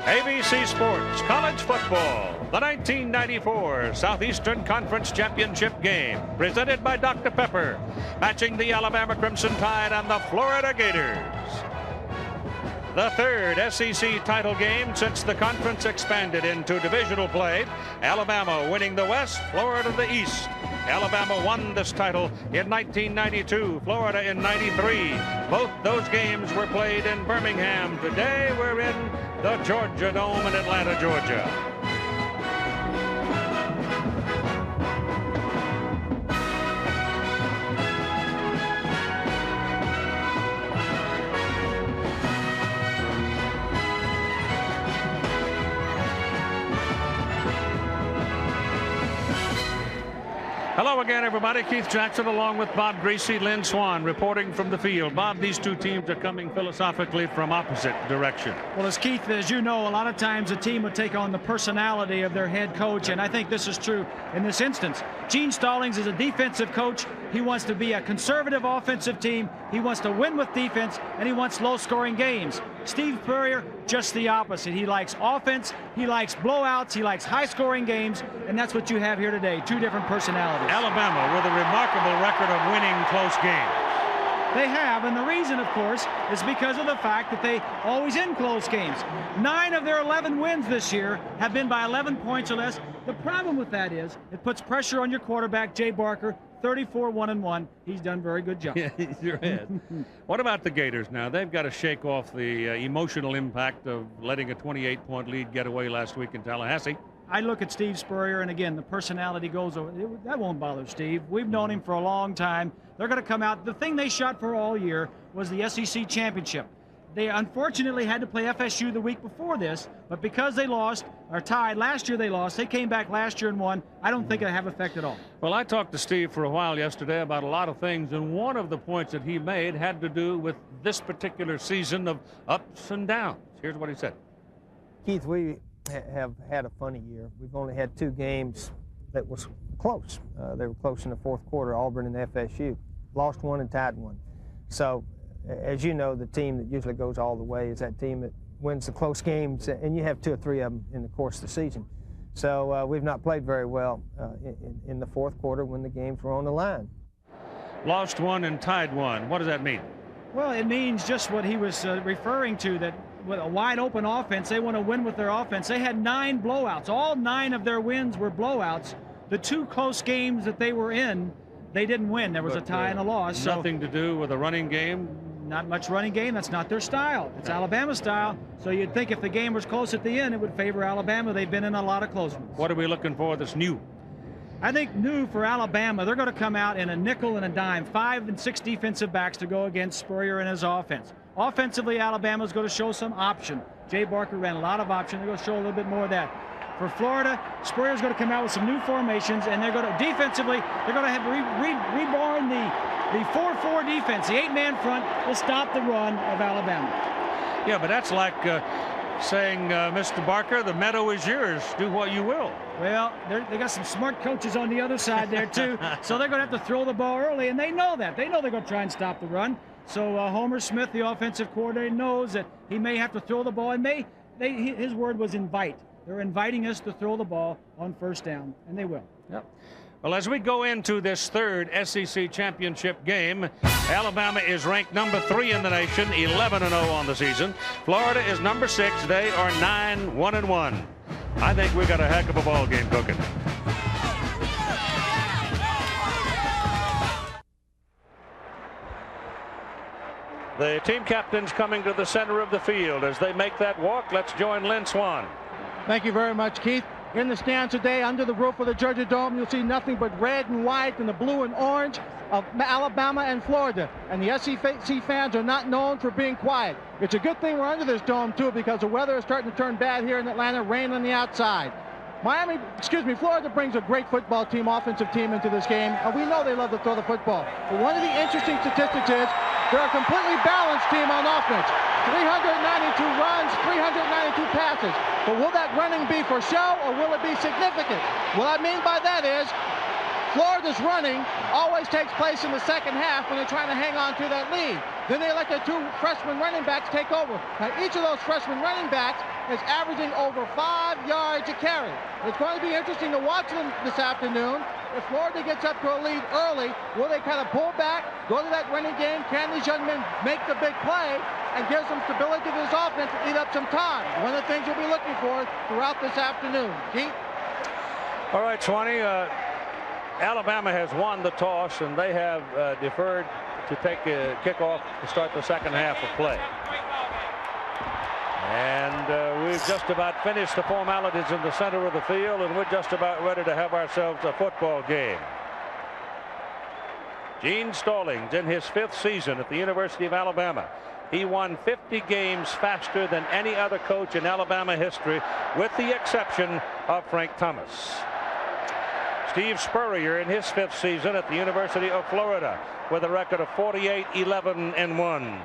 ABC Sports College Football, the 1994 Southeastern Conference Championship game, presented by Dr. Pepper, matching the Alabama Crimson Tide and the Florida Gators. The third SEC title game since the conference expanded into divisional play. Alabama winning the West, Florida the East. Alabama won this title in 1992, Florida in 93. Both those games were played in Birmingham. Today we're in the Georgia Dome in Atlanta, Georgia. Hello again, everybody. Keith Jackson along with Bob Greasy, Lynn Swan reporting from the field. Bob, these two teams are coming philosophically from opposite direction. Well, as Keith, as you know, a lot of times a team will take on the personality of their head coach, and I think this is true in this instance. Gene Stallings is a defensive coach. He wants to be a conservative offensive team. He wants to win with defense, and he wants low-scoring games. Steve Spurrier, just the opposite. He likes offense, he likes blowouts, he likes high-scoring games, and that's what you have here today, two different personalities. Alabama with a remarkable record of winning close games. They have, and the reason, of course, is because of the fact that they always in close games. 9 of their 11 wins this year have been by 11 points or less. The problem with that is it puts pressure on your quarterback, Jay Barker, 34-1-1. He's done a very good job. Yeah, he sure has. What about the Gators now? They've got to shake off the emotional impact of letting a 28-point lead get away last week in Tallahassee. I look at Steve Spurrier, and again, the personality goes over. That won't bother Steve. We've known him for a long time. They're going to come out. The thing they shot for all year was the SEC championship. They unfortunately had to play FSU the week before this, but because they lost, or tied, last year they lost, they came back last year and won. I don't think it'll have effect at all. Well, I talked to Steve for a while yesterday about a lot of things, and one of the points that he made had to do with this particular season of ups and downs. Here's what he said. Keith, we have had a funny year. We've only had 2 games that was close. They were close in the fourth quarter, Auburn and FSU. Lost 1 and tied 1. So, as you know, the team that usually goes all the way is that team that wins the close games, and you have 2 or 3 of them in the course of the season. So we've not played very well in the fourth quarter when the games were on the line. Lost 1 and tied 1. What does that mean? Well, it means just what he was referring to, that with a wide open offense, they want to win with their offense. They had 9 blowouts. All 9 of their wins were blowouts. The 2 close games that they were in, they didn't win. There was a tie and a loss. Nothing to do with a running game? Not much running game. That's not their style. It's Alabama's style. So you'd think if the game was close at the end, it would favor Alabama. They've been in a lot of close ones. What are we looking for that's new? I think new for Alabama, they're going to come out in a nickel and a dime. 5 and 6 defensive backs to go against Spurrier and his offense. Offensively, Alabama's going to show some option. Jay Barker ran a lot of option. They're going to show a little bit more of that. For Florida, Spurrier's going to come out with some new formations, and they're going to defensively, they're going to have reborn the 4-4 defense. The 8-man front will stop the run of Alabama. Yeah, but that's like saying, Mr. Barker, the meadow is yours. Do what you will. Well, they got some smart coaches on the other side there, too. So they're going to have to throw the ball early, and they know that. They know they're going to try and stop the run. So Homer Smith, the offensive coordinator, knows that he may have to throw the ball, and his word was invite. They're inviting us to throw the ball on first down, and they will. Yep. Well, as we go into this third SEC championship game, Alabama is ranked number 3 in the nation, 11-0 on the season. Florida is number 6. They are 9-1-1. I think we got a heck of a ball game cooking. The team captains coming to the center of the field as they make that walk. Let's join Lynn Swan. Thank you very much, Keith. In the stands today, under the roof of the Georgia Dome, you'll see nothing but red and white and the blue and orange of Alabama and Florida. And the SEC fans are not known for being quiet. It's a good thing we're under this dome, too, because the weather is starting to turn bad here in Atlanta, rain on the outside. Florida brings a great football team, offensive team into this game, and we know they love to throw the football. But one of the interesting statistics is they're a completely balanced team on offense. 392 runs, 392 passes. But will that running be for show, or will it be significant? What I mean by that is Florida's running always takes place in the second half when they're trying to hang on to that lead. Then they let their 2 freshman running backs take over. Now, each of those freshman running backs is averaging over 5 yards a carry. It's going to be interesting to watch them this afternoon. If Florida gets up to a lead early, will they kind of pull back, go to that running game? Can these young men make the big play and give some stability to this offense and eat up some time? One of the things we'll be looking for throughout this afternoon. Keith? All right, Swanee. Alabama has won the toss, and they have deferred to take a kickoff to start the second half of play. And we've just about finished the formalities in the center of the field, and we're just about ready to have ourselves a football game. Gene Stallings in his 5th season at the University of Alabama. He won 50 games faster than any other coach in Alabama history, with the exception of Frank Thomas. Steve Spurrier in his 5th season at the University of Florida with a record of 48-11-1.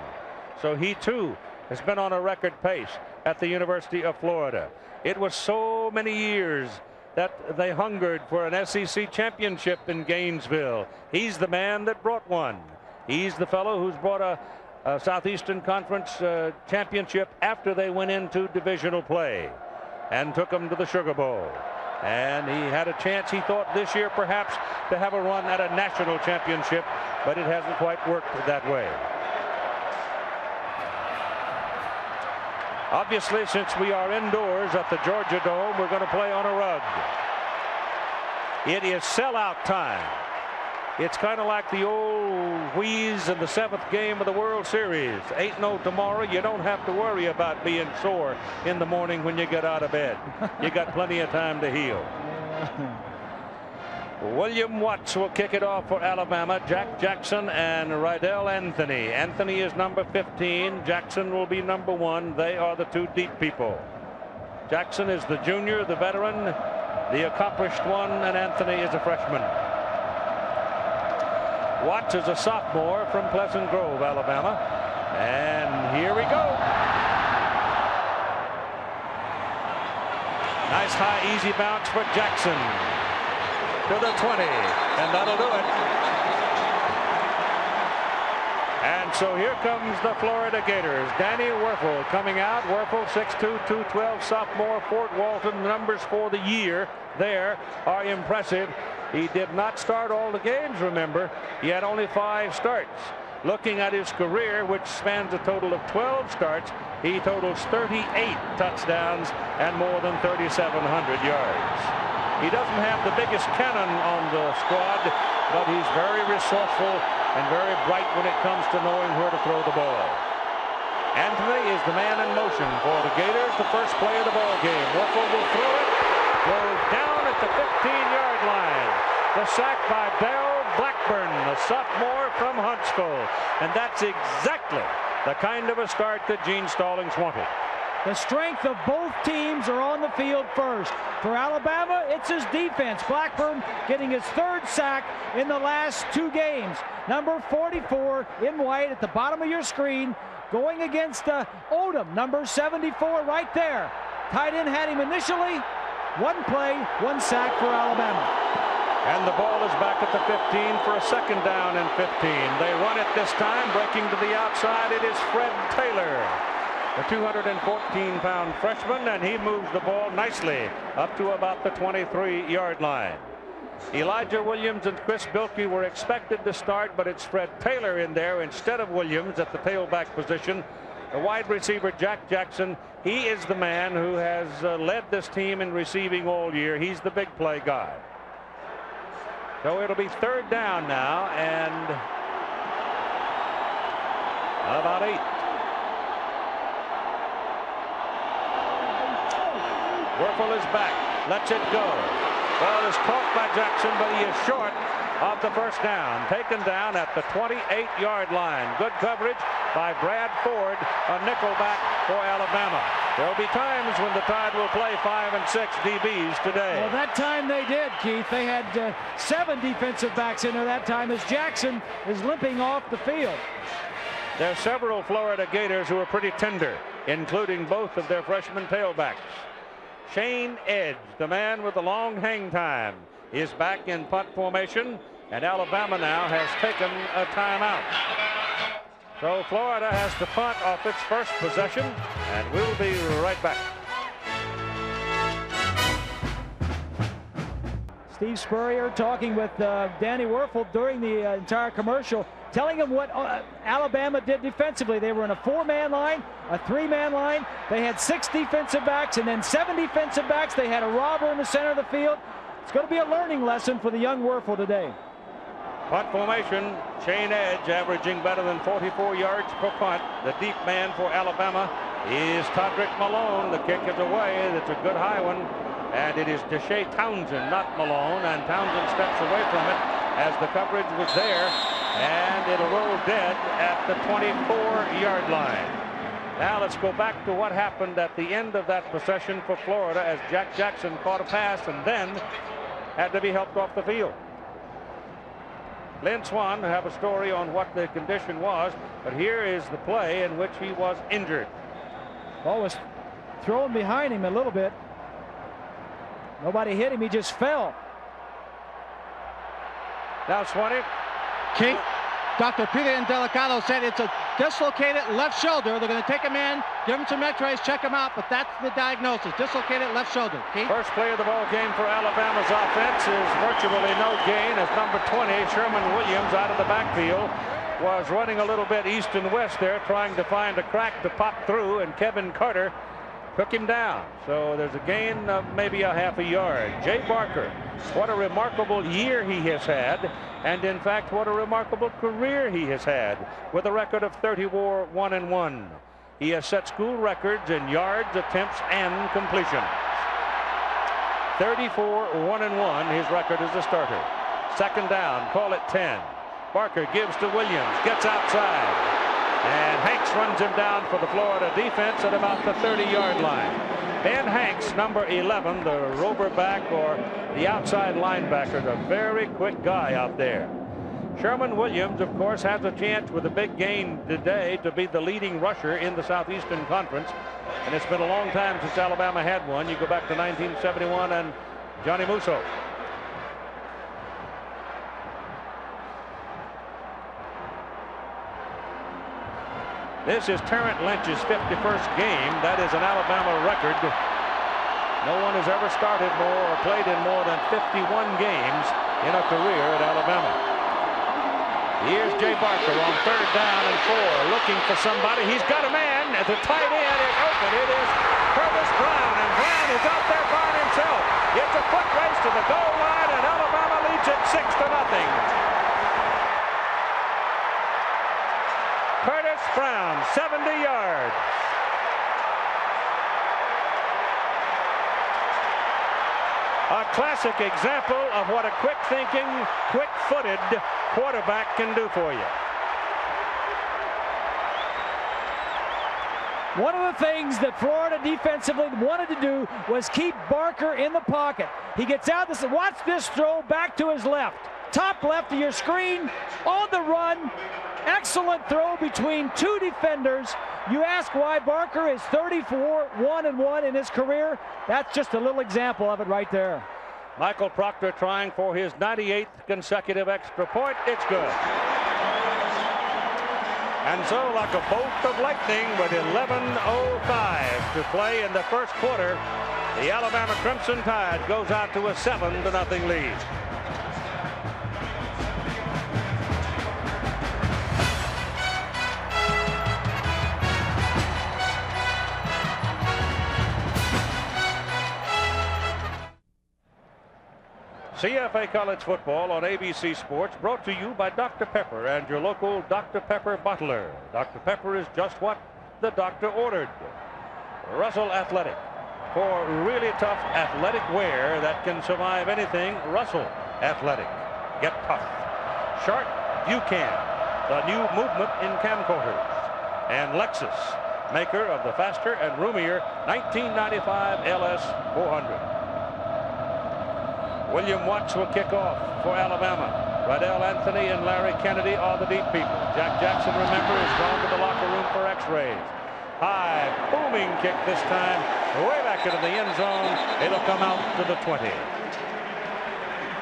So he too has been on a record pace at the University of Florida. It was so many years that they hungered for an SEC championship in Gainesville. He's the man that brought one. He's the fellow who's brought a Southeastern Conference championship after they went into divisional play and took them to the Sugar Bowl. And he had a chance, he thought, this year perhaps to have a run at a national championship, but it hasn't quite worked that way. Obviously, since we are indoors at the Georgia Dome, we're going to play on a rug. It is sellout time. It's kind of like the old wheeze in the 7th game of the World Series. 8-0 tomorrow. You don't have to worry about being sore in the morning when you get out of bed. You got plenty of time to heal. William Watts will kick it off for Alabama. Jack Jackson and Reidel Anthony. Anthony is number 15. Jackson will be number 1. They are the 2 deep people. Jackson is the junior, the veteran, the accomplished one, and Anthony is a freshman. Watts is a sophomore from Pleasant Grove, Alabama. And here we go. Nice high easy bounce for Jackson to the 20, and that'll do it. And so here comes the Florida Gators. Danny Wuerffel coming out. Wuerffel 6'2", 212, sophomore, Fort Walton. Numbers for the year there are impressive. He did not start all the games, remember. He had only 5 starts. Looking at his career, which spans a total of 12 starts, he totals 38 touchdowns and more than 3,700 yards. He doesn't have the biggest cannon on the squad, but he's very resourceful and very bright when it comes to knowing where to throw the ball. Anthony is the man in motion for the Gators. The first play of the ball game. Wuerffel will throw it. Goes down at the 15-yard line. The sack by Bell Blackburn, a sophomore from Huntsville. And that's exactly the kind of a start that Gene Stallings wanted. The strength of both teams are on the field first. For Alabama, it's his defense. Blackburn getting his 3rd sack in the last 2 games. Number 44 in white at the bottom of your screen, going against Odom, number 74 right there. Tight end had him initially. 1 play, 1 sack for Alabama. And the ball is back at the 15 for a 2nd down and 15. They run it this time, breaking to the outside. It is Fred Taylor, the 214-pound freshman, and he moves the ball nicely up to about the 23-yard line. Elijah Williams and Chris Bilkey were expected to start, but it's Fred Taylor in there instead of Williams at the tailback position. The wide receiver, Jack Jackson, he is the man who has led this team in receiving all year. He's the big play guy. So it'll be 3rd down now and about 8. Wuerffel is back, lets it go. Ball is caught by Jackson, but he is short of the 1st down. Taken down at the 28-yard line. Good coverage by Brad Ford, a nickelback for Alabama. There'll be times when the Tide will play 5 and 6 DBs today. Well, that time they did, Keith. They had 7 defensive backs in there that time as Jackson is limping off the field. There are several Florida Gators who are pretty tender, including both of their freshman tailbacks. Shane Edge, the man with the long hang time, is back in punt formation, and Alabama now has taken a timeout. So Florida has to punt off its first possession, and we'll be right back. Steve Spurrier talking with Danny Wuerffel during the entire commercial, telling him what Alabama did defensively. They were in a 4-man line, a 3-man line. They had 6 defensive backs and then 7 defensive backs. They had a robber in the center of the field. It's going to be a learning lesson for the young Wuerffel today. Punt formation, chain edge, averaging better than 44 yards per punt. The deep man for Alabama is Todrick Malone. The kick is away. It's a good high one. And it is Deshea Townsend, not Malone. And Townsend steps away from it as the coverage was there. And it'll roll dead at the 24-yard line. Now let's go back to what happened at the end of that possession for Florida as Jack Jackson caught a pass and then had to be helped off the field. Lynn Swan have a story on what the condition was, but here is the play in which he was injured. Ball was thrown behind him a little bit. Nobody hit him, he just fell. Now Swanee. Keith, Dr. Peter Indelicado said it's a dislocated left shoulder. They're going to take him in, give him some x-rays, check him out, but that's the diagnosis, dislocated left shoulder. Keith? First play of the ball game for Alabama's offense is virtually no gain as number 20, Sherman Williams, out of the backfield, was running a little bit east and west there, trying to find a crack to pop through, and Kevin Carter took him down. So there's a gain of maybe a half a yard. Jay Barker, what a remarkable year he has had, and in fact what a remarkable career he has had with a record of 31-1. He has set school records in yards, attempts, and completions. 34-1-1 his record as a starter. Second down, call it 10. Barker gives to Williams, gets outside. And Hanks runs him down for the Florida defense at about the 30-yard line. Ben Hanks, number 11, the rover back or the outside linebacker, a very quick guy out there. Sherman Williams, of course, has a chance with a big game today to be the leading rusher in the Southeastern Conference. And it's been a long time since Alabama had one. You go back to 1971 and Johnny Musso. This is Terrence Lynch's 51st game. That is an Alabama record. No one has ever started more or played in more than 51 games in a career at Alabama. Here's Jay Barker on 3rd down and 4, looking for somebody. He's got a man at the tight end. It's open. It is Curtis Brown, and Brown is out there by himself. It's a foot race to the goal line, and Alabama leads it 6-0. Curtis Brown, 70 yards. A classic example of what a quick-thinking, quick-footed quarterback can do for you. One of the things that Florida defensively wanted to do was keep Barker in the pocket. He gets out and says, watch this throw back to his left. Top left of your screen, on the run. Excellent throw between 2 defenders. You ask why Barker is 34-1-1 in his career. That's just a little example of it right there. Michael Proctor trying for his 98th consecutive extra point. It's good. And so, like a bolt of lightning with 11:05 to play in the first quarter, the Alabama Crimson Tide goes out to a 7-0 lead. CFA College Football on ABC Sports, brought to you by Dr. Pepper and your local Dr. Pepper bottler. Dr. Pepper is just what the doctor ordered. Russell Athletic. For really tough athletic wear that can survive anything, Russell Athletic. Get tough. Sharp Buchan, the new movement in camcorders. And Lexus, maker of the faster and roomier 1995 LS 400. William Watts will kick off for Alabama. Reidel Anthony and Larry Kennedy are the deep people. Jack Jackson, remember, is gone to the locker room for x-rays. High, booming kick this time, way back into the end zone. It'll come out to the 20.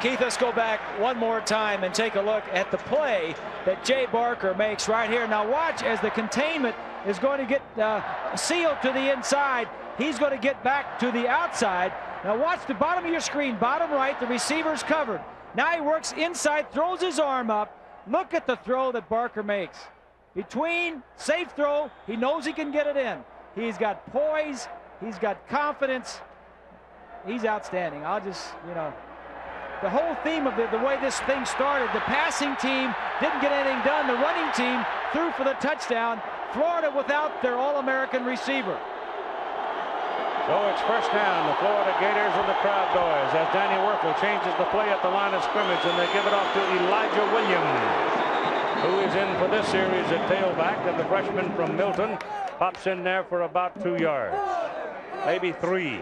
Keith, let's go back one more time and take a look at the play that Jay Barker makes right here. Now watch as the containment is going to get sealed to the inside. He's going to get back to the outside. Now watch the bottom of your screen, bottom right, the receiver's covered. Now he works inside, throws his arm up. Look at the throw that Barker makes. Between, safe throw, he knows he can get it in. He's got poise, he's got confidence. He's outstanding. I'll just, you know, the whole theme of the way this thing started, the passing team didn't get anything done. The running team threw for the touchdown. Florida without their All-American receiver. So it's first down. The Florida Gators and the crowd noise as Danny Wuerffel changes the play at the line of scrimmage, and they give it off to Elijah Williams, who is in for this series at tailback, and the freshman from Milton pops in there for about 2 yards, maybe 3.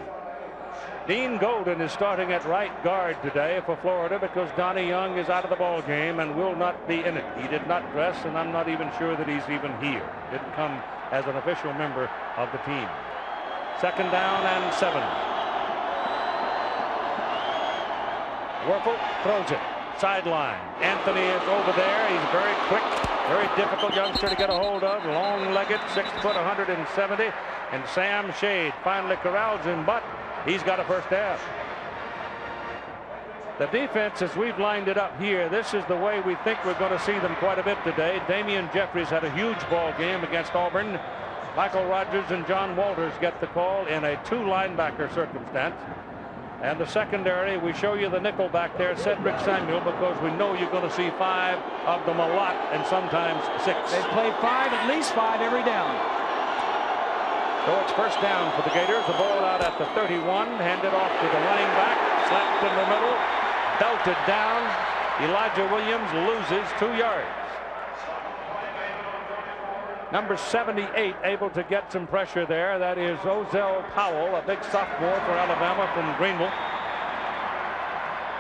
Dean Golden is starting at right guard today for Florida because Donnie Young is out of the ball game and will not be in it. He did not dress, and I'm not even sure that he's even here. Didn't come as an official member of the team. Second down and 7. Wuerffel throws it. Sideline. Anthony is over there. He's very quick, very difficult youngster to get a hold of. Long-legged, 6 foot, 170. And Sam Shade finally corrals him, but he's got a first down. The defense, as we've lined it up here, this is the way we think we're going to see them quite a bit today. Damian Jeffries had a huge ball game against Auburn. Michael Rogers and John Walters get the call in a 2-linebacker circumstance. And the secondary, we show you the nickel back there, Cedric Samuel, because we know you're going to see 5 of them a lot, and sometimes 6. They play 5, at least 5 every down. So it's first down for the Gators. The ball out at the 31, handed off to the running back, slapped in the middle, belted down. Elijah Williams loses 2 yards. Number 78 able to get some pressure there. That is Ozell Powell, a big sophomore for Alabama from Greenville.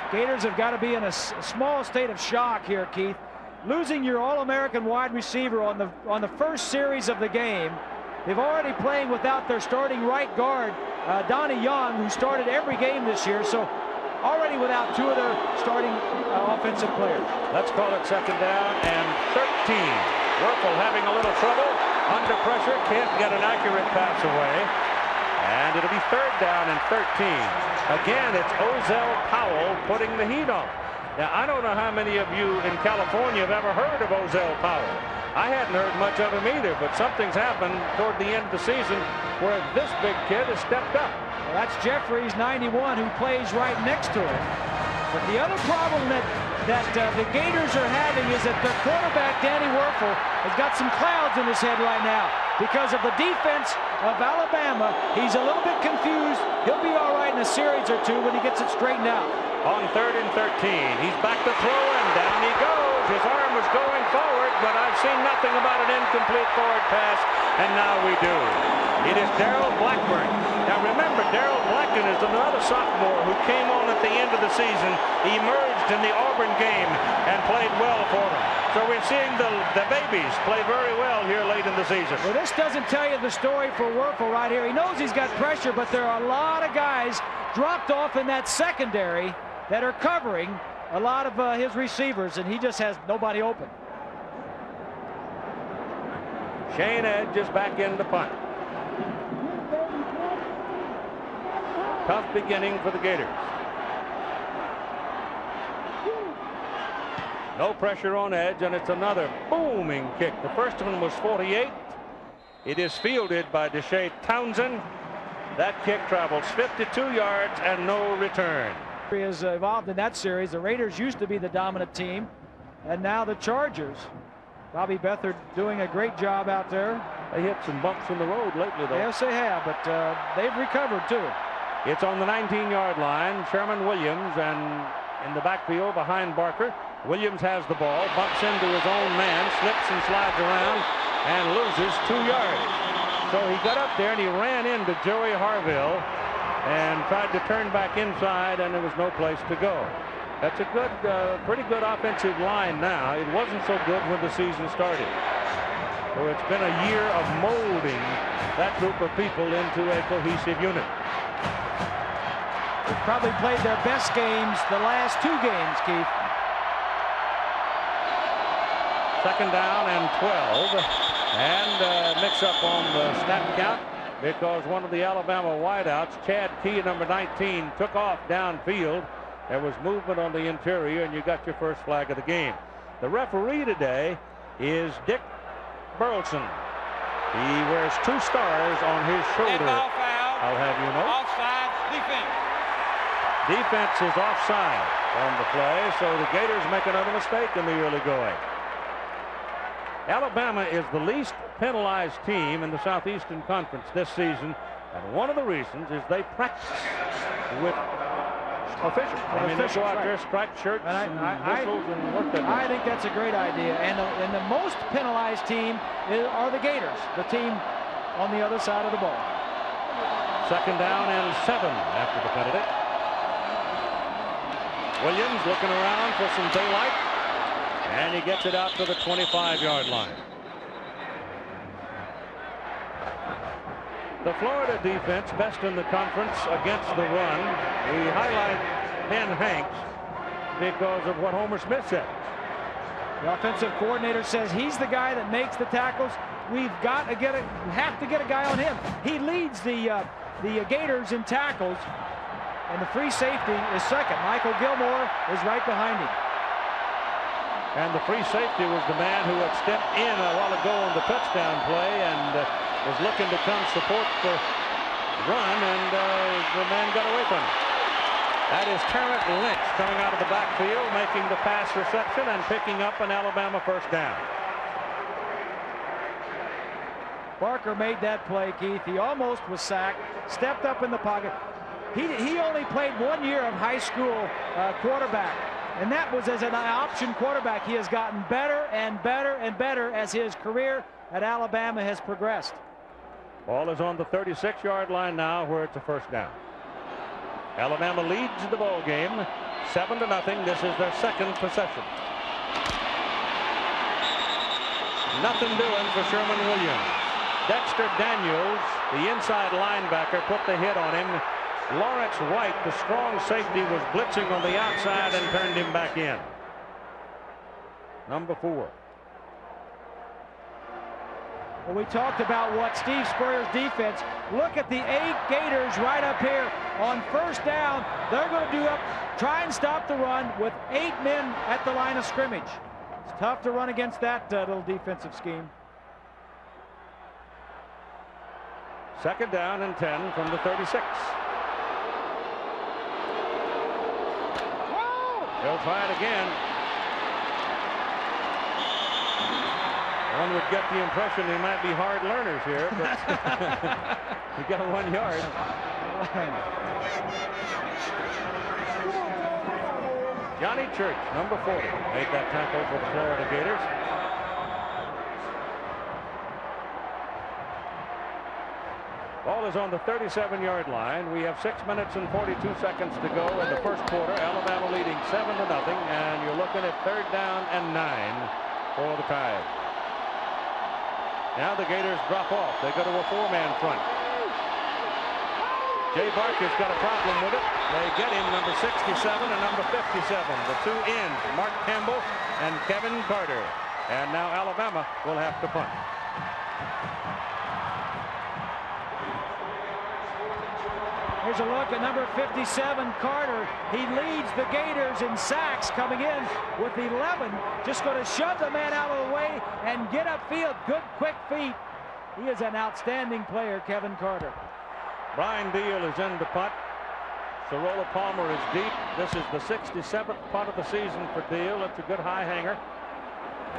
Gators have got to be in a small state of shock here, Keith. Losing your All-American wide receiver on the first series of the game. They've already playing without their starting right guard, Donnie Young, who started every game this year. So already without 2 of their starting offensive players. Let's call it second down and 13. Wuerffel having a little trouble under pressure, can't get an accurate pass away, and it'll be third down and 13. Again, it's Ozell Powell putting the heat on. Now, I don't know how many of you in California have ever heard of Ozell Powell. I hadn't heard much of him either, but something's happened toward the end of the season where this big kid has stepped up. Well, that's Jeffries, 91, who plays right next to him. But the other problem that the Gators are having is that their quarterback, Danny Wuerffel, has got some clouds in his head right now because of the defense of Alabama. He's a little bit confused. He'll be all right in a series or 2 when he gets it straightened out. On 3rd and 13, he's back to throw, and down he goes. His arm was going forward, but I've seen nothing about an incomplete forward pass, and now we do. It is Darrell Blackburn. Now remember, Darrell Blackburn is another sophomore who came on at the end of the season, emerged in the Auburn game, and played well for them. So we're seeing the babies play very well here late in the season. Well, this doesn't tell you the story for Wuerffel right here. He knows he's got pressure, but there are a lot of guys dropped off in that secondary that are covering a lot of his receivers, and he just has nobody open. Shane Edge is back in the punt. Tough beginning for the Gators. No pressure on Edge, and it's another booming kick. The first one was 48. It is fielded by Deshea Townsend. That kick travels 52 yards and no return. He has evolved in that series. The Raiders used to be the dominant team, and now the Chargers. Bobby Beathard doing a great job out there. They hit some bumps in the road lately, though. Yes, they have, but they've recovered, too. It's on the 19-yard line. Sherman Williams, and in the backfield behind Barker. Williams has the ball, bumps into his own man, slips and slides around, and loses 2 yards. So he got up there and he ran into Joey Harville and tried to turn back inside, and there was no place to go. That's a good, pretty good offensive line now. It wasn't so good when the season started. So it's been a year of molding that group of people into a cohesive unit. probably played their best games the last 2 games, Keith. Second down and 12, and mix up on the snap count because one of the Alabama wideouts, Chad Key, number 19, took off downfield. There was movement on the interior, and you got your first flag of the game. The referee today is Dick Burleson. He wears 2 stars on his shoulder. I'll have you know. Offside defense. Defense is offside on the play, so the Gators make another mistake in the early going. Alabama is the least penalized team in the Southeastern Conference this season, and one of the reasons is they practice with officials. I mean, they go out there, striped shirts and whistles and work that. I think that's a great idea. And the most penalized team are the Gators, the team on the other side of the ball. Second down and 7 after the penalty. Williams looking around for some daylight, and he gets it out to the 25-yard line. The Florida defense best in the conference against the run. We highlight Ben Hanks because of what Homer Smith said. The offensive coordinator says he's the guy that makes the tackles. We've got to have to get a guy on him. He leads the Gators in tackles, and the free safety is second. Michael Gilmore is right behind him. And the free safety was the man who had stepped in a while ago on the touchdown play and was looking to come support the run, and the man got away from him. That is Terrence Lynch coming out of the backfield, making the pass reception and picking up an Alabama first down. Barker made that play, Keith. He almost was sacked, stepped up in the pocket. He only played 1 year of high school quarterback, and that was as an option quarterback. He has gotten better and better and better as his career at Alabama has progressed. Ball is on the 36-yard line now, where it's a first down. Alabama leads the ball game 7-0. This is their second possession. Nothing doing for Sherman Williams. Dexter Daniels, the inside linebacker, put the hit on him. Lawrence White, the strong safety, was blitzing on the outside and turned him back in. Number 4. Well, we talked about what Steve Spurrier's defense. Look at the 8 Gators right up here on first down. They're going to try and stop the run with 8 men at the line of scrimmage. It's tough to run against that little defensive scheme. Second down and 10 from the 36. They'll try it again. One would get the impression they might be hard learners here, but he got 1 yard. Johnny Church, number 40, made that tackle for the Florida Gators. Ball is on the 37-yard line. We have 6 minutes and 42 seconds to go in the first quarter. Alabama leading 7-0, and you're looking at 3rd down and 9 for the Tide. Now the Gators drop off. They go to a 4-man front. Jay Barker's got a problem with it. They get him number 67 and number 57. The 2 ends, Mark Campbell and Kevin Carter. And now Alabama will have to punt. Here's a look at number 57, Carter. He leads the Gators in sacks, coming in with 11. Just going to shove the man out of the way and get upfield. Good, quick feet. He is an outstanding player, Kevin Carter. Brian Deal is in the punt. Sorolla Palmer is deep. This is the 67th punt of the season for Deal. It's a good high hanger.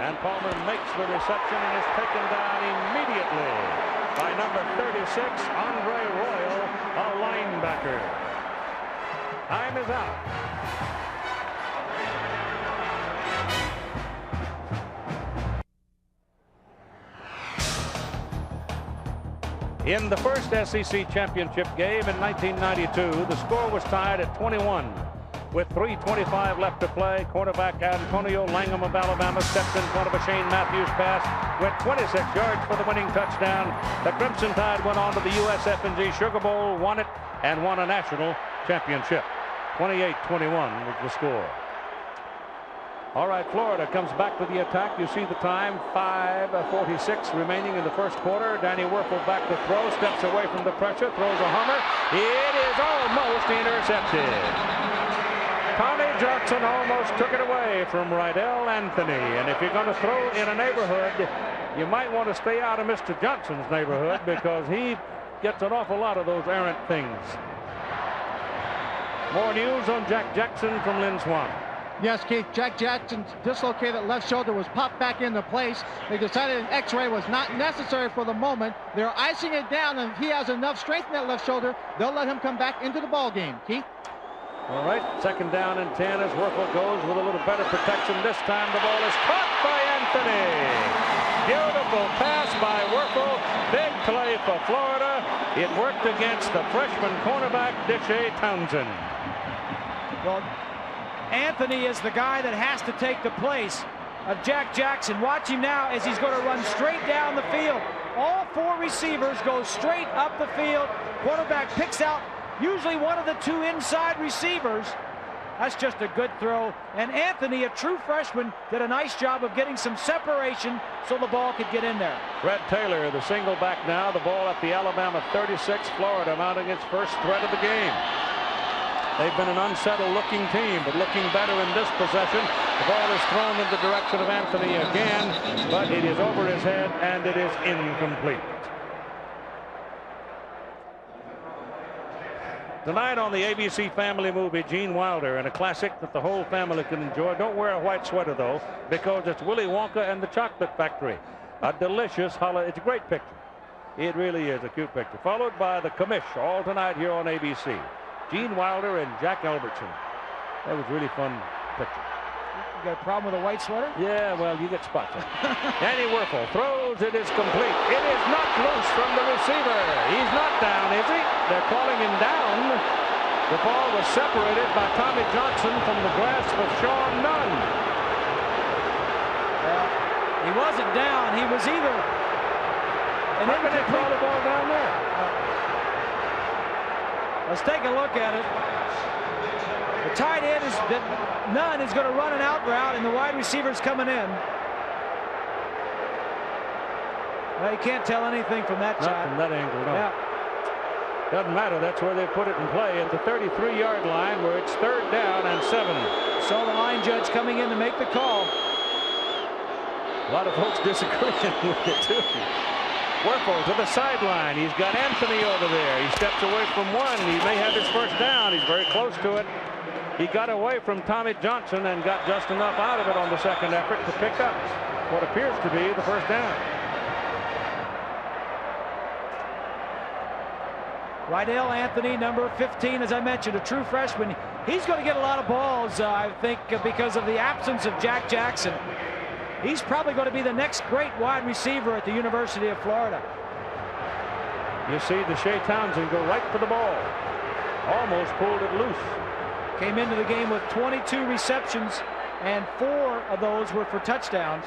And Palmer makes the reception and is taken down immediately by number 36, Andre Royal, a linebacker. Time is out. In the first SEC championship game in 1992, the score was tied at 21. With 3:25 left to play, quarterback Antonio Langham of Alabama stepped in front of a Shane Matthews pass, went 26 yards for the winning touchdown. The Crimson Tide went on to the USF&G Sugar Bowl, won it, and won a national championship. 28-21 was the score. All right, Florida comes back to the attack. You see the time, 5:46 remaining in the first quarter. Danny Wuerffel back to throw, steps away from the pressure, throws a hummer. It is almost intercepted. Tommy Johnson almost took it away from Reidel Anthony. And if you're going to throw in a neighborhood, you might want to stay out of Mr. Johnson's neighborhood because he gets an awful lot of those errant things. More news on Jack Jackson from Lynn Swan. Yes, Keith, Jack Jackson's dislocated left shoulder was popped back into place. They decided an x-ray was not necessary for the moment. They're icing it down, and if he has enough strength in that left shoulder, they'll let him come back into the ball game. Keith? All right, second down and 10 as Wuerffel goes with a little better protection. This time the ball is caught by Anthony. Beautiful pass by Wuerffel. Big play for Florida. It worked against the freshman cornerback, Deshea Townsend. Well, Anthony is the guy that has to take the place of Jack Jackson. Watch him now as he's going to run straight down the field. All four receivers go straight up the field. Quarterback picks out usually one of the two inside receivers. That's just a good throw. And Anthony, a true freshman, did a nice job of getting some separation so the ball could get in there. Fred Taylor, the single back now. The ball at the Alabama 36. Florida mounting its first threat of the game. They've been an unsettled looking team, but looking better in this possession. The ball is thrown in the direction of Anthony again, but it is over his head and it is incomplete. Tonight on the ABC Family movie, Gene Wilder, and a classic that the whole family can enjoy. Don't wear a white sweater though, because it's Willy Wonka and the Chocolate Factory. A delicious holiday. It's a great picture. It really is a cute picture. Followed by The Commish, all tonight here on ABC. Gene Wilder and Jack Albertson. That was a really fun picture. You got a problem with a white sweater? Yeah, well, you get spots. Danny Wuerffel throws. It is complete. It is knocked loose from the receiver. He's not down, is he? They're calling him down. The ball was separated by Tommy Johnson from the grasp of Sean Nunn. Well, he wasn't down. He was either. And then they throw the ball down there. Let's take a look at it. The tight end is Nunn is going to run an out route, and the wide receiver's coming in. Well, you can't tell anything from that Not shot. from that angle, no. Yeah. Doesn't matter. That's where they put it in play at the 33-yard line, where it's 3rd down and 7. Saw the line judge coming in to make the call. A lot of folks disagreeing with it too. Wuerffel to the sideline. He's got Anthony over there. He steps away from one. He may have his first down. He's very close to it. He got away from Tommy Johnson and got just enough out of it on the second effort to pick up what appears to be the first down. Reidel Anthony, number 15, as I mentioned, a true freshman. He's going to get a lot of balls, I think, because of the absence of Jack Jackson. He's probably going to be the next great wide receiver at the University of Florida. You see Deshea Townsend go right for the ball. Almost pulled it loose. Came into the game with 22 receptions, and 4 of those were for touchdowns.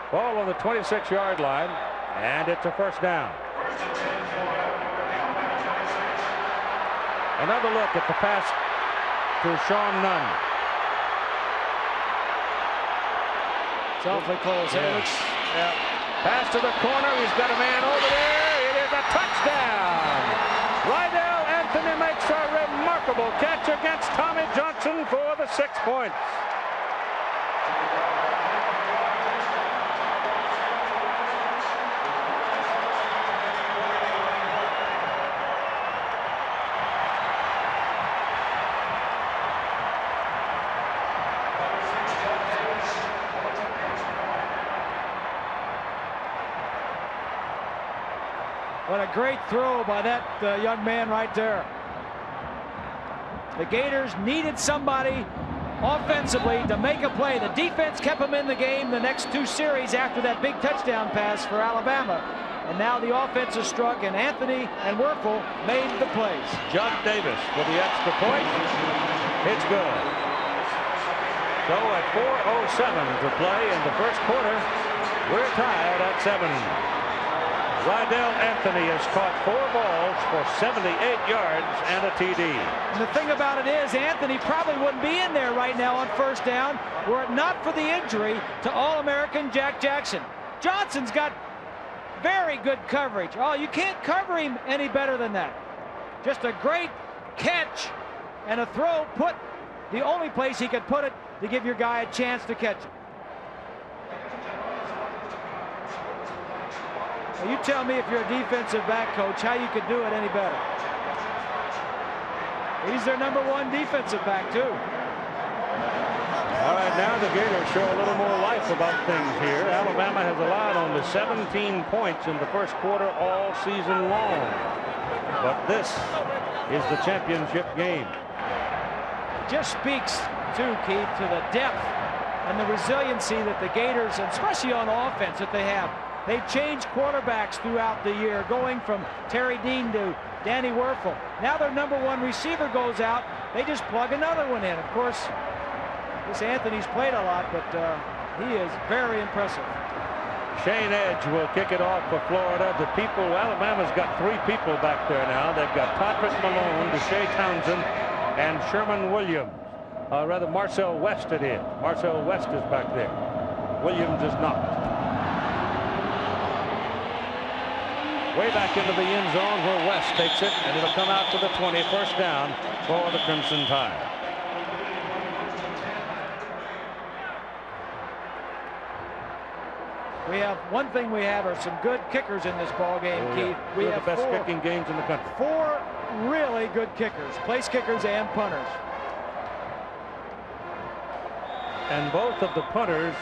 Ball on the 26-yard line, and it's a first down. Another look at the pass to Sean Nunn. It's awfully close. Yeah. Pass to the corner. He's got a man over there. It is a touchdown. Reidel Anthony makes a remarkable catch against Tommy Johnson for the 6 points. What a great throw by that young man right there. The Gators needed somebody offensively to make a play. The defense kept them in the game the next 2 series after that big touchdown pass for Alabama. And now the offense is struck, and Anthony and Wuerffel made the plays. Judd Davis with the extra point. It's good. So at 4:07 to play in the first quarter, we're tied at 7. Reidel Anthony has caught 4 balls for 78 yards and a TD. And the thing about it is, Anthony probably wouldn't be in there right now on first down were it not for the injury to All-American Jack Jackson. Johnson's got very good coverage. Oh, you can't cover him any better than that. Just a great catch and a throw, put the only place he could put it to give your guy a chance to catch it. Now you tell me, if you're a defensive back coach, how you could do it any better. He's their #1 defensive back too. All right, now the Gators show a little more life about things here. Alabama has allowed only 17 points in the first quarter all season long. But this is the championship game. Just speaks, too, Keith, to the depth and the resiliency that the Gators, and especially on offense, that they have. They've changed quarterbacks throughout the year, going from Terry Dean to Danny Wuerffel. Now their #1 receiver goes out. They just plug another one in. Of course, this Anthony's played a lot, but he is very impressive. Shane Edge will kick it off for Florida. The people, Alabama's got 3 people back there now. They've got Patrick Malone, Deshea Townsend, and Sherman Williams. Rather, Marcel West it is. Marcel West is back there. Williams is not. Way back into the end zone where West takes it, and it'll come out to the 20, first down for the Crimson Tide. We have one thing we have are some good kickers in this ball game, Keith. We have the best kicking games in the country. 4 really good kickers, place kickers and punters. And both of the punters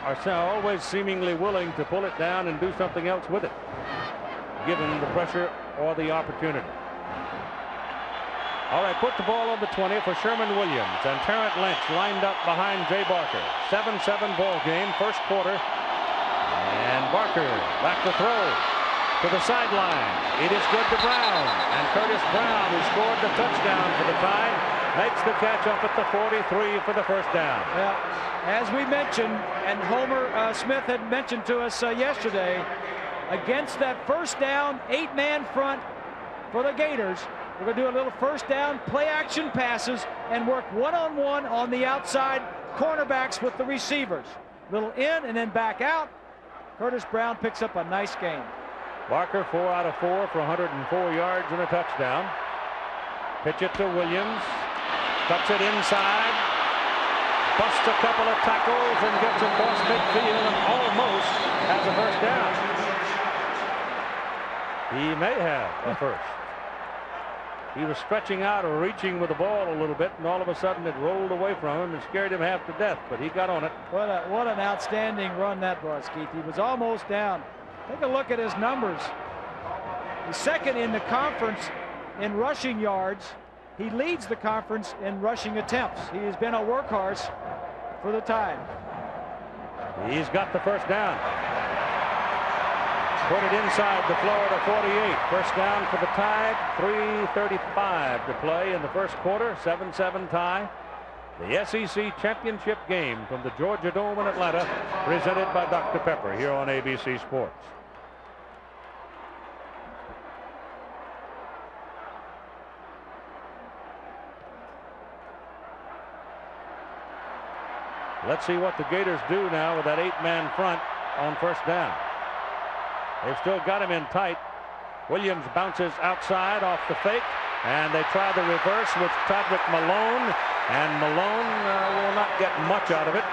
are always seemingly willing to pull it down and do something else with it, given the pressure or the opportunity. All right, put the ball on the 20 for Sherman Williams, and Terrence Lynch lined up behind Jay Barker. 7-7 ball game, first quarter. And Barker back to throw to the sideline. It is good to Brown, and Curtis Brown, who scored the touchdown for the Tide, makes the catch up at the 43 for the first down. Well, as we mentioned, and Homer Smith had mentioned to us yesterday, against that first down 8-man front for the Gators, we're going to do a little first down play action passes and work one-on-one on the outside cornerbacks with the receivers. Little in and then back out. Curtis Brown picks up a nice game. Barker 4 out of 4 for 104 yards and a touchdown. Pitch it to Williams. Cuts it inside. Busts a couple of tackles and gets across midfield and almost has a first down. He may have a first. He was stretching out or reaching with the ball a little bit, and all of a sudden it rolled away from him and scared him half to death, but he got on it. What an outstanding run that was, Keith. He was almost down. Take a look at his numbers. He's second in the conference in rushing yards. He leads the conference in rushing attempts. He has been a workhorse for the Tide. He's got the first down. Put it inside the Florida 48. First down for the Tide. 3:35 to play in the first quarter. 7-7 tie. The SEC championship game from the Georgia Dome in Atlanta, presented by Dr. Pepper here on ABC Sports. Let's see what the Gators do now with that 8-man front on first down. They've still got him in tight. Williams bounces outside off the fake, and they try the reverse with Patrick Malone, and Malone will not get much out of it.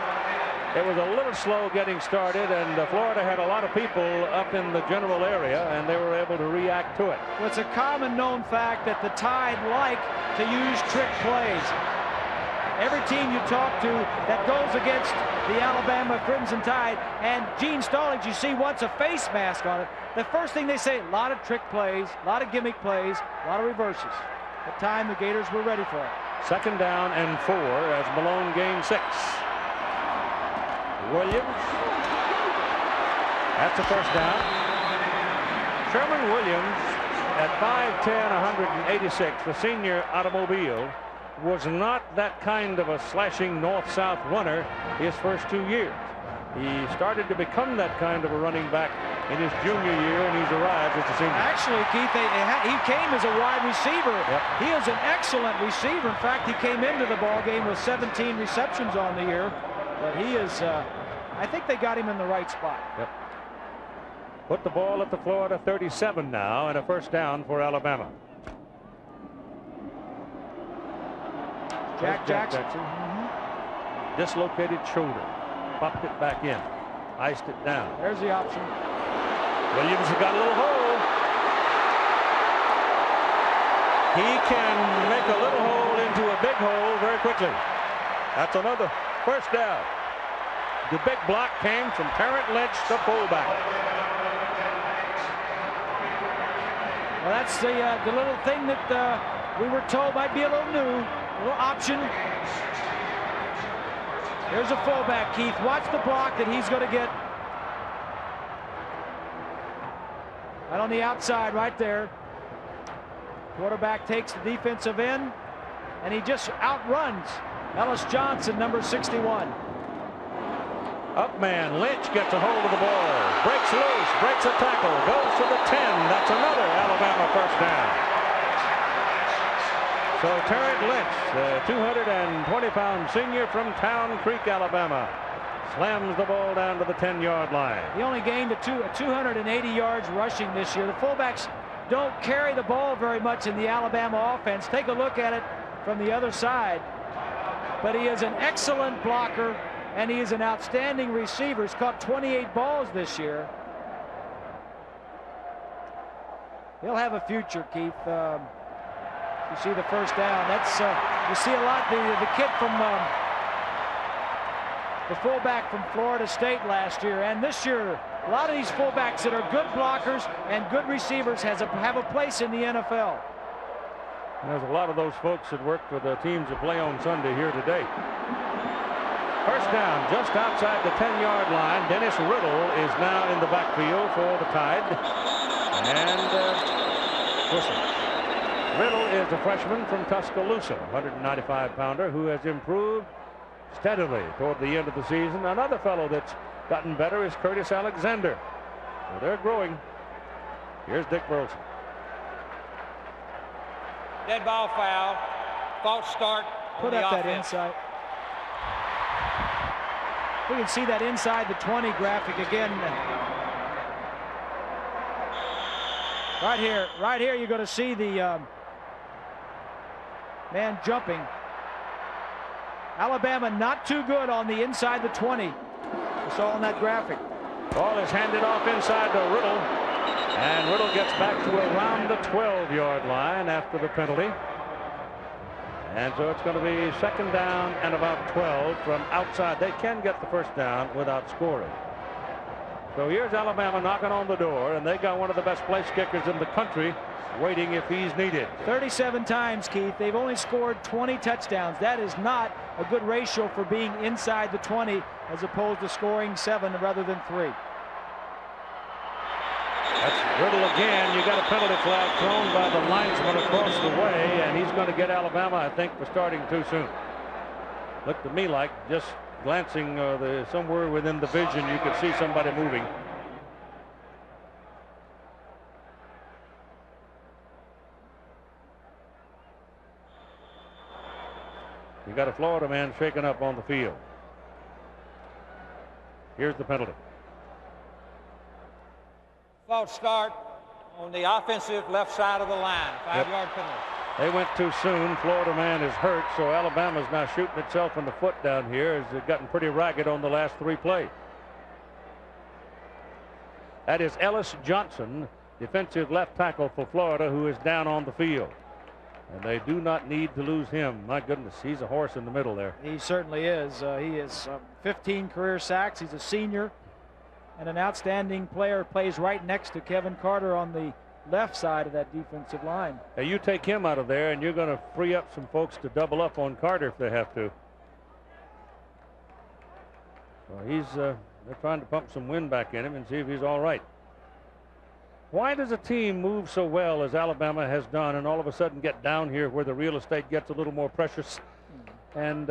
It was a little slow getting started, and Florida had a lot of people up in the general area, and they were able to react to it. Well, it's a common known fact that the Tide like to use trick plays. Every team you talk to that goes against the Alabama Crimson Tide, and Gene Stallings, you see once a face mask on it, the first thing they say, a lot of trick plays, a lot of gimmick plays, a lot of reverses. At the time, the Gators were ready for it. Second down and 4 as Malone gains 6. Williams. That's a first down. Sherman Williams, at 5'10", 186, the senior automobile, was not that kind of a slashing north-south runner his first 2 years. He started to become that kind of a running back in his junior year, and he's arrived as a senior. Actually, Keith, he came as a wide receiver. Yep. He is an excellent receiver. In fact, he came into the ball game with 17 receptions on the year. But he is, I think they got him in the right spot. Yep. Put the ball at the Florida 37 now, and a first down for Alabama. Jack Jackson. Dislocated shoulder. Popped it back in. Iced it down. There's the option. Williams has got a little hole. He can make a little hole into a big hole very quickly. That's another first down. The big block came from Terrence Lynch, the fullback. Well, that's the little thing that we were told might be a little new, a little option. Here's a fullback, Keith. Watch the block that he's going to get. Right on the outside, right there. Quarterback takes the defensive end, and he just outruns Ellis Johnson, number 61. Up man, Lynch gets a hold of the ball. Breaks loose, breaks a tackle, goes to the 10. That's another Alabama first down. So Terrence Lynch, the 220-pound senior from Town Creek, Alabama, slams the ball down to the 10-yard line. He only gained 280 yards rushing this year. The fullbacks don't carry the ball very much in the Alabama offense. Take a look at it from the other side. But he is an excellent blocker, and he is an outstanding receiver. He's caught 28 balls this year. He'll have a future, Keith. You see the first down. That's you see a lot. The kid from the fullback from Florida State last year and this year, a lot of these fullbacks that are good blockers and good receivers have a place in the NFL. And there's a lot of those folks that work for the teams that play on Sunday here today. First down, just outside the 10-yard line. Dennis Riddle is now in the backfield for the Tide, and whistle. Riddle is a freshman from Tuscaloosa, 195-pounder, who has improved steadily toward the end of the season. Another fellow that's gotten better is Curtis Alexander. So they're growing. Here's Dick Burleson. Dead ball foul. False start. Put up that inside. We can see that inside the 20 graphic again. Right here, you're going to see the man jumping. Alabama not too good on the inside the 20. We saw on that graphic. Ball is handed off inside to Riddle, and Riddle gets back to around the 12-yard line after the penalty. And so it's going to be second down and about 12 from outside. They can get the first down without scoring. So here's Alabama knocking on the door, and they got one of the best place kickers in the country waiting if he's needed. 37 times, Keith. They've only scored 20 touchdowns. That is not a good ratio for being inside the 20 as opposed to scoring 7 rather than 3. That's Riddle again. You got a penalty flag thrown by the linesman across the way, and he's going to get Alabama, I think, for starting too soon. Looked to me like just glancing somewhere within the vision, you could see somebody moving. You got a Florida man shaken up on the field. Here's the penalty. False start on the offensive left side of the line. 5-yard penalty. They went too soon. Florida man is hurt, so Alabama's now shooting itself in the foot down here. It's gotten pretty ragged on the last 3 plays. That is Ellis Johnson, defensive left tackle for Florida, who is down on the field. And they do not need to lose him. My goodness, he's a horse in the middle there. He certainly is. He is 15 career sacks. He's a senior and an outstanding player. Plays right next to Kevin Carter on the left side of that defensive line. Now you take him out of there, and you're going to free up some folks to double up on Carter if they have to. Well, they're trying to pump some wind back in him and see if he's all right. Why does a team move so well as Alabama has done and all of a sudden get down here where the real estate gets a little more precious and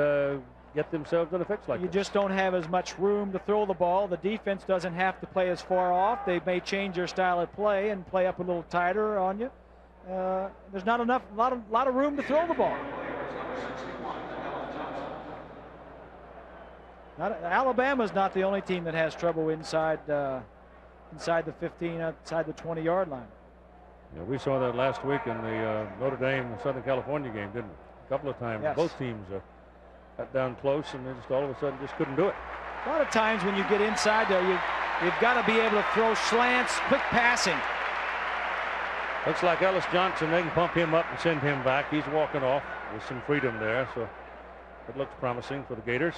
get themselves in a fix like You this? just don't have as much room to throw the ball. The defense doesn't have to play as far off. They may change their style of play and play up a little tighter on you. There's not enough, lot of room to throw the ball. Alabama's not the only team that has trouble inside the 15, outside the 20-yard line. Yeah, we saw that last week in the Notre Dame Southern California game, didn't we? A couple of times. Yes. Both teams got down close and they just all of a sudden just couldn't do it. A lot of times when you get inside there, you've got to be able to throw slants, quick passing. Looks like Ellis Johnson, they can pump him up and send him back. He's walking off with some freedom there, so it looks promising for the Gators.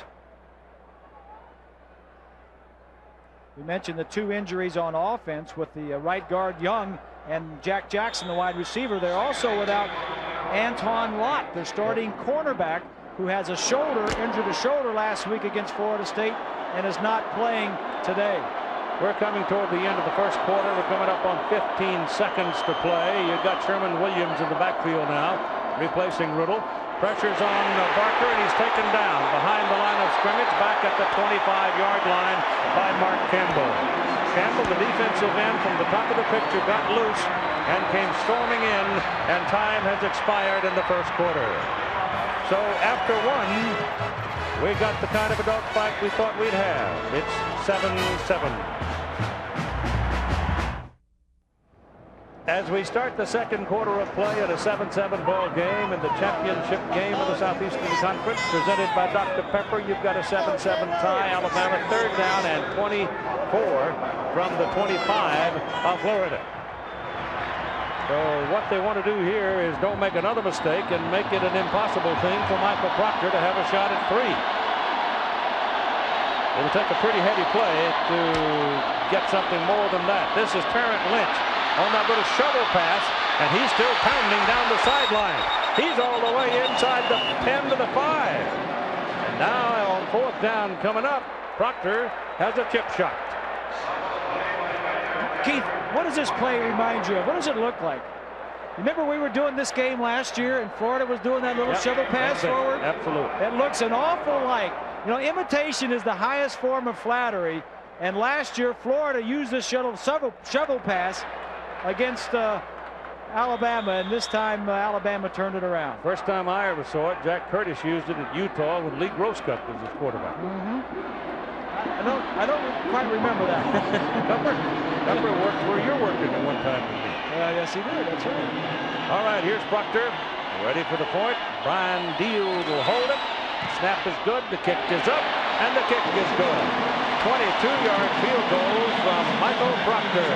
We mentioned the 2 injuries on offense with the right guard Young and Jack Jackson, the wide receiver. They're also without Anton Lott, their starting cornerback, who has injured a shoulder last week against Florida State and is not playing today. We're coming toward the end of the first quarter. We're coming up on 15 seconds to play. You've got Sherman Williams in the backfield now, replacing Riddle. Pressure's on Barker, and he's taken down behind the line of scrimmage, back at the 25-yard line by Mark Campbell. Campbell, the defensive end from the top of the picture, got loose and came storming in, and time has expired in the first quarter. So after one, we got the kind of a dogfight we thought we'd have. It's 7-7. As we start the second quarter of play at a 7-7 ball game in the championship game of the Southeastern Conference, presented by Dr. Pepper, you've got a 7-7 tie. Alabama 3rd down and 24 from the 25 of Florida. So what they want to do here is don't make another mistake and make it an impossible thing for Michael Proctor to have a shot at 3. It'll take a pretty heavy play to get something more than that. This is Terrence Lynch on that little shovel pass, and he's still pounding down the sideline. He's all the way inside the 10 to the 5. And now on 4th down coming up, Proctor has a chip shot. Keith, what does this play remind you of? What does it look like? Remember we were doing this game last year and Florida was doing that little shovel pass forward? Absolutely. It looks an awful like. You know, imitation is the highest form of flattery, and last year Florida used this shovel pass against Alabama, and this time Alabama turned it around. First time I ever saw it, Jack Curtis used it at Utah when Lee Grosscup was his quarterback. I don't quite remember that. Number worked where you're working at one time with me. Yes, he did. That's right. All right, here's Proctor, ready for the point. Brian Deal will hold it. Snap is good. The kick is up, and the kick is good. 22-yard field goal from Michael Proctor,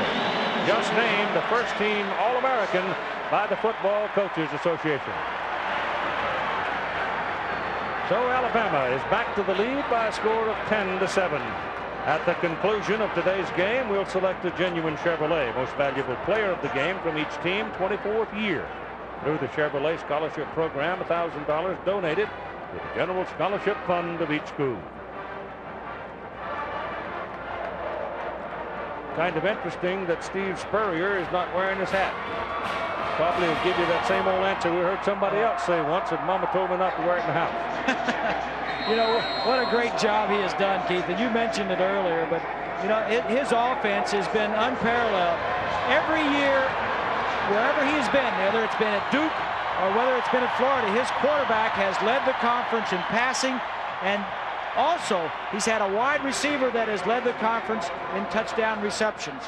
just named the first-team All-American by the Football Coaches Association. So Alabama is back to the lead by a score of 10-7. At the conclusion of today's game, we'll select a genuine Chevrolet Most Valuable Player of the Game from each team, 24th year. Through the Chevrolet Scholarship Program, $1,000 donated to the General Scholarship Fund of each school. Kind of interesting that Steve Spurrier is not wearing his hat. Probably will give you that same old answer we heard somebody else say once, and Mama told me not to wear it in the house. You know, what a great job he has done, Keith, and you mentioned it earlier, but you know, his offense has been unparalleled. Every year, wherever he's been, whether it's been at Duke or whether it's been at Florida, his quarterback has led the conference in passing, and also he's had a wide receiver that has led the conference in touchdown receptions.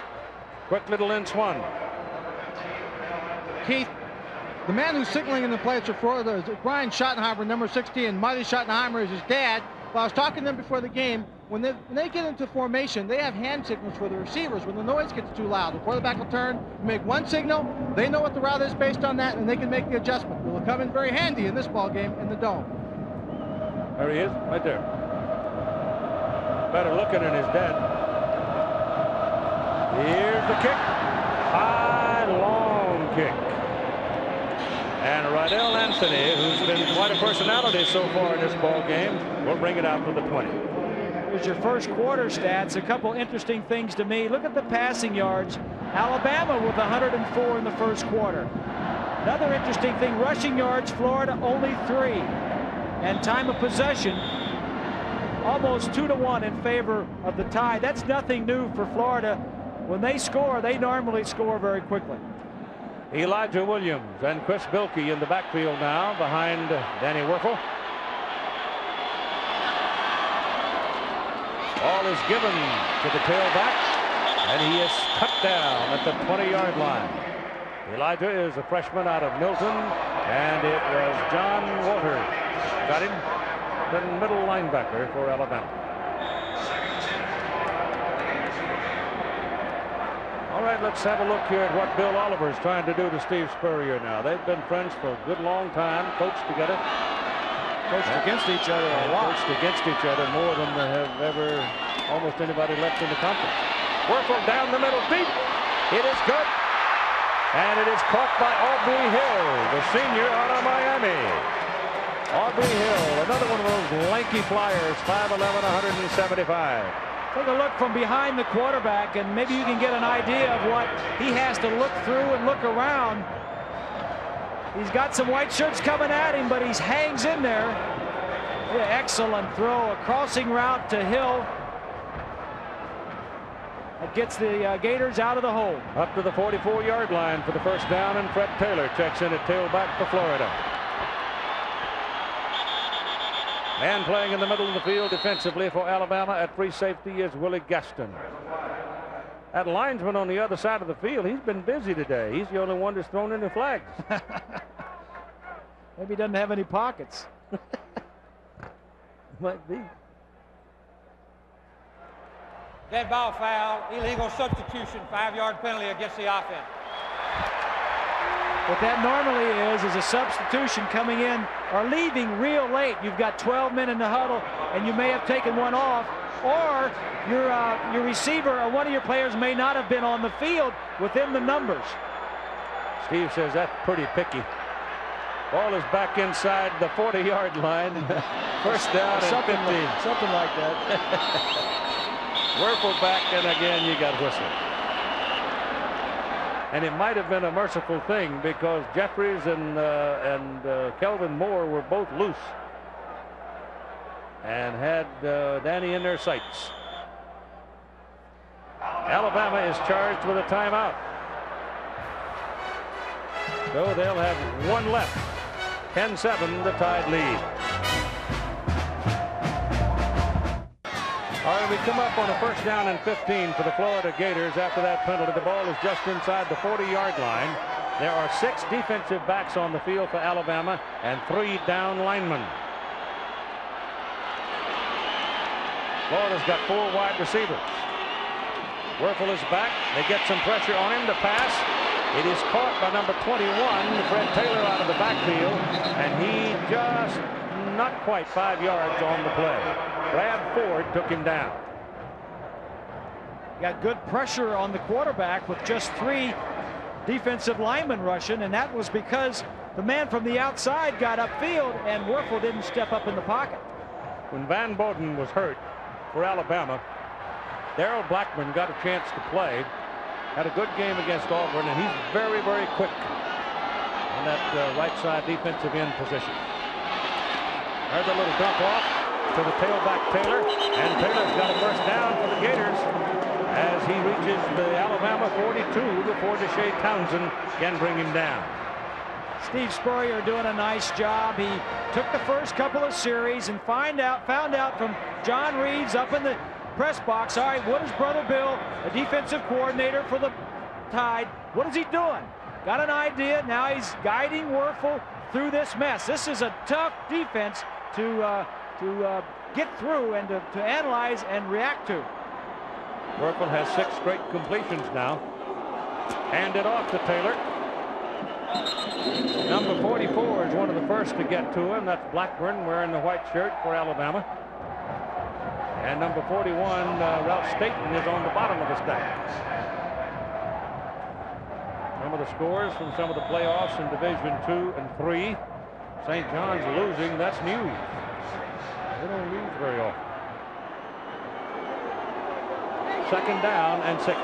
Quick little ensuing. Keith, the man who's signaling in the place for Florida is Brian Schottenheimer, number 60, and Marty Schottenheimer is his dad. But I was talking to them before the game. When they get into formation, they have hand signals for the receivers when the noise gets too loud. The quarterback will turn, make one signal. They know what the route is based on that, and they can make the adjustment. It will come in very handy in this ball game in the dome. There he is, right there. Better looking than his dad. Here's the kick. High, long kick. And Reidel Anthony, who's been quite a personality so far in this ball game, will bring it out to the 20. Here's your first quarter stats. A couple interesting things to me. Look at the passing yards Alabama with 104 in the first quarter. Another interesting thing, rushing yards, Florida only 3. And time of possession, almost 2-1 in favor of the Tide. That's nothing new for Florida. When they score, they normally score very quickly. Elijah Williams and Chris Bilkey in the backfield now behind Danny Wuerffel. Ball is given to the tailback, and he is cut down at the 20-yard line. Elijah is a freshman out of Milton, and it was John Walters got him, the middle linebacker for Alabama. All right, let's have a look here at what Bill Oliver's trying to do to Steve Spurrier now. They've been friends for a good long time, coached together. Coached against each other a lot. Coached against each other more than they have ever almost anybody left in the conference. Wuerffel down the middle deep. It is good. And it is caught by Aubrey Hill, the senior out of Miami. Aubrey Hill, another one of those lanky flyers, 5'11", 175. Take a look from behind the quarterback, and maybe you can get an idea of what he has to look through and look around. He's got some white shirts coming at him, but he hangs in there. Yeah, excellent throw, a crossing route to Hill. That gets the Gators out of the hole. Up to the 44-yard line for the first down, and Fred Taylor checks in at tailback for Florida. Man playing in the middle of the field defensively for Alabama at free safety is Willie Gaston. That linesman on the other side of the field, he's been busy today. He's the only one that's thrown in the flags. Maybe he doesn't have any pockets. Might be. Dead ball foul, illegal substitution, 5-yard penalty against the offense. What that normally is a substitution coming in or leaving real late. You've got 12 men in the huddle, and you may have taken one off, or your receiver or one of your players may not have been on the field within the numbers. Steve says that's pretty picky. Ball is back inside the 40-yard line. First down and 15. Something like that. Wuerffel back, and again you got whistle. And it might have been a merciful thing because Jeffries and Kelvin Moore were both loose and had Danny in their sights. Alabama is charged with a timeout. So they'll have one left. 10-7, the Tide lead. All right, we come up on a first down and 15 for the Florida Gators after that penalty. The ball is just inside the 40-yard line. There are 6 defensive backs on the field for Alabama and 3 down linemen. Florida's got 4 wide receivers. Wuerffel is back. They get some pressure on him to pass. It is caught by number 21, Fred Taylor, out of the backfield, and he just not quite 5 yards on the play. Brad Ford took him down. Got good pressure on the quarterback with just 3 defensive linemen rushing, and that was because the man from the outside got upfield and Wuerffel didn't step up in the pocket. When Van Bowden was hurt for Alabama, Darrell Blackman got a chance to play. Had a good game against Auburn, and he's very, very quick on that right side defensive end position. There's a little dump off to the tailback Taylor, and Taylor's got a first down for the Gators as he reaches the Alabama 42 before Deshea Townsend can bring him down. Steve Spurrier doing a nice job. He took the first couple of series and found out from John Reeves up in the press box, all right, what is Brother Bill, a defensive coordinator for the Tide, what is he doing? Got an idea. Now he's guiding Wuerffel through this mess. This is a tough defense to get through and to analyze and react to. Wuerffel has 6 straight completions now. Handed off to Taylor. Number 44 is one of the first to get to him. That's Blackburn wearing the white shirt for Alabama. And number 41, Ralph Staten, is on the bottom of the stack. Some of the scores from some of the playoffs in Division II and III. St. John's losing, that's news. They don't lose very often. Second down and 6.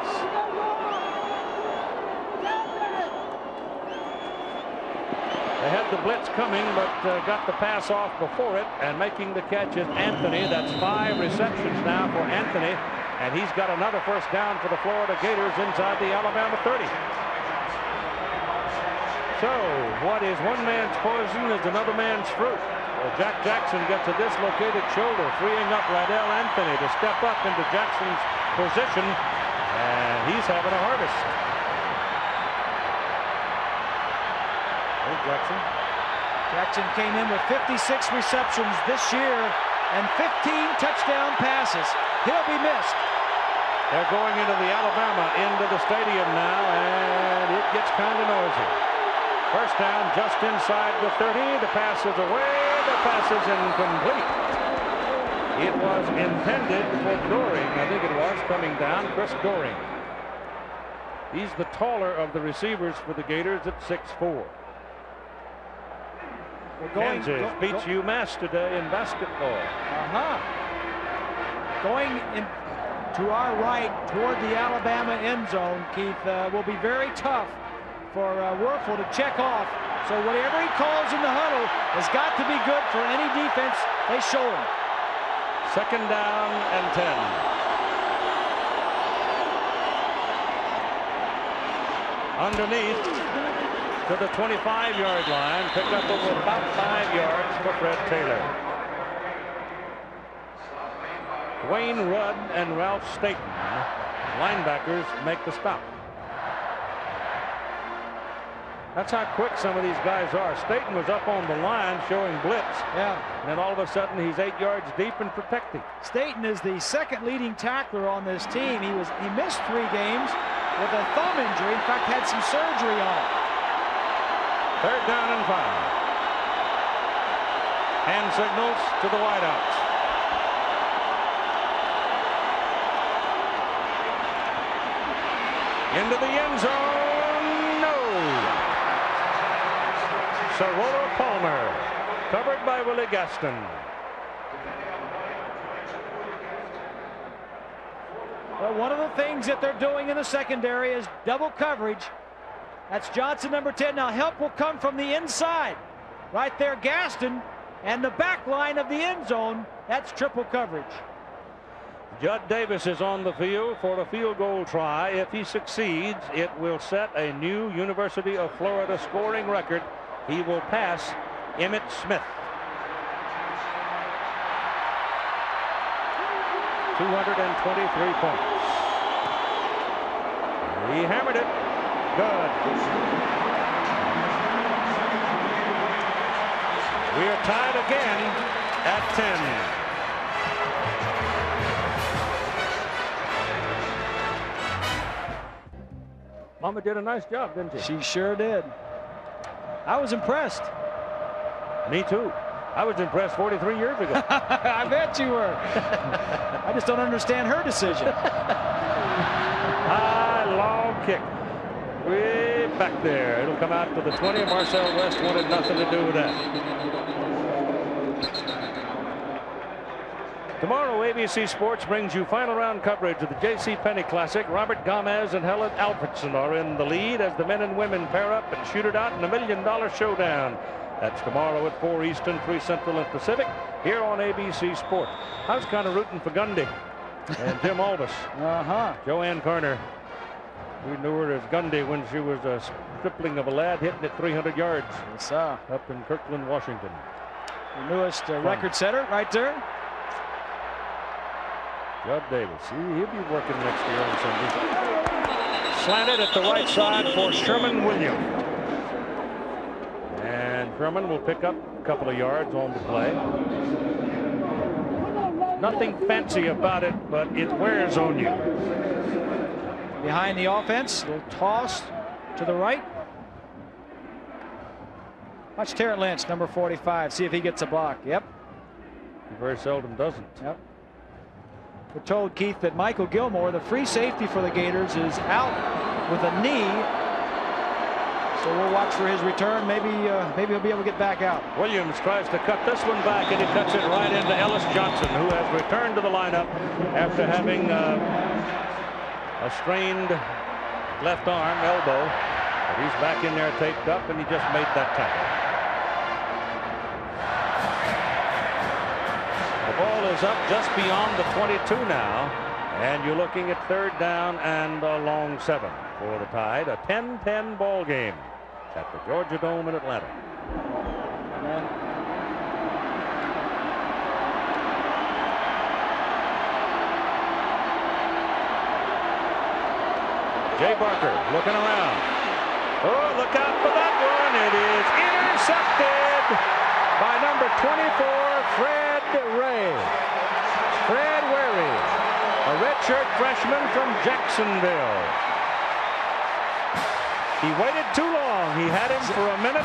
the blitz coming, but got the pass off before it, and making the catch is Anthony. That's 5 receptions now for Anthony, and he's got another first down for the Florida Gators inside the Alabama 30. So what is one man's poison is another man's fruit. Well, Jack Jackson gets a dislocated shoulder, freeing up Reidel Anthony to step up into Jackson's position, and he's having a harvest. Jackson came in with 56 receptions this year and 15 touchdown passes. He'll be missed. They're going into the Alabama into the stadium now, and it gets kind of noisy. First down just inside the 30. The pass is away. The pass is incomplete. It was intended for Doring. I think it was coming down. Chris Doring. He's the taller of the receivers for the Gators at 6'4". Kansas beats UMass today in basketball. Going to our right toward the Alabama end zone, Keith, will be very tough for Wuerffel to check off. So whatever he calls in the huddle has got to be good for any defense they show him. Second down and 10. Underneath to the 25-yard line. Picked up over about 5 yards for Fred Taylor. Wayne Rudd and Ralph Staten, linebackers, make the stop. That's how quick some of these guys are. Staten was up on the line showing blitz. Yeah. And then all of a sudden he's 8 yards deep and protecting. Staten is the second leading tackler on this team. He missed 3 games with a thumb injury. In fact, had some surgery on it. Third down and 5. Hand signals to the wideouts. Into the end zone. No. Sorolo Palmer, covered by Willie Gaston. Well, one of the things that they're doing in the secondary is double coverage. That's Johnson, number 10. Now help will come from the inside. Right there, Gaston, and the back line of the end zone. That's triple coverage. Judd Davis is on the field for a field goal try. If he succeeds, it will set a new University of Florida scoring record. He will pass Emmitt Smith. 223 points. He hammered it. Good. We are tied again at 10. Mama did a nice job, didn't she? She sure did. I was impressed. Me too. I was impressed 43 years ago. I bet you were. I just don't understand her decision. High, long kick. Way back there. It'll come out to the 20. Marcel West wanted nothing to do with that. Tomorrow, ABC Sports brings you final round coverage of the J.C. Penney Classic. Robert Gomez and Helen Alfredson are in the lead as the men and women pair up and shoot it out in a $1 million showdown. That's tomorrow at 4 Eastern, 3 Central, and Pacific here on ABC Sports. I was kind of rooting for Gundy and Jim Albus. Joanne Carter. We knew her as Gundy when she was a stripling of a lad hitting it 300 yards. Yes, up in Kirkland, Washington. The newest record setter right there. Judd Davis. He'll be working next year on Sunday. Slanted at the right side for Sherman Williams. And Sherman will pick up a couple of yards on the play. Nothing fancy about it, but it wears on you. Behind the offense, little toss to the right. Watch Terrence Lynch, number 45. See if he gets a block. Yep. He very seldom doesn't. Yep. We're told, Keith, that Michael Gilmore, the free safety for the Gators, is out with a knee. So we'll watch for his return. Maybe he'll be able to get back out. Williams tries to cut this one back, and he cuts it right into Ellis Johnson, who has returned to the lineup after having a strained left arm, elbow. But he's back in there taped up, and he just made that tackle. ball is up just beyond the 22 now. And you're looking at 3rd down and a long 7 for the Tide. A 10-10 ball game at the Georgia Dome in Atlanta. Jay Barker looking around. Oh, look out for that one. It is intercepted by number 24, Fred Ray. Fred Wary, a redshirt freshman from Jacksonville. He waited too long. He had him for a minute.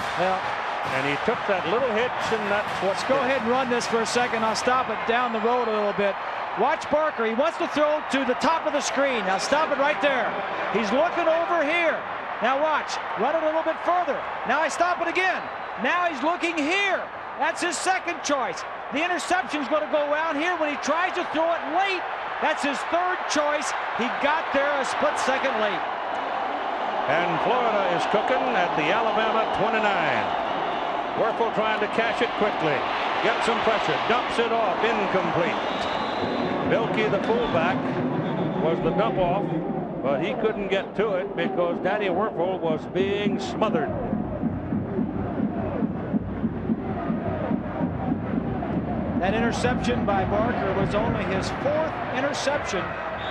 And he took that little hitch, and that's what. Let's go ahead and run this for a second. I'll stop it down the road a little bit. Watch Barker. He wants to throw to the top of the screen. Now stop it right there. He's looking over here. Now watch. Run it a little bit further. Now I stop it again. Now he's looking here. That's his second choice. The interception's going to go around here when he tries to throw it late. That's his 3rd choice. He got there a split second late. And Florida is cooking at the Alabama 29. Wuerffel trying to cash it quickly. Gets some pressure. Dumps it off. Incomplete. Bilkey, the fullback, was the dump off, but he couldn't get to it because Danny Wuerffel was being smothered. That interception by Barker was only his 4th interception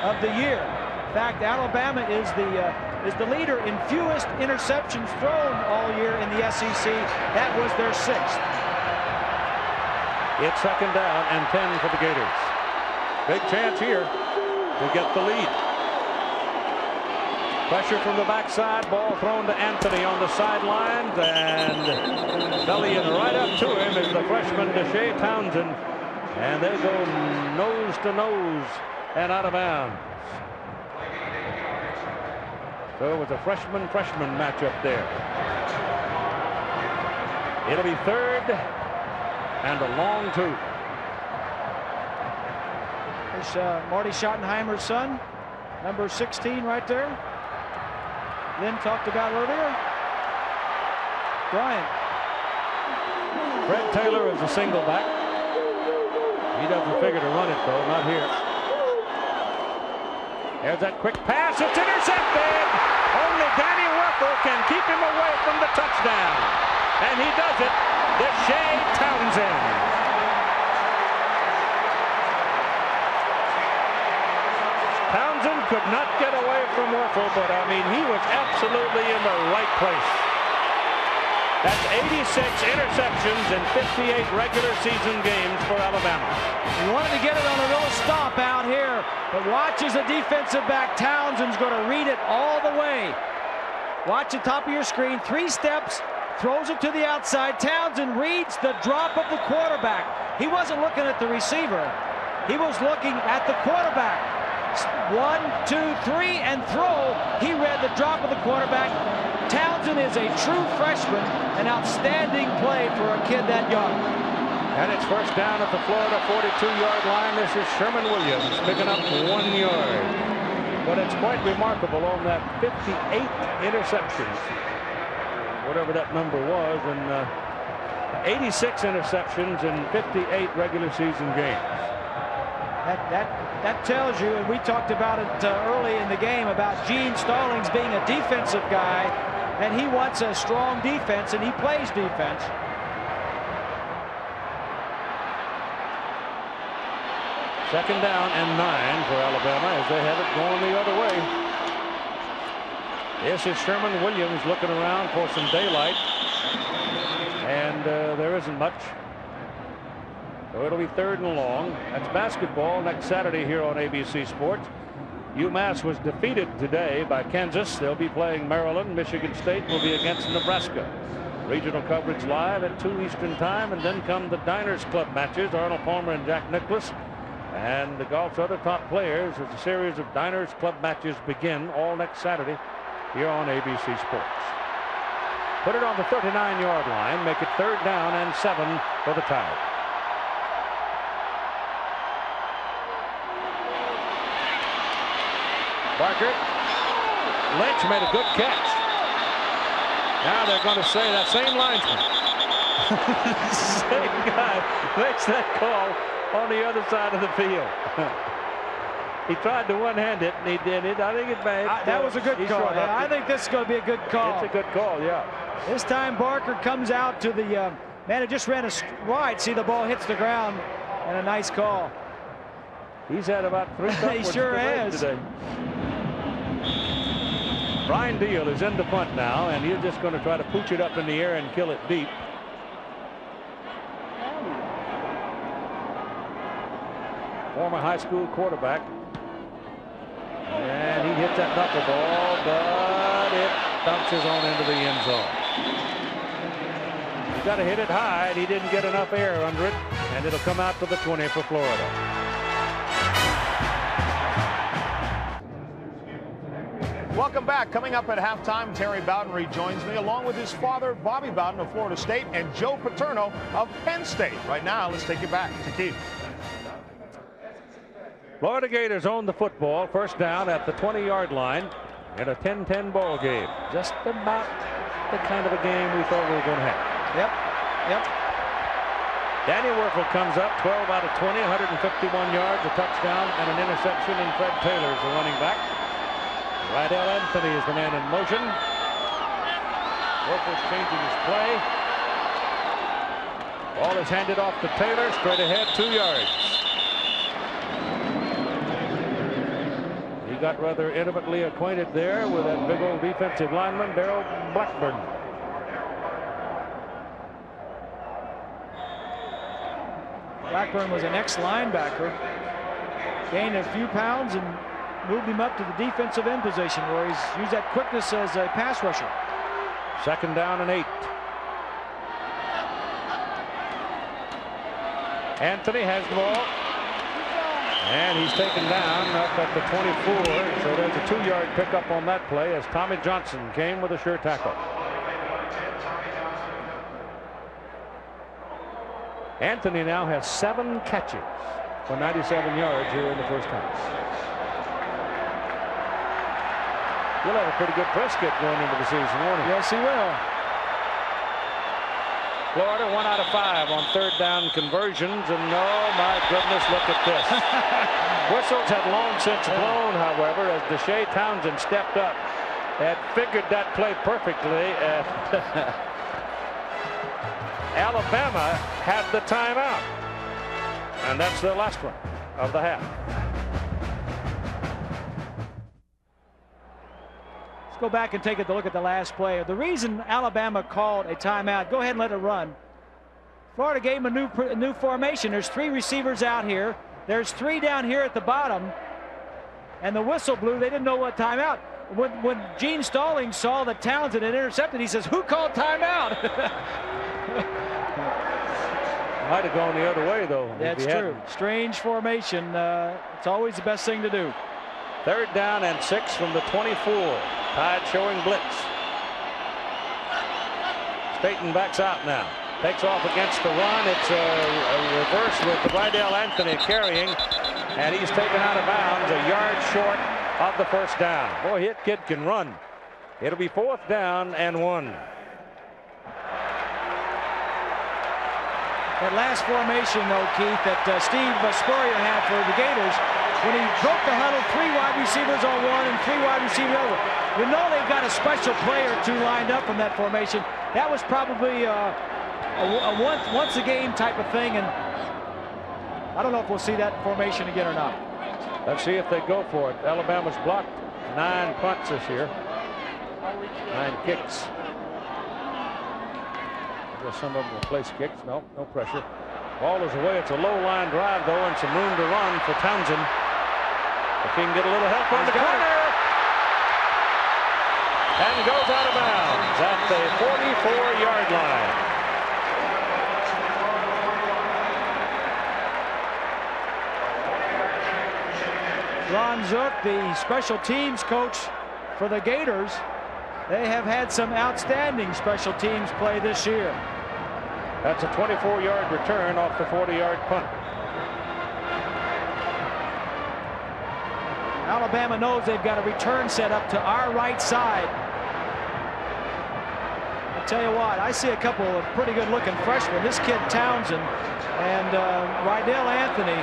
of the year. In fact, Alabama is the leader in fewest interceptions thrown all year in the SEC. That was their 6th. It's 2nd down and 10 for the Gators. Big chance here to get the lead. Pressure from the backside. Ball thrown to Anthony on the sidelines, and bellying right up to him is the freshman Deshea Townsend. And they go nose to nose and out of bounds. So it was a freshman matchup there. It'll be 3rd and a long 2. There's Marty Schottenheimer's son, number 16 right there. Lynn talked about earlier. Bryant. Fred Taylor is a single back. He doesn't figure to run it, though, not here. There's that quick pass. It's intercepted. Only Danny Wuerffel can keep him away from the touchdown. And he does it. Deshea Townsend. Townsend could not get away from Wuerffel, but I mean, he was absolutely in the right place. That's 86 interceptions in 58 regular season games for Alabama. He wanted to get it on a little stop out here, but watch as the defensive back Townsend's going to read it all the way. Watch the top of your screen. 3 steps, throws it to the outside. Townsend reads the drop of the quarterback. He wasn't looking at the receiver. He was looking at the quarterback. 1, 2, 3, and throw. He read the drop of the quarterback. Townsend is a true freshman. An outstanding play for a kid that young. And it's 1st down at the Florida 42-yard line. This is Sherman Williams picking up 1 yard. But it's quite remarkable on that 58 interceptions, whatever that number was, and 86 interceptions in 58 regular season games. That tells you, and we talked about it early in the game, about Gene Stallings being a defensive guy, and he wants a strong defense, and he plays defense. Second down and 9 for Alabama as they have it going the other way. This is Sherman Williams looking around for some daylight, and there isn't much. So it'll be 3rd and long. That's basketball next Saturday here on ABC Sports. UMass was defeated today by Kansas. They'll be playing Maryland. Michigan State will be against Nebraska. Regional coverage live at 2 Eastern time, and then come the Diners Club matches, Arnold Palmer and Jack Nicklaus. And the golf's other top players as a series of Diners Club matches begin all next Saturday here on ABC Sports. Put it on the 39-yard line, make it 3rd down and 7 for the Tide. Barker. Lynch made a good catch. Now they're going to say that same linesman. Same guy makes that call. on the other side of the field. He tried to one-hand it, and he did it. I think it made. That was a good call. Yeah, I think this is going to be a good call. It's a good call, yeah. This time Barker comes out to the man. It just ran wide. See, the ball hits the ground, and a nice call. He's had about 3 tough He ones sure has. today. Brian Deal is in the punt now, and he's just going to try to pooch it up in the air and kill it deep. Former high school quarterback. And he hits that knuckleball, but it bounces on into the end zone. He's got to hit it high, and he didn't get enough air under it, and it'll come out to the 20 for Florida. Welcome back. Coming up at halftime, Terry Bowden rejoins me along with his father, Bobby Bowden of Florida State, and Joe Paterno of Penn State. Right now, let's take it back to Keith. Florida Gators own the football. First down at the 20-yard line in a 10-10 ball game. Just about the kind of a game we thought we were going to have. Yep. Danny Wuerffel comes up 12 out of 20, 151 yards, a touchdown, and an interception, and Fred Taylor's the running back. Reidel Anthony is the man in motion. Wuerffel's changing his play. Ball is handed off to Taylor, straight ahead, 2 yards. He got rather intimately acquainted there with that big old defensive lineman, Darrell Blackburn. Blackburn was an ex-linebacker. Gained a few pounds and moved him up to the defensive end position where he's used that quickness as a pass rusher. Second down and 8. Anthony has the ball. And he's taken down up at the 24. So there's a 2-yard pickup on that play as Tommy Johnson came with a sure tackle. Anthony now has 7 catches for 97 yards here in the first half. He'll have a pretty good press kit going into the season, won't he? Yes, he will. Florida 1 out of 5 on third down conversions, and oh my goodness, look at this. Whistles had long since blown, however, as Deshea Townsend stepped up and figured that play perfectly. Alabama had the timeout, and that's the last one of the half. Go back and take a look at the last play. The reason Alabama called a timeout, go ahead and let it run. Florida gave him a new formation. There's 3 receivers out here. There's 3 down here at the bottom. And the whistle blew. They didn't know what timeout. When Gene Stallings saw that Townsend had intercepted, he says, "Who called timeout?" Might have gone the other way, though. That's true. Strange formation. It's always the best thing to do. Third down and 6 from the 24. Tide showing blitz. Staten backs out now. Takes off against the run. It's a reverse with Reidel Anthony carrying, and he's taken out of bounds a yard short of the first down. Boy, that kid can run. It'll be 4th down and 1. That last formation, though, Keith, that Steve Spurrier had for the Gators, when he broke the huddle, 3 wide receivers on one and 3 wide receivers over. You know they've got a special player or 2 lined up from that formation. That was probably a once a game type of thing, and I don't know if we'll see that formation again or not. Let's see if they go for it. Alabama's blocked 9 punts this year, 9 kicks. I guess some of them will place kicks. No pressure. Ball is away. It's a low line drive, though, and some room to run for Townsend. If he can get a little help on the corner. And goes out of bounds at the 44-yard line. Ron Zook, the special teams coach for the Gators, they have had some outstanding special teams play this year. That's a 24-yard return off the 40-yard punt. Alabama knows they've got a return set up to our right side. I'll tell you what, I see a couple of pretty good-looking freshmen. This kid Townsend and Reidel Anthony.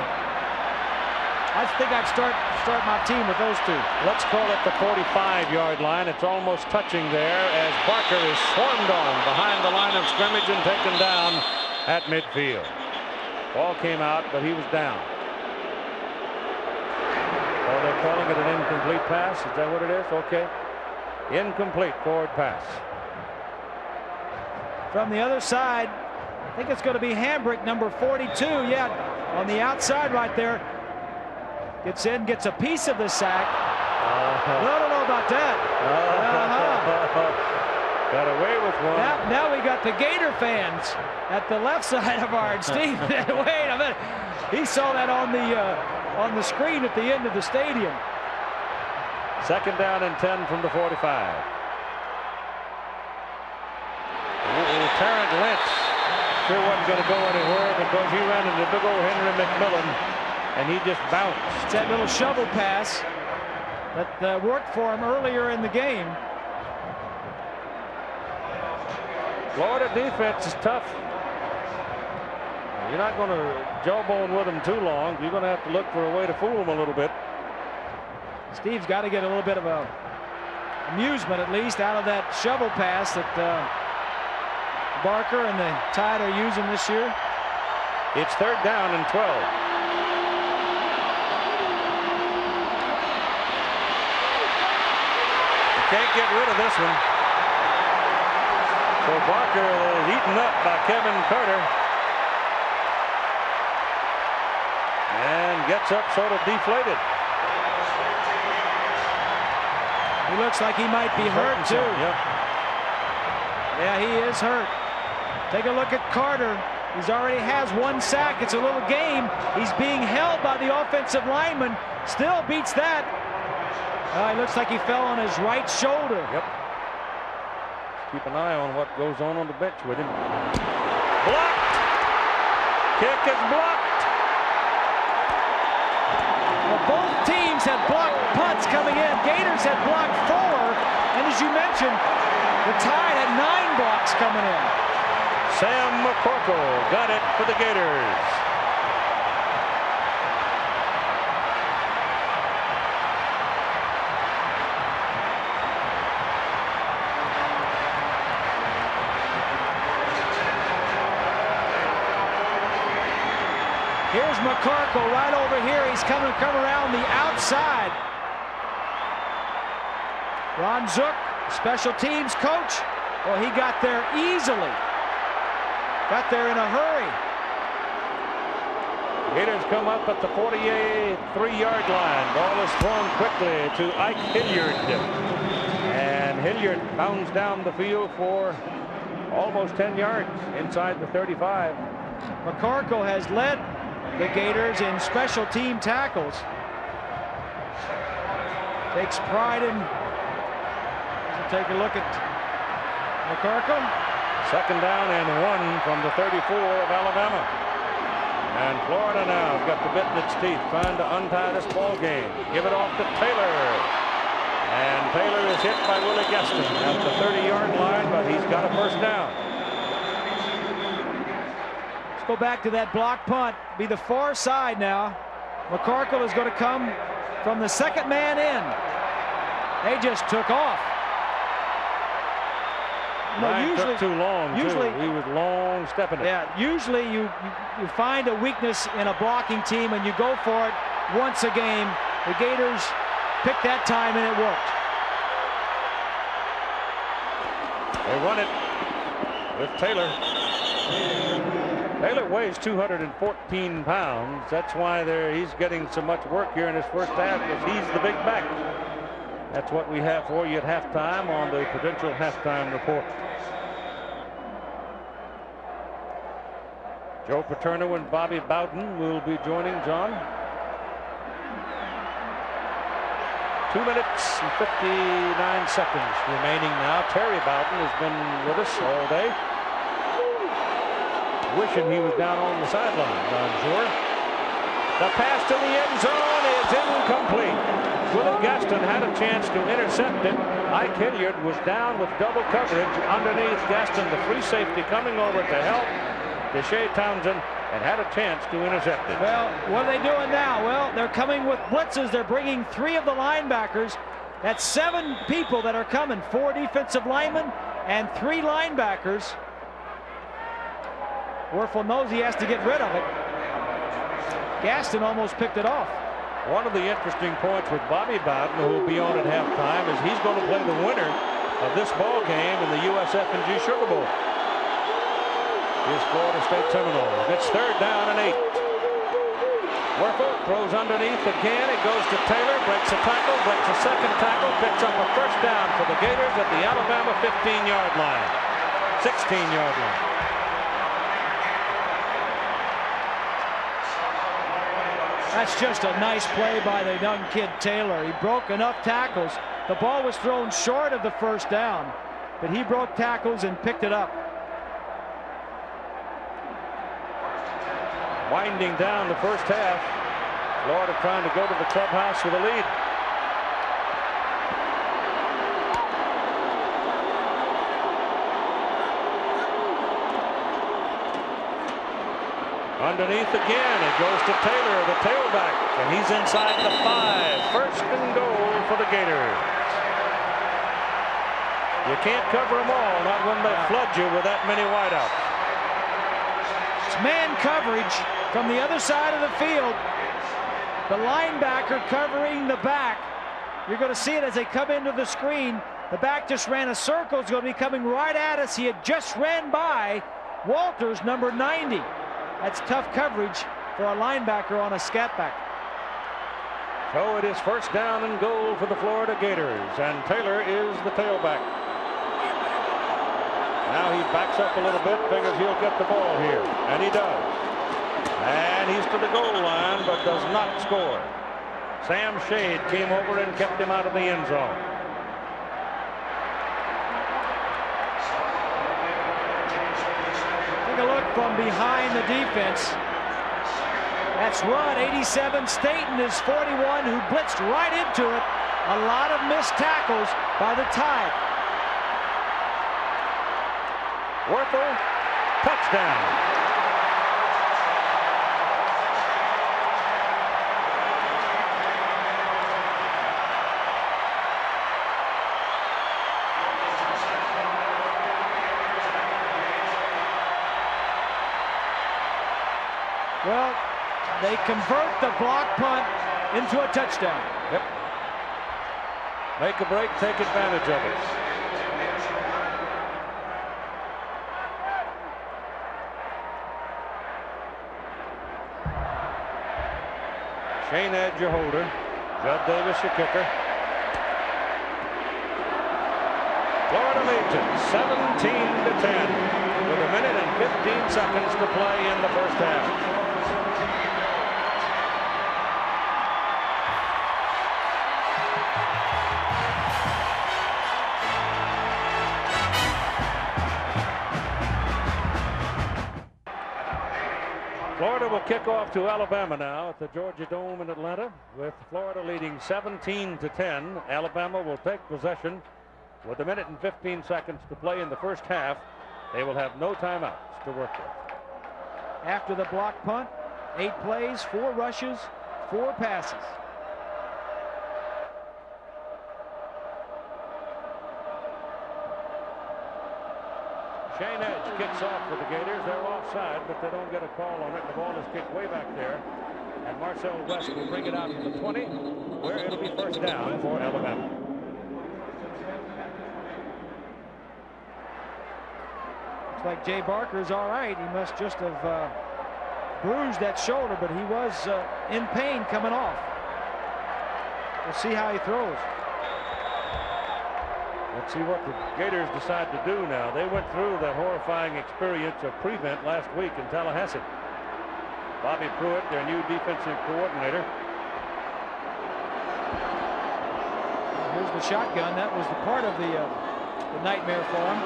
I think I'd start my team with those two. Let's call it the 45-yard line. It's almost touching there as Barker is swarmed on behind the line of scrimmage and taken down at midfield. Ball came out, but he was down. Oh, they're calling it an incomplete pass. Is that what it is? Okay. Incomplete forward pass. From the other side, I think it's going to be Hambrick, number 42. Yeah, on the outside right there. Gets in, gets a piece of the sack. I don't know about that. Got away with one. Now we got the Gator fans at the left side of our Steve. Wait a minute. He saw that on the screen at the end of the stadium. Second down and 10 from the 45. Terrence Lynch sure wasn't going to go anywhere because he ran into big old Henry McMillan. And he just bounced. It's that little shovel pass that worked for him earlier in the game. Florida defense is tough. You're not going to jawbone with them too long. You're going to have to look for a way to fool them a little bit. Steve's got to get a little bit of amusement, at least, out of that shovel pass that Barker and the Tide are using this year. It's third down and 12. Can't get rid of this one. So Barker is eaten up by Kevin Carter. And gets up sort of deflated. He looks like he might be hurt too. Yep. Yeah, he is hurt. Take a look at Carter. He's already has one sack. It's a little game. He's being held by the offensive lineman. Still beats that. It looks like he fell on his right shoulder. Yep. Keep an eye on what goes on the bench with him. Blocked. Kick is blocked. Well, both teams had blocked punts coming in. Gators had blocked 4, and as you mentioned, the Tide had 9 blocks coming in. Sam McCorkle got it for the Gators. Here's McCorkle right over here. He's come around the outside. Ron Zook, special teams coach. Well, he got there easily. Got there in a hurry. Gators come up at the 43-yard line. Ball is thrown quickly to Ike Hilliard. And Hilliard bounds down the field for almost 10 yards inside the 35. McCorkle has led the Gators in special team tackles. Takes pride in. Take a look at McCorkle. Second down and 1 from the 34 of Alabama. And Florida now has got the bit in its teeth trying to untie this ball game. Give it off to Taylor. And Taylor is hit by Willie Gaston at the 30-yard line, but he's got a first down. Go back to that block punt. Be the far side now. McCorkle is going to come from the second man in. They just took off. Usually took too long. Usually he was long stepping it. Yeah, usually you find a weakness in a blocking team and you go for it once a game. The Gators picked that time and it worked. They run it with Taylor. Taylor weighs 214 pounds. That's why he's getting so much work here in his first half, because he's the big back. That's what we have for you at halftime on the Prudential Halftime Report. Joe Paterno and Bobby Bowden will be joining John. 2 minutes and 59 seconds remaining now. Terry Bowden has been with us all day. Wishing he was down on the sideline, I'm sure. The pass to the end zone is incomplete. Willie Gaston had a chance to intercept it. Ike Hilliard was down with double coverage underneath Gaston, the free safety, coming over to help Deshea Townsend, and had a chance to intercept it. Well, what are they doing now? Well, they're coming with blitzes. They're bringing 3 of the linebackers. That's 7 people that are coming. 4 defensive linemen and 3 linebackers. Wuerffel knows he has to get rid of it. Gaston almost picked it off. One of the interesting points with Bobby Bowden, who will be on at halftime, is he's going to play the winner of this ball game in the USF&G Sugar Bowl. Here's Florida State Seminoles. It's 3rd down and 8. Wuerffel throws underneath again. It goes to Taylor, breaks a tackle, breaks a second tackle, picks up a first down for the Gators at the Alabama 15-yard line, 16-yard line. That's just a nice play by the young kid Taylor. He broke enough tackles. The ball was thrown short of the first down, but he broke tackles and picked it up. Winding down the first half. Florida trying to go to the clubhouse with a lead. Underneath again, it goes to Taylor, the tailback, and he's inside the 5. 1st and goal for the Gators. You can't cover them all, not when they flood you with that many wideouts. It's man coverage from the other side of the field. The linebacker covering the back. You're going to see it as they come into the screen. The back just ran a circle. It's going to be coming right at us. He had just ran by Walters, number 90. That's tough coverage for a linebacker on a scat back. So it is 1st down and goal for the Florida Gators, and Taylor is the tailback. Now he backs up a little bit, figures he'll get the ball here, and he does. And he's to the goal line, but does not score. Sam Shade came over and kept him out of the end zone. Take a look from behind the defense. That's run 87. Staten is 41, who blitzed right into it. A lot of missed tackles by the Tide. Wuerffel, touchdown. Well, they convert the block punt into a touchdown. Yep. Make a break, take advantage of it. Shane Edge, your holder. Judd Davis, your kicker. Florida leads it 17-10 with 1 minute and 15 seconds to play in the first half. Florida will kick off to Alabama now at the Georgia Dome in Atlanta, with Florida leading 17-10. Alabama will take possession with 1 minute and 15 seconds to play in the first half. They will have no timeouts to work with. After the block punt, 8 plays, 4 rushes, 4 passes. Shane Edge kicks off for the Gators. They're offside, but they don't get a call on it. The ball is kicked way back there. And Marcel West will bring it out to the 20, where it'll be first down for Alabama. Looks like Jay Barker's all right. He must just have bruised that shoulder, but he was in pain coming off. We'll see how he throws. Let's see what the Gators decide to do now. They went through the horrifying experience of prevent last week in Tallahassee. Bobby Pruitt, their new defensive coordinator. Here's the shotgun. That was the part of the nightmare for him.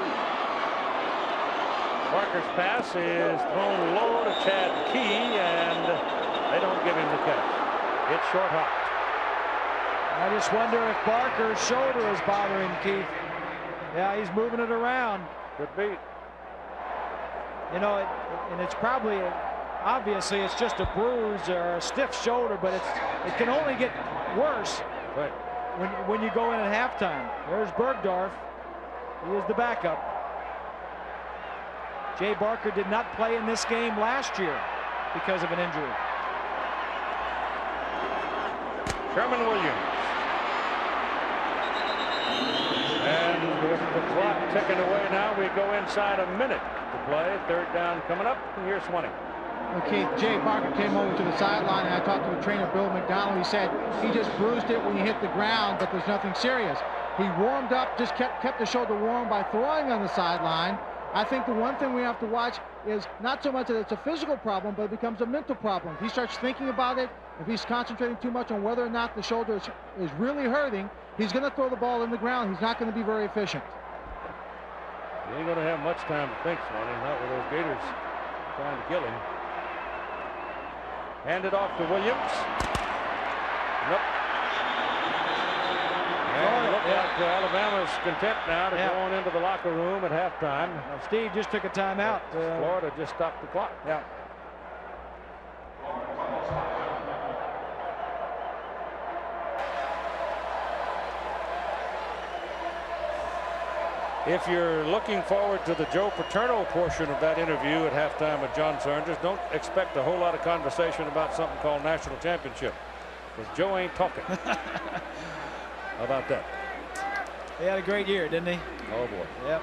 Parker's pass is thrown low to Chad Key, and They don't give him the catch. It's short hop. I just wonder if Barker's shoulder is bothering Keith. Yeah, he's moving it around. Could be. You know, and it's probably, obviously, it's just a bruise or a stiff shoulder, but it can only get worse Right. when you go in at halftime. There's Bergdorf. He is the backup. Jay Barker did not play in this game last year because of an injury. Sherman Williams. And with the clock ticking away now, we go inside a minute to play. Third down coming up. And here's 20. Okay, Jay Barker came over to the sideline, and I talked to the trainer, Bill McDonald. He said he just bruised it when he hit the ground, but there's nothing serious. He warmed up, just kept the shoulder warm by throwing on the sideline. I think the one thing we have to watch is not so much that it's a physical problem, but it becomes a mental problem. If he starts thinking about it, if he's concentrating too much on whether or not the shoulder is really hurting, he's going to throw the ball in the ground. He's not going to be very efficient. He ain't going to have much time to think, Swanee. Not with those Gators trying to kill him. Hand it off to Williams. Nope. And look like Alabama's content now to go on into the locker room at halftime. Now, Steve just took a timeout. Florida just stopped the clock. Yeah. If you're looking forward to the Joe Paterno portion of that interview at halftime with John Saunders, don't expect a whole lot of conversation about something called national championship, because Joe ain't talking. How about that? He had a great year, didn't he? Oh, boy. Yep.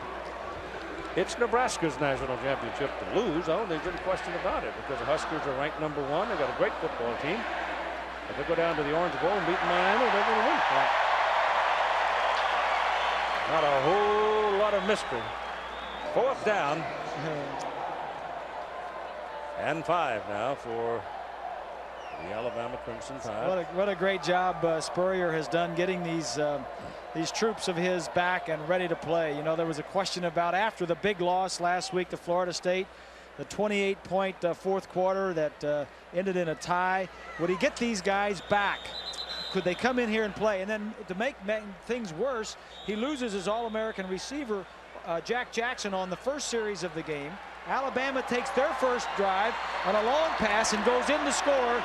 It's Nebraska's national championship to lose. I don't think there's any question about it, because the Huskers are ranked #1. They got a great football team. If they go down to the Orange Bowl and beat Miami, they're going to win. Not a whole lot of mystery. Fourth down. And 5 now for the Alabama Crimson Tide. What a great job Spurrier has done getting these troops of his back and ready to play. You know, there was a question about after the big loss last week to Florida State, the 28-point fourth quarter that ended in a tie. Would he get these guys back? Could they come in here and play? And then to make things worse, he loses his All-American receiver, Jack Jackson, on the first series of the game. Alabama takes their first drive on a long pass and goes in to score.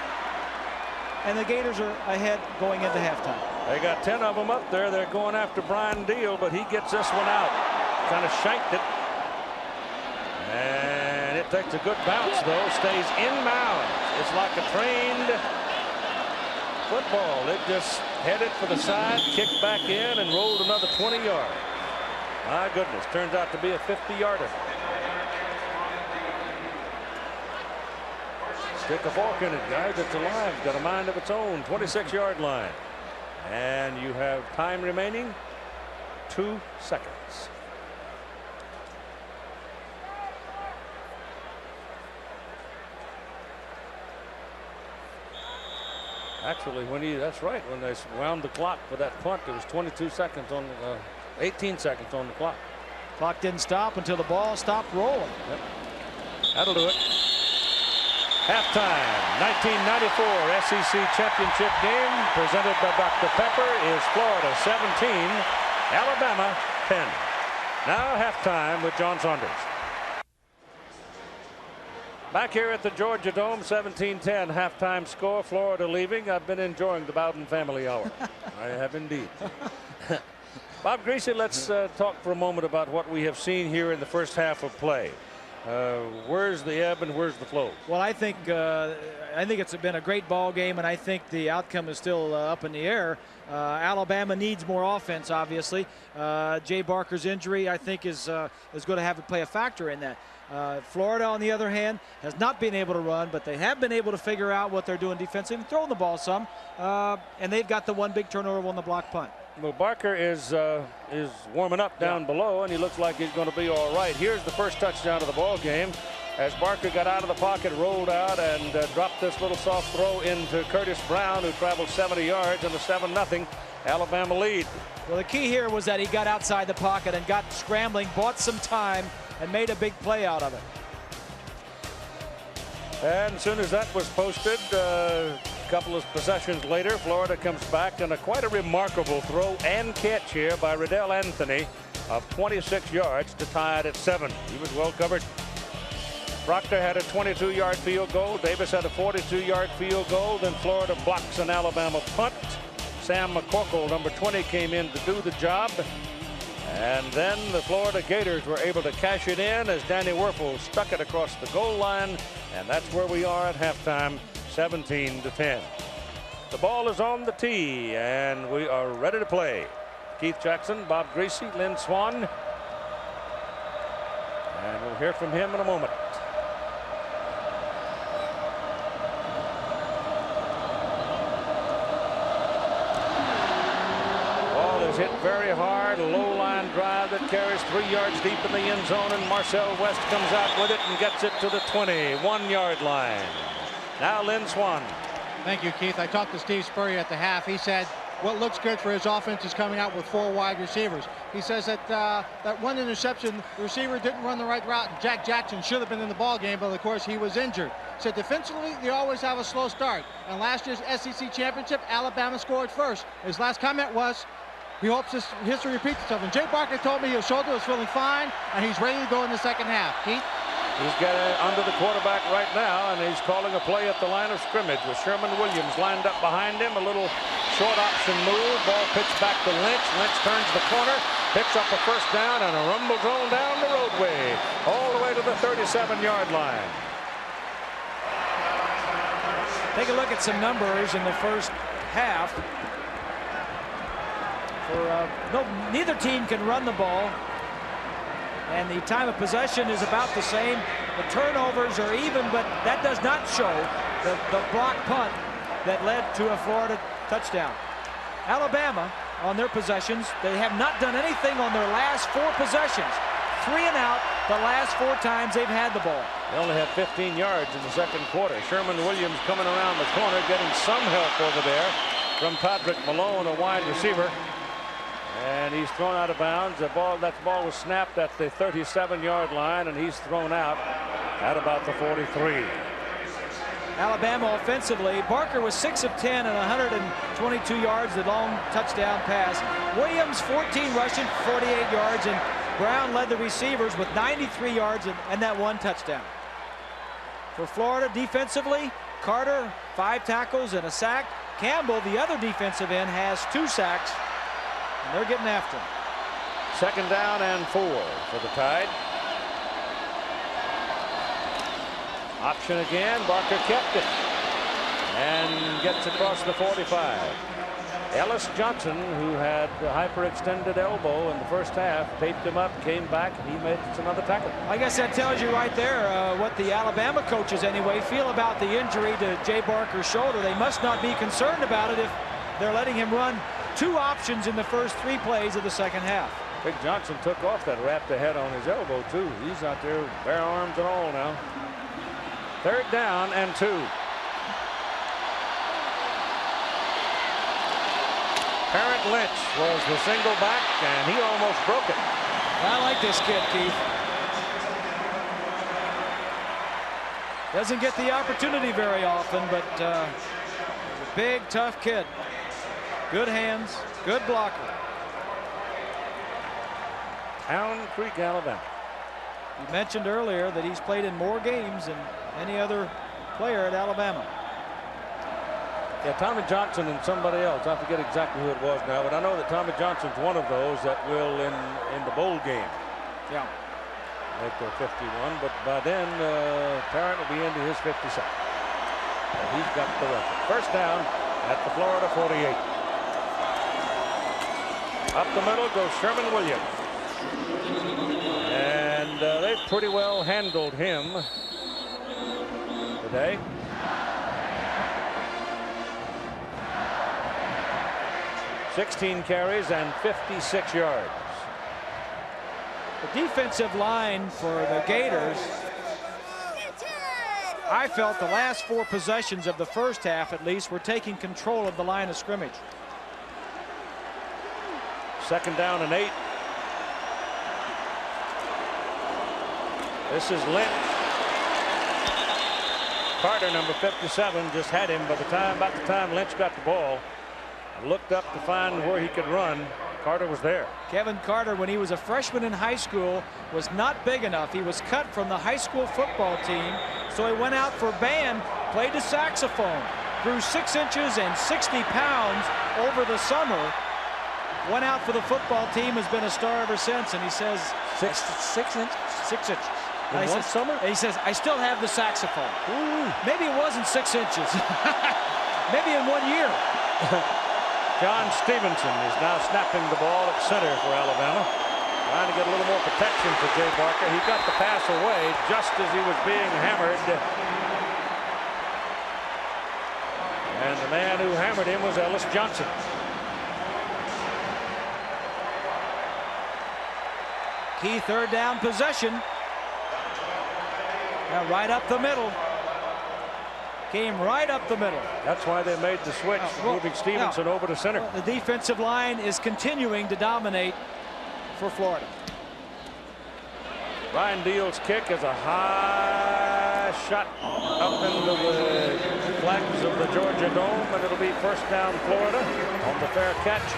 And the Gators are ahead going into halftime. They got 10 of them up there. They're going after Brian Deal, but he gets this one out. Kind of shanked it. And it takes a good bounce, though. Stays inbounds. It's like a trained football. It just headed for the side, kicked back in, and rolled another 20 yards. My goodness, turns out to be a 50-yarder. Stick a fork in it, guys. It's alive. It's got a mind of its own. 26-yard line. And you have time remaining. 2 seconds. Actually, that's right. When they wound the clock for that punt, it was 22 seconds on 18 seconds on the clock. Clock didn't stop until the ball stopped rolling. Yep. That'll do it. Halftime, 1994 SEC championship game presented by Dr. Pepper is Florida 17, Alabama 10. Now halftime with John Saunders. Back here at the Georgia Dome, 17-10 halftime score. Florida leaving. I've been enjoying the Bowden family hour. I have indeed. Bob Greasy, let's talk for a moment about what we have seen here in the first half of play. Where's the ebb and where's the flow? Well, I think it's been a great ball game, and I think the outcome is still up in the air. Alabama needs more offense, obviously. Jay Barker's injury, I think, is going to have to play a factor in that. Florida, on the other hand, has not been able to run, but they have been able to figure out what they're doing defensively and throwing the ball some. And they've got the one big turnover on the block punt. Well, Barker is warming up down below, and he looks like he's going to be all right. Here's the first touchdown of the ball game as Barker got out of the pocket, rolled out, and dropped this little soft throw into Curtis Brown, who traveled 70 yards, and a 7-0 Alabama lead. Well, the key here was that he got outside the pocket and got scrambling, bought some time, and made a big play out of it. And as soon as that was posted, a couple of possessions later, Florida comes back, and quite a remarkable throw and catch here by Reidel Anthony of 26 yards to tie it at 7. He was well covered. Proctor had a 22-yard field goal. Davis had a 42-yard field goal. Then Florida blocks an Alabama punt. Sam McCorkle, number 20, came in to do the job. And then the Florida Gators were able to cash it in as Danny Wuerffel stuck it across the goal line. And that's where we are at halftime, 17-10. The ball is on the tee, and we are ready to play. Keith Jackson, Bob Greasy, Lynn Swan. And we'll hear from him in a moment. Hit very hard, a low line drive that carries 3 yards deep in the end zone, and Marcel West comes out with it and gets it to the 21-yard line. Now Lynn Swan. Thank you, Keith. I talked to Steve Spurrier at the half. He said what looks good for his offense is coming out with 4 wide receivers. He says that that one interception, the receiver didn't run the right route. Jack Jackson should have been in the ball game, but of course he was injured. Said defensively they always have a slow start. And last year's SEC championship, Alabama scored first. His last comment was, he hopes this history repeats itself. And Jay Barker told me his shoulder is feeling fine, and he's ready to go in the second half. Keith? He's got it under the quarterback right now, and he's calling a play at the line of scrimmage with Sherman Williams lined up behind him. A little short option move. Ball pitched back to Lynch. Lynch turns the corner, picks up a first down, and a rumble zone down the roadway, all the way to the 37-yard line. Take a look at some numbers in the first half. Neither team can run the ball, and the time of possession is about the same. The turnovers are even, but that does not show the block punt that led to a Florida touchdown. Alabama, on their possessions, they have not done anything on their last 4 possessions. 3 and out the last 4 times they've had the ball. They only had 15 yards in the second quarter. Sherman Williams coming around the corner, getting some help over there from Patrick Malone, a wide receiver. And he's thrown out of bounds. That ball was snapped at the 37-yard line, and he's thrown out at about the 43. Alabama offensively, Barker was 6 of 10 and 122 yards, the long touchdown pass. Williams 14 rushing, 48 yards, and Brown led the receivers with 93 yards and that 1 touchdown. For Florida defensively, Carter 5 tackles and a sack. Campbell, the other defensive end, has 2 sacks. And they're getting after him. Second down and 4 for the Tide. Option again. Barker kept it and gets across the 45. Ellis Johnson, who had a hyperextended elbow in the first half, taped him up, came back, and he made another tackle. I guess that tells you right there what the Alabama coaches anyway feel about the injury to Jay Barker's shoulder. They must not be concerned about it if they're letting him run 2 options in the first 3 plays of the second half. Big Johnson took off that wrapped ahead on his elbow too. He's out there bare arms and all now. Third down and 2. Parent Lynch was the single back, and he almost broke it. I like this kid, Keith. Doesn't get the opportunity very often, but he's a big, tough kid. Good hands, good blocker. Town Creek, Alabama. You mentioned earlier that he's played in more games than any other player at Alabama. Yeah, Tommy Johnson and somebody else. I forget exactly who it was now, but I know that Tommy Johnson's one of those that will in the bowl game. Yeah. Make their 51, but by then Parent will be into his 52nd. And he's got the record. First down at the Florida 48. Up the middle goes Sherman Williams. And they've pretty well handled him today. $16 carries and 56 yards. The defensive line for the Gators, I felt the last 4 possessions of the first half at least were taking control of the line of scrimmage. Second down and 8. This is Lynch. Carter, number 57, just had him about the time Lynch got the ball. Looked up to find where he could run. Carter was there. Kevin Carter, when he was a freshman in high school, was not big enough. He was cut from the high school football team, so he went out for band, played the saxophone, grew 6 inches and 60 pounds over the summer, went out for the football team, has been a star ever since, and he says 6 inches. 6 inches. In one summer? He says, I still have the saxophone. Ooh. Maybe it wasn't 6 inches. Maybe in 1 year. John Stevenson is now snapping the ball at center for Alabama. Trying to get a little more protection for Jay Barker. He got the pass away just as he was being hammered. And the man who hammered him was Ellis Johnson. Key third down possession. Now right up the middle. Came right up the middle. That's why they made the switch, moving Stevenson over to center. The defensive line is continuing to dominate for Florida. Ryan Deal's kick is a high shot up into the flags of the Georgia Dome, and it'll be first down Florida on the fair catch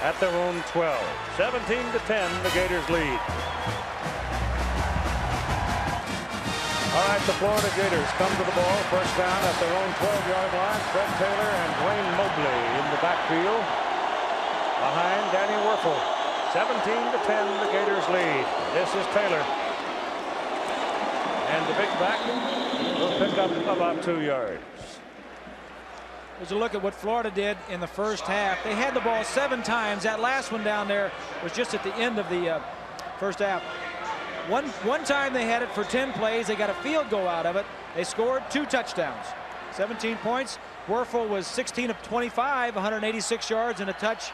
at their own 12. 17-10, the Gators lead. All right, the Florida Gators come to the ball. First down at their own 12-yard line. Fred Taylor and Dwayne Mobley in the backfield behind Danny Wuerffel. 17-10, the Gators lead. This is Taylor. And the big back will pick up about 2 yards. There's a look at what Florida did in the first half. They had the ball 7 times. That last one down there was just at the end of the first half. One time they had it for 10 plays. They got a field goal out of it. They scored 2 touchdowns. 17 points. Wuerffel was 16 of 25, 186 yards and a touch.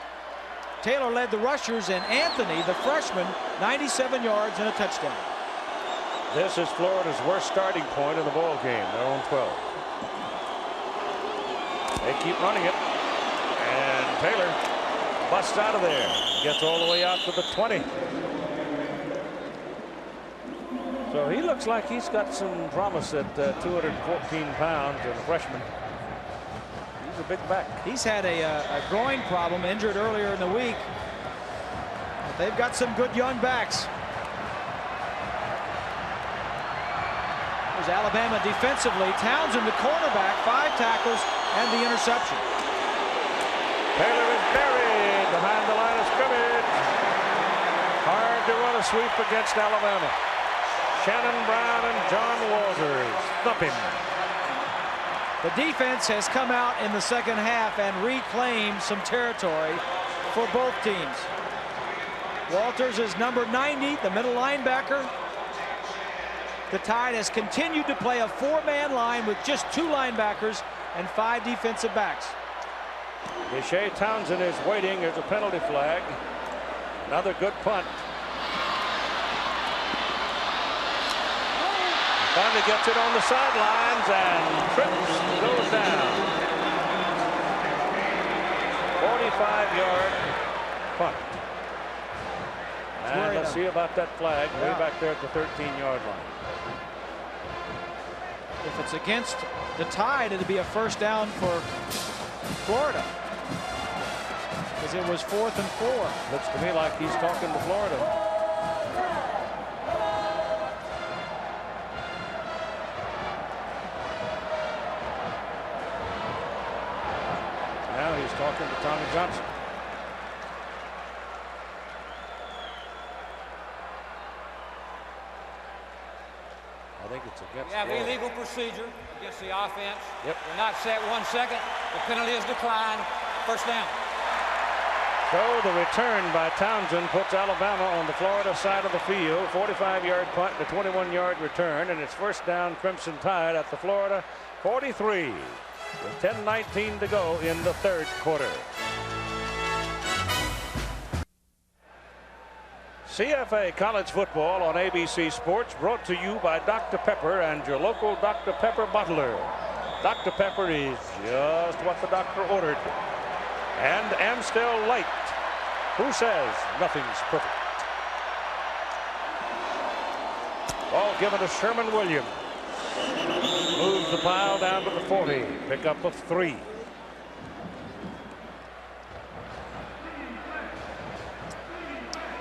Taylor led the rushers, and Anthony, the freshman, 97 yards and a touchdown. This is Florida's worst starting point in the ball game. Their own 12. They keep running it, and Taylor busts out of there. Gets all the way out to the 20. So he looks like he's got some promise at 214 pounds as a freshman. He's a big back. He's had a groin problem, injured earlier in the week. But they've got some good young backs. There's Alabama defensively. Townsend, the cornerback, 5 tackles and the interception. Taylor is buried behind the line of scrimmage. Hard to run a sweep against Alabama. Shannon Brown and John Walters thump him. The defense has come out in the second half and reclaimed some territory for both teams. Walters is number 90, the middle linebacker. The Tide has continued to play a 4-man line with just 2 linebackers and 5 defensive backs. Deshea Townsend is waiting. There's a penalty flag. Another good punt. Finally gets it on the sidelines and trips, goes down. 45-yard punt. And let's see about that flag way back there at the 13-yard line. If it's against the Tide, it'd be a first down for Florida, because it was 4th and 4. Looks to me like he's talking to Florida. Now he's talking to Tommy Johnson. I think it's against. We have illegal procedure against the offense. Yep. We're not set 1 second. The penalty is declined. First down. So the return by Townsend puts Alabama on the Florida side of the field. 45-yard punt, the 21-yard return, and it's first down Crimson Tide at the Florida 43. With 10:19 to go in the third quarter. CFA College Football on ABC Sports, brought to you by Dr. Pepper and your local Dr. Pepper bottler. Dr. Pepper is just what the doctor ordered. And Amstel Light. Who says nothing's perfect? Ball given to Sherman Williams. Moves the pile down to the 40. Pickup of 3.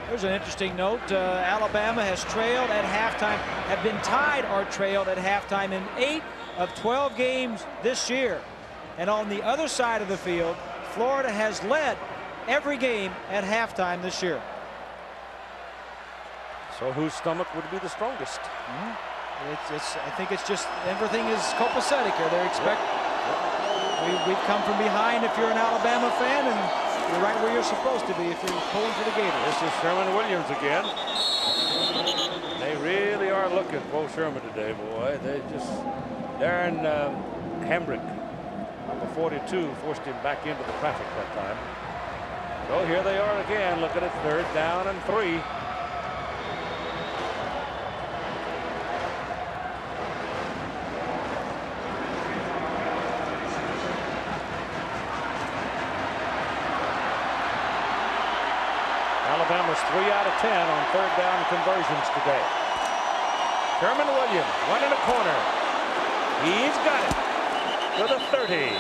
There's an interesting note. Alabama has trailed at halftime, have been tied or trailed at halftime in 8 of 12 games this year. And on the other side of the field, Florida has led every game at halftime this year. So whose stomach would be the strongest? I think it's just everything is copacetic here. They expect we've come from behind if you're an Alabama fan, and you're right where you're supposed to be if you're pulling for the Gators. This is Sherman Williams again. They really are looking for Sherman today, boy. They just Darren Hambrick, number 42, forced him back into the traffic that time. So here they are again, looking at 3rd down and 3. Alabama's 3 out of 10 on 3rd down conversions today. Sherman Williams, one in the corner. He's got it to the 30.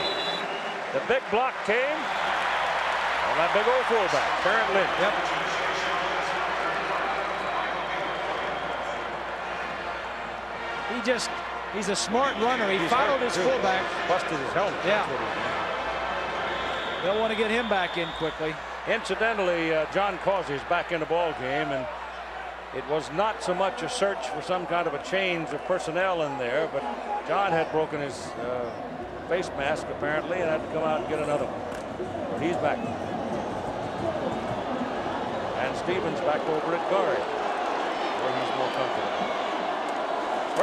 The big block came on that big old fullback, Terrence Lynch. He's a smart runner. He followed his fullback. Busted his helmet. Yeah. They'll want to get him back in quickly. Incidentally, John Causey's back in the ball game, and it was not so much a search for some kind of a change of personnel in there, but John had broken his face mask apparently and had to come out and get another one. But he's back. And Stevens back over at guard, where he's more comfortable.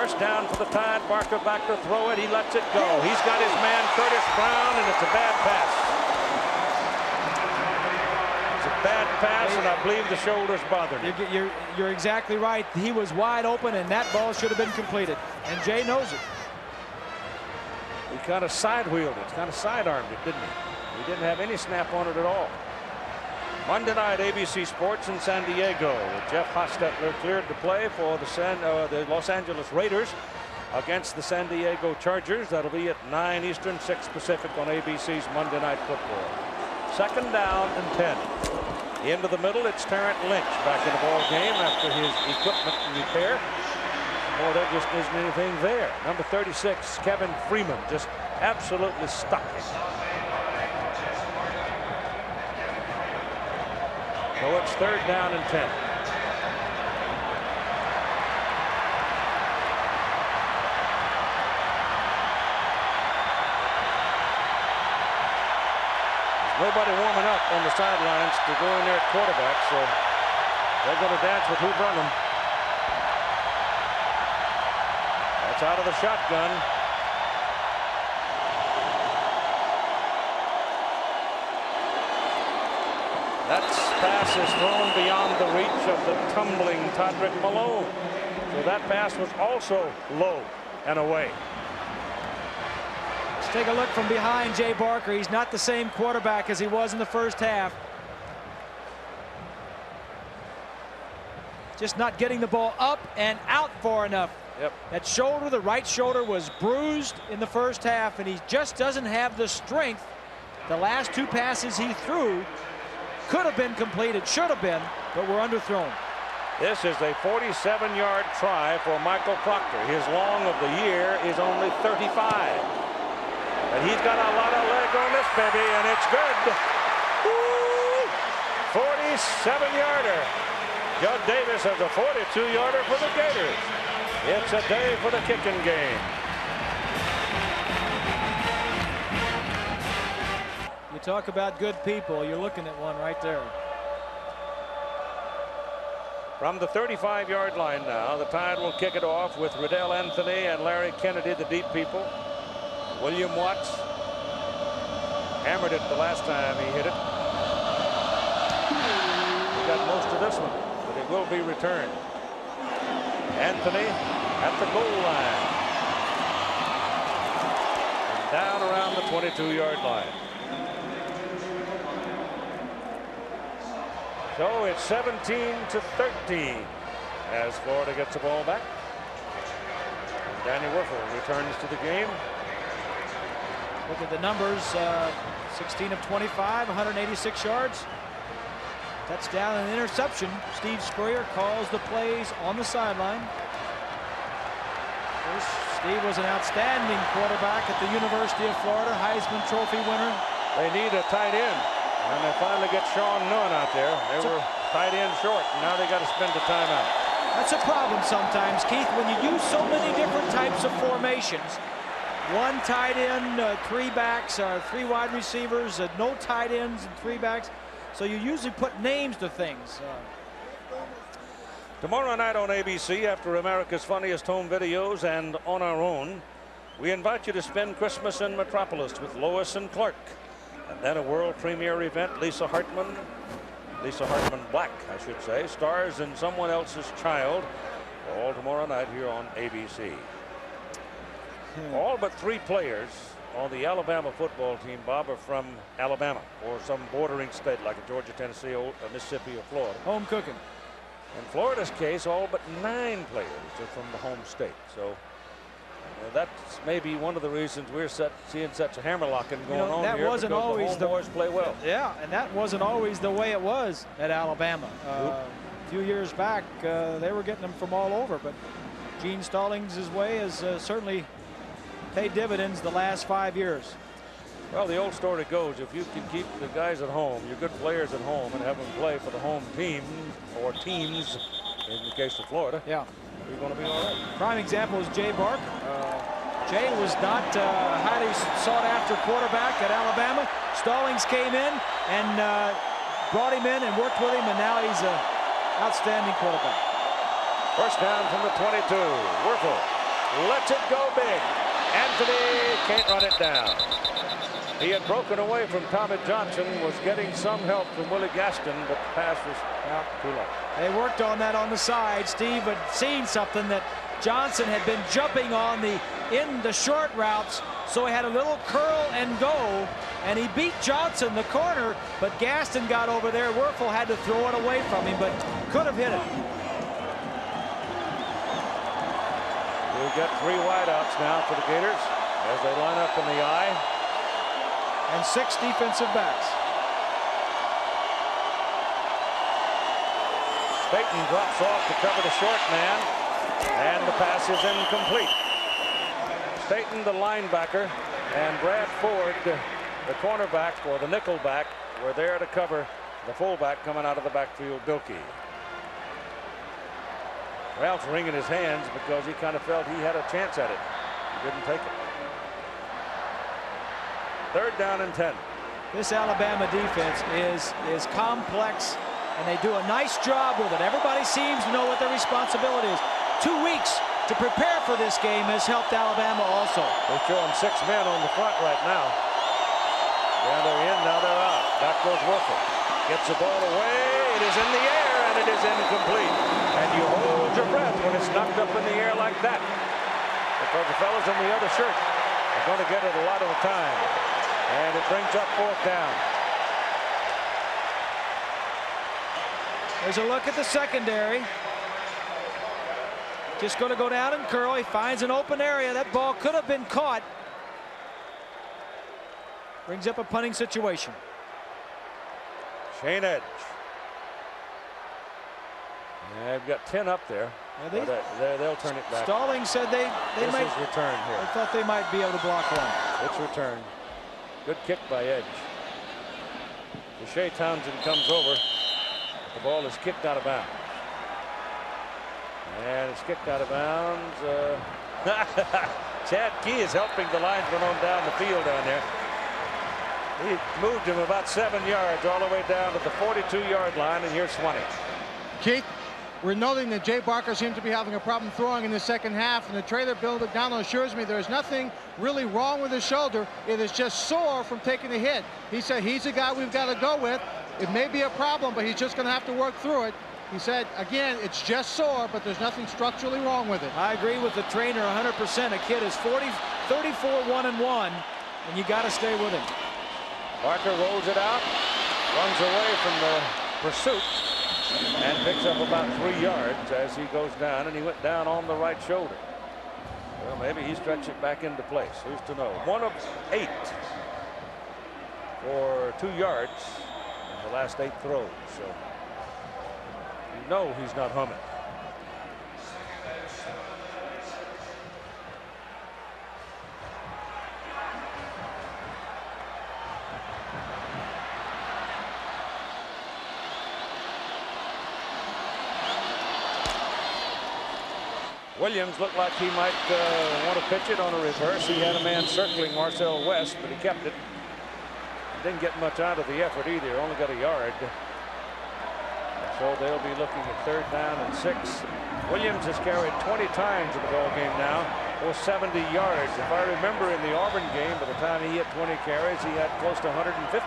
1st down for the Tide. Barker back to throw it. He lets it go. He's got his man Curtis Brown, and it's a bad pass. Bad pass, and I believe the shoulders bothered him. You're exactly right. He was wide open, and that ball should have been completed. And Jay knows it. He kind of side-wheeled it, kind of side-armed it, didn't he? He didn't have any snap on it at all. Monday night, ABC Sports in San Diego. Jeff Hostetler cleared to play for the Los Angeles Raiders against the San Diego Chargers. That'll be at 9 Eastern, 6 Pacific on ABC's Monday Night Football. 2nd down and 10. Into the middle, it's Terrence Lynch back in the ball game after his equipment repair. Boy, there just isn't anything there. Number 36, Kevin Freeman, just absolutely stuck. So it's 3rd down and 10. Nobody warming up on the sidelines to go in there at quarterback, so they're going to dance with who brung them. That's out of the shotgun. That pass is thrown beyond the reach of the tumbling Todrick Malone. So that pass was also low and away. Take a look from behind Jay Barker. He's not the same quarterback as he was in the 1st half. Just not getting the ball up and out far enough. Yep. That shoulder, the right shoulder, was bruised in the 1st half, and he just doesn't have the strength. The last 2 passes he threw could have been completed, should have been, but were underthrown. This is a 47-yard try for Michael Proctor. His long of the year is only 35. And he's got a lot of leg on this baby, and it's good. 47-yarder. Judd Davis has a 42-yarder for the Gators. It's a day for the kicking game. You talk about good people. You're looking at one right there. From the 35-yard line now, the Tide will kick it off with Reidel Anthony and Larry Kennedy, the deep people. William Watts hammered it the last time he hit it. He got most of this one, but it will be returned. Anthony at the goal line. And down around the 22-yard line. So it's 17-13 as Florida gets the ball back. Danny Wuerffel returns to the game. Look at the numbers, 16 of 25, 186 yards. Touchdown and interception. Steve Spurrier calls the plays on the sideline. Steve was an outstanding quarterback at the University of Florida, Heisman Trophy winner. They need a tight end, and they finally get Sean Nunn out there. They were tight end short, and now they got to spend the timeout. That's a problem sometimes, Keith, when you use so many different types of formations. One tight end, three backs, three wide receivers, no tight ends and three backs. So you usually put names to things. Tomorrow night on ABC, after America's Funniest Home Videos and on our own, we invite you to spend Christmas in Metropolis with Lois and Clark. And then a world premiere event, Lisa Hartman Black, I should say, stars in Someone Else's Child, all tomorrow night here on ABC. All but 3 players on the Alabama football team, Bob, are from Alabama or some bordering state like Georgia, Tennessee, Mississippi, or Florida. Home cooking. In Florida's case, all but 9 players are from the home state. So that's maybe one of the reasons we're seeing such a hammerlocking going on that here, wasn't because always the home boys play well. Yeah, and that wasn't always the way it was at Alabama. A few years back, they were getting them from all over, but Gene Stallings' way has certainly paid dividends the last 5 years. Well, the old story goes, if you can keep the guys at home, your good players at home, and have them play for the home team or teams, in the case of Florida, yeah, you're going to be all right. Prime example is Jay Barker. Jay was not a highly sought-after quarterback at Alabama. Stallings came in and brought him in and worked with him, and now he's an outstanding quarterback. First down from the 22. Wuerffel lets it go big. Anthony can't run it down. He had broken away from Tommy Johnson, was getting some help from Willie Gaston, but the pass was too low. They worked on that on the side. Steve had seen something that Johnson had been jumping on in the short routes, so he had a little curl and go, and he beat Johnson, the corner, but Gaston got over there. Wuerffel had to throw it away from him, but could have hit it. We've got 3 wideouts now for the Gators as they line up in the I. And 6 defensive backs. Staten drops off to cover the short man, and the pass is incomplete. Staten, the linebacker, and Brad Ford, the cornerback or the nickel back, were there to cover the fullback coming out of the backfield, Bilkey. Ralph's wringing his hands because he kind of felt he had a chance at it. He didn't take it. 3rd down and 10. This Alabama defense is complex, and they do a nice job with it. Everybody seems to know what their responsibility is. 2 weeks to prepare for this game has helped Alabama also. They're showing 6 men on the front right now. Yeah, they're in, now they're out. Back goes Wuerffel. Gets the ball away. It is in the air, and it is incomplete. And you hold your breath when it's knocked up in the air like that, because the fellas in the other shirt are going to get it a lot of the time. And it brings up 4th down. There's a look at the secondary. Just going to go down and curl. He finds an open area. That ball could have been caught. Brings up a punting situation. Shane Edge. Yeah, they've got 10 up there. They'll turn it back. Stallings said they might return here. I thought they might be able to block one. It's returned. Good kick by Edge. Deshea Townsend comes over. The ball is kicked out of bounds. And it's kicked out of bounds. Chad Key is helping the linesman on down the field down there. He moved him about 7 yards all the way down to the 42-yard line, and here's Swanee. Keith, we're noting that Jay Barker seems to be having a problem throwing in the second half, and the trailer Bill McDonald assures me there's nothing really wrong with his shoulder. It is just sore from taking the hit. He said he's the guy we've got to go with. It may be a problem, but he's just going to have to work through it. He said, again, it's just sore, but there's nothing structurally wrong with it. I agree with the trainer 100%. A kid is 34-1-1, and you got to stay with him. Barker rolls it out, runs away from the pursuit, and picks up about 3 yards as he goes down, and he went down on the right shoulder. Well, maybe he stretched it back into place. Who's to know? 1 of 8 for 2 yards in the last 8 throws. So you know he's not humming. Williams looked like he might want to pitch it on a reverse. He had a man circling Marcel West, but he kept it. Didn't get much out of the effort either. Only got a yard. So they'll be looking at 3rd down and 6. Williams has carried 20 times in the ball game now for 70 yards. If I remember in the Auburn game, by the time he hit 20 carries, he had close to 150.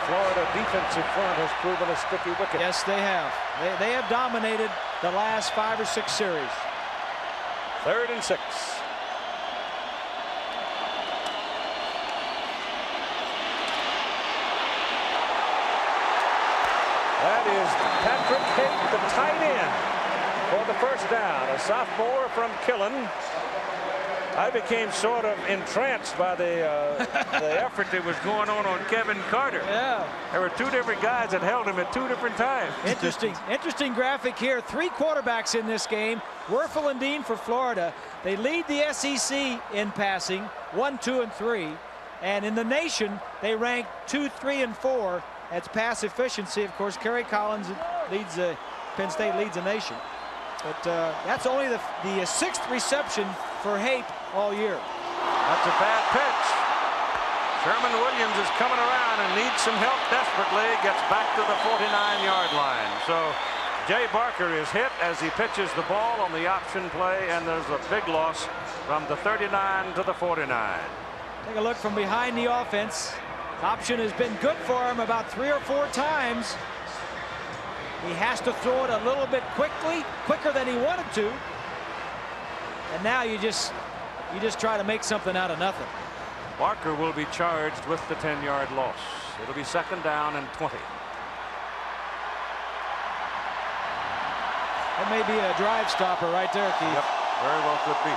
Florida defensive front has proven a sticky wicket. Yes, they have. They have dominated the last 5 or 6 series. 3rd and 6. That is Patrick Hake, the tight end, for the 1st down. A sophomore from Killen. I became sort of entranced by the effort that was going on Kevin Carter. Yeah. There were 2 different guys that held him at 2 different times. Interesting graphic here. 3 quarterbacks in this game. Wuerffel and Dean for Florida. They lead the SEC in passing, 1, 2, and 3. And in the nation, they rank 2, 3, and 4. That's pass efficiency. Of course, Kerry Collins leads Penn State leads the nation. But that's only the 6th reception for Haight all year. That's a bad pitch. Sherman Williams is coming around and needs some help desperately. Gets back to the 49-yard line. So Jay Barker is hit as he pitches the ball on the option play, and there's a big loss from the 39 to the 49. Take a look from behind the offense. Option has been good for him about 3 or 4 times. He has to throw it a little bit quicker than he wanted to. And now you just try to make something out of nothing. Barker will be charged with the 10-yard loss. It'll be 2nd down and 20. That may be a drive stopper right there, Keith. Yep, very well could be.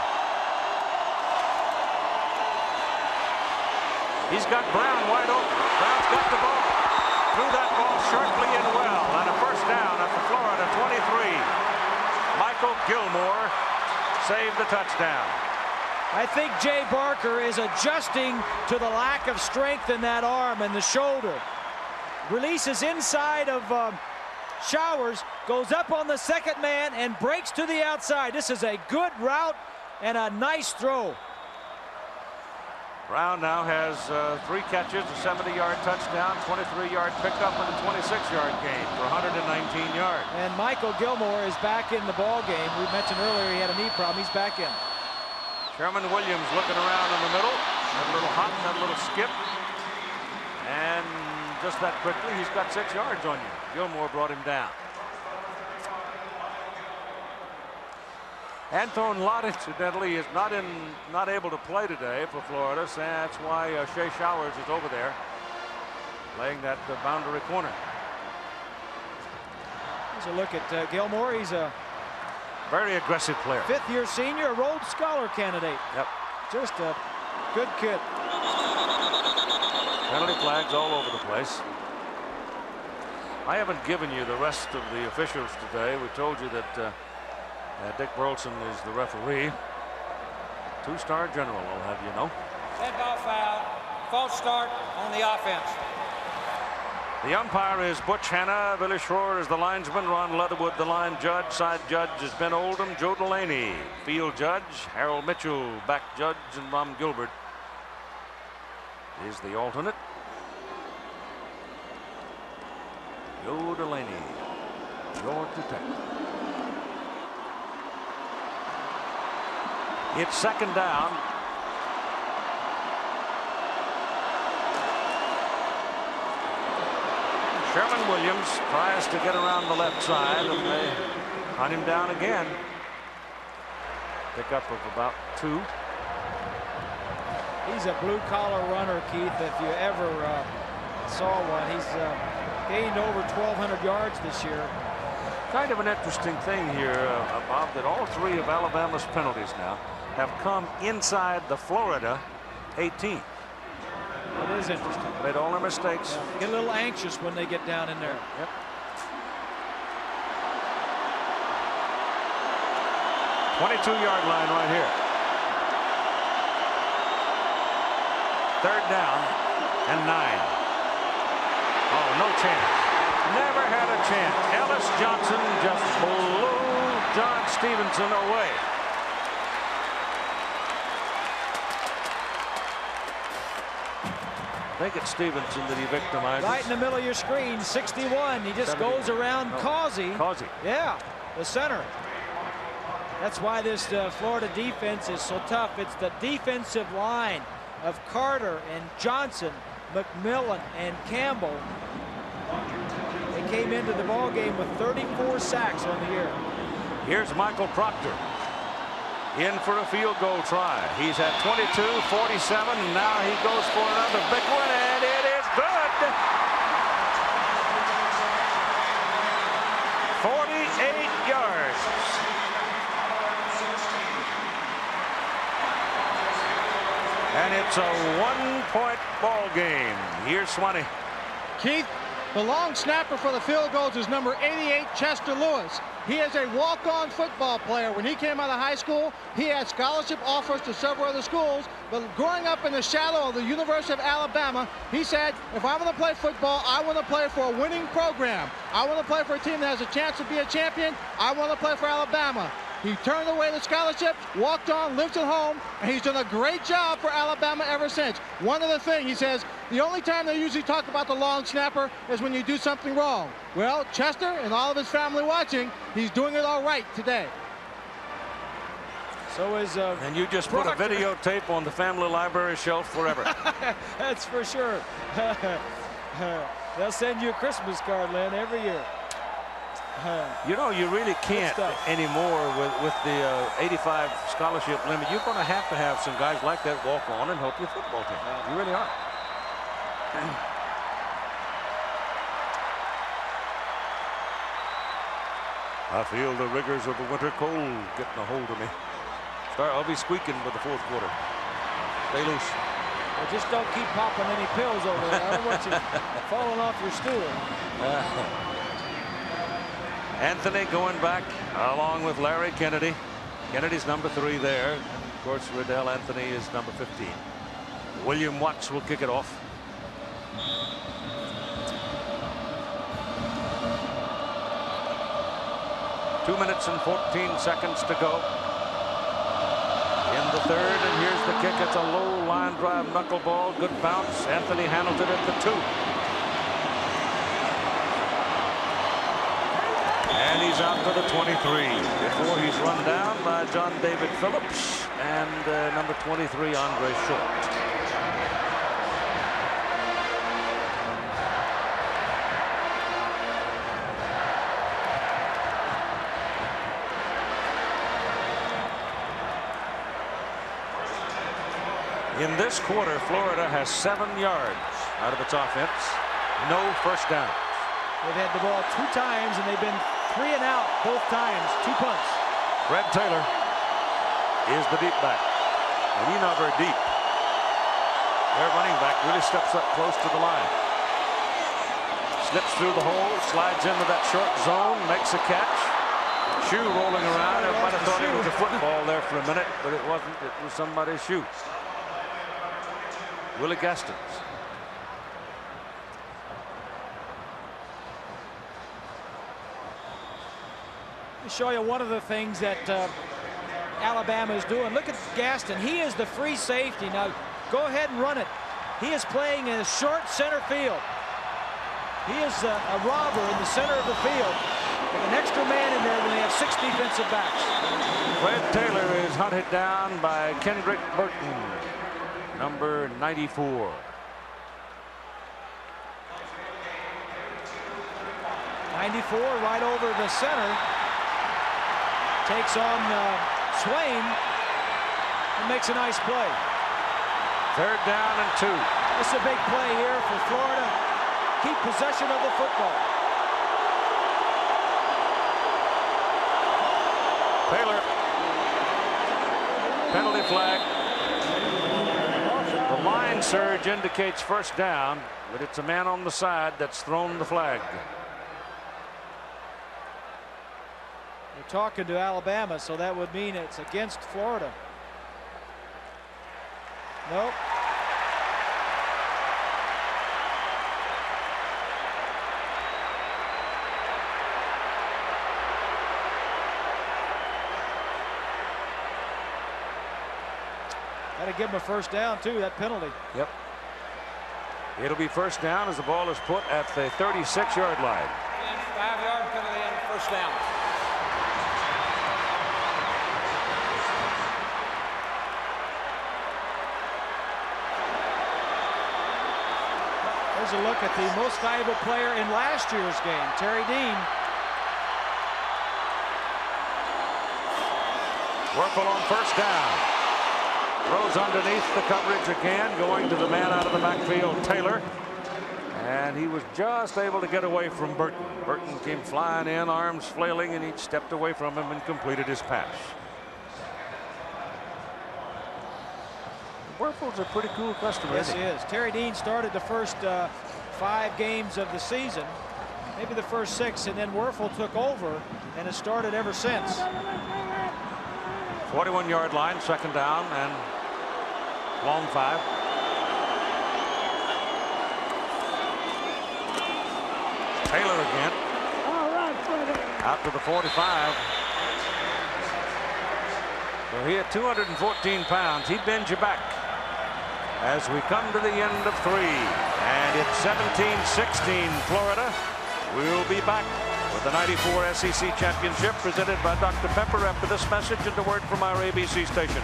He's got Brown wide open. Brown's got the ball. Threw that ball sharply and well. And a 1st down at the Florida 23. Michael Gilmore saved the touchdown. I think Jay Barker is adjusting to the lack of strength in that arm and the shoulder. Releases inside of Showers, goes up on the 2nd man and breaks to the outside. This is a good route and a nice throw. Brown now has 3 catches, a 70-yard touchdown, 23-yard pickup, and a 26-yard gain for 119 yards. And Michael Gilmore is back in the ball game. We mentioned earlier he had a knee problem. He's back in. Sherman Williams looking around in the middle. That little hop, that little skip. And just that quickly, he's got 6 yards on you. Gilmore brought him down. Anton Lott, incidentally, is not able to play today for Florida, so that's why Shea Showers is over there playing that boundary corner. Here's a look at Gilmore. He's a very aggressive player. 5th-year senior, a Rhodes Scholar candidate. Yep. Just a good kid. Penalty flags all over the place. I haven't given you the rest of the officials today. We told you that Dick Burleson is the referee. 2-star general, I'll have you know. Dead ball foul. False start on the offense. The umpire is Butch Hanna. Billy Schroer is the linesman. Ron Leatherwood, the line judge. Side judge is Ben Oldham. Joe Delaney, field judge. Harold Mitchell, back judge. And Ron Gilbert is the alternate. Joe Delaney, your detective. It's 2nd down. Sherman Williams tries to get around the left side, and they hunt him down again. Pickup of about 2. He's a blue-collar runner, Keith. If you ever saw one, he's gained over 1,200 yards this year. Kind of an interesting thing here, Bob, that all 3 of Alabama's penalties now have come inside the Florida 18. It is interesting. Made all their mistakes. Yeah. Get a little anxious when they get down in there. Yep. "22-yard line right here. 3rd down and 9. Oh, no chance. Never had a chance. Ellis Johnson just blew John Stevenson away. I think it's Stevenson that he victimizes. Right in the middle of your screen, 61. He just goes around Causey. Causey. Yeah, the center. That's why this Florida defense is so tough. It's the defensive line of Carter and Johnson, McMillan and Campbell. They came into the ball game with 34 sacks on the year. Here's Michael Proctor in for a field goal try. He's at 22, 47, and now he goes for another big one, and it is good. 48 yards. And it's a 1-point ball game. Here's Swanee. Keith, the long snapper for the field goals is number 88, Chester Lewis. He is a walk-on football player. When he came out of high school, he had scholarship offers to several other schools, but growing up in the shadow of the University of Alabama, he said, if I want to play football, I want to play for a winning program. I want to play for a team that has a chance to be a champion. I want to play for Alabama. He turned away the scholarship, walked on, lives at home, and he's done a great job for Alabama ever since. One other thing, he says, the only time they usually talk about the long snapper is when you do something wrong. Well, Chester and all of his family watching, he's doing it all right today. So is and you just put a videotape on the family library shelf forever. That's for sure. They'll send you a Christmas card, Lynn, every year. You know, you really can't anymore with the 85 scholarship limit. You're going to have some guys like that walk on and help your football team. You really are. I feel the rigors of the winter cold getting a hold of me. I'll be squeaking with the 4th quarter. Stay loose. Well, just don't keep popping any pills over there. I don't want you falling off your stool. Anthony going back along with Larry Kennedy. Kennedy's number 3 there. Of course, Reidel Anthony is number 15. William Watts will kick it off. Two minutes and 14 seconds to go in the 3rd, and here's the kick. It's a low line drive knuckleball. Good bounce. Anthony handled it at the 2. And he's out to the 23 before he's run down by John David Phillips and number 23, Andre Short. In this quarter, Florida has 7 yards out of its offense. No first downs. They've had the ball 2 times, and they've been 3 and out both times. 2 punts. Fred Taylor is the deep back, and he's not very deep. Their running back really steps up close to the line. Slips through the hole, slides into that short zone, makes a catch. Shoe rolling around. Everybody thought it was a football there for a minute, but it wasn't. It was somebody's shoe. Willie Gaston's. Let me show you one of the things that Alabama is doing. Look at Gaston. He is the free safety. Now, go ahead and run it. He is playing in a short center field. He is a robber in the center of the field with an extra man in there when they have 6 defensive backs. Fred Taylor is hunted down by Kendrick Burton, number 94. Right over the center. Takes on Swain and makes a nice play. 3rd down and 2. This is a big play here for Florida. Keep possession of the football. flag. The line surge indicates first down, but it's a man on the side that's thrown the flag. We're talking to Alabama, so that would mean it's against Florida. Nope. Got to give him a first down, too, that penalty. Yep. It'll be first down as the ball is put at the 36-yard line. 5-yard penalty and first down. There's a look at the most valuable player in last year's game, Terry Dean. Wuerffel on first down. Throws underneath the coverage again, going to the man out of the backfield, Taylor. And he was just able to get away from Burton. Burton came flying in, arms flailing, and he stepped away from him and completed his pass. Wuerffel's a pretty cool customer. Yes, he is. Terry Dean started the first 5 games of the season, maybe the first 6, and then Wuerffel took over and has started ever since. 41-yard line, second down and long 5. Taylor again. Out to the 45. So he at 214 pounds. He'd bend you back as we come to the end of 3. And it's 17-16 Florida. We'll be back with the '94 SEC Championship presented by Dr. Pepper after this message and a word from our ABC station.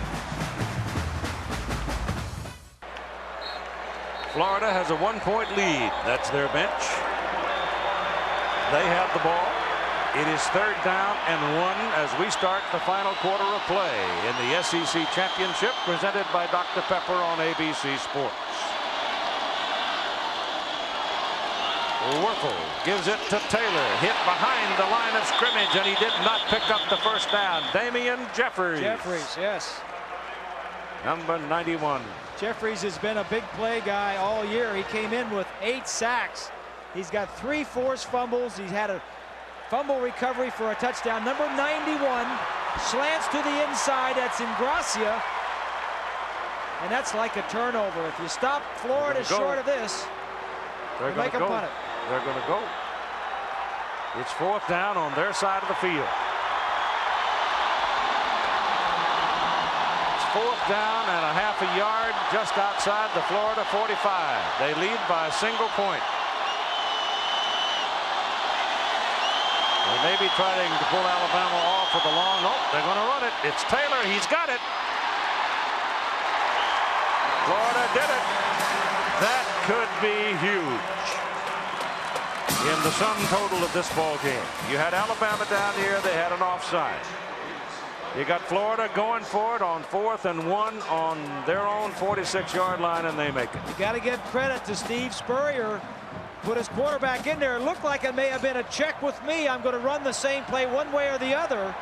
Florida has a 1-point lead. That's their bench. They have the ball. It is third down and 1 as we start the final quarter of play in the SEC Championship presented by Dr. Pepper on ABC Sports. Wuerffel gives it to Taylor, hit behind the line of scrimmage, and he did not pick up the first down. Damian Jeffries. Jeffries, yes. Number 91. Jeffries has been a big play guy all year. He came in with 8 sacks. He's got 3 forced fumbles. He's had a fumble recovery for a touchdown. Number 91 slants to the inside. That's Ingracia. And that's like a turnover. If you stop Florida short of this, they're going to go. They're going to go. It's fourth down on their side of the field. It's fourth down and a half a yard just outside the Florida 45. They lead by a single point. They may be trying to pull Alabama off with a long. Oh, they're going to run it. It's Taylor. He's got it. Florida did it. That could be huge in the sum total of this ball game. You had Alabama down here. They had an offside. You got Florida going for it on 4th and 1 on their own 46-yard line, and they make it. You got to give credit to Steve Spurrier. Put his quarterback in there. It looked like it may have been a check with me. I'm going to run the same play one way or the other.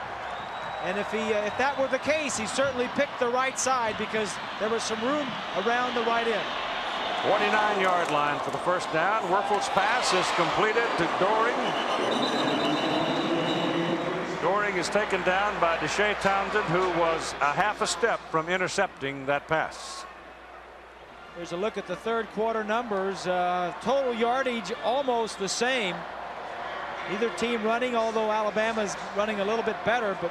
And if that were the case, he certainly picked the right side because there was some room around the right end. 49-yard line for the first down. Wuerffel's pass is completed to Doring. Doring is taken down by Deshea Townsend, who was a half a step from intercepting that pass. Here's a look at the third quarter numbers. Total yardage almost the same. Either team running, although Alabama's running a little bit better. But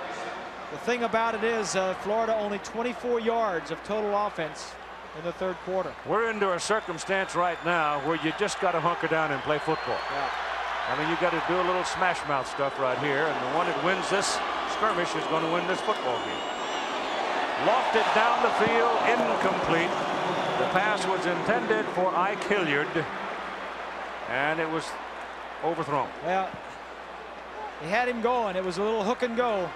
the thing about it is Florida only 24 yards of total offense in the third quarter. We're into a circumstance right now where you just got to hunker down and play football. Yeah. I mean, you got to do a little smash mouth stuff right here, and the one that wins this skirmish is going to win this football game. Lofted down the field, incomplete. The pass was intended for Ike Hilliard, and it was overthrown. Well, he had him going. It was a little hook and go.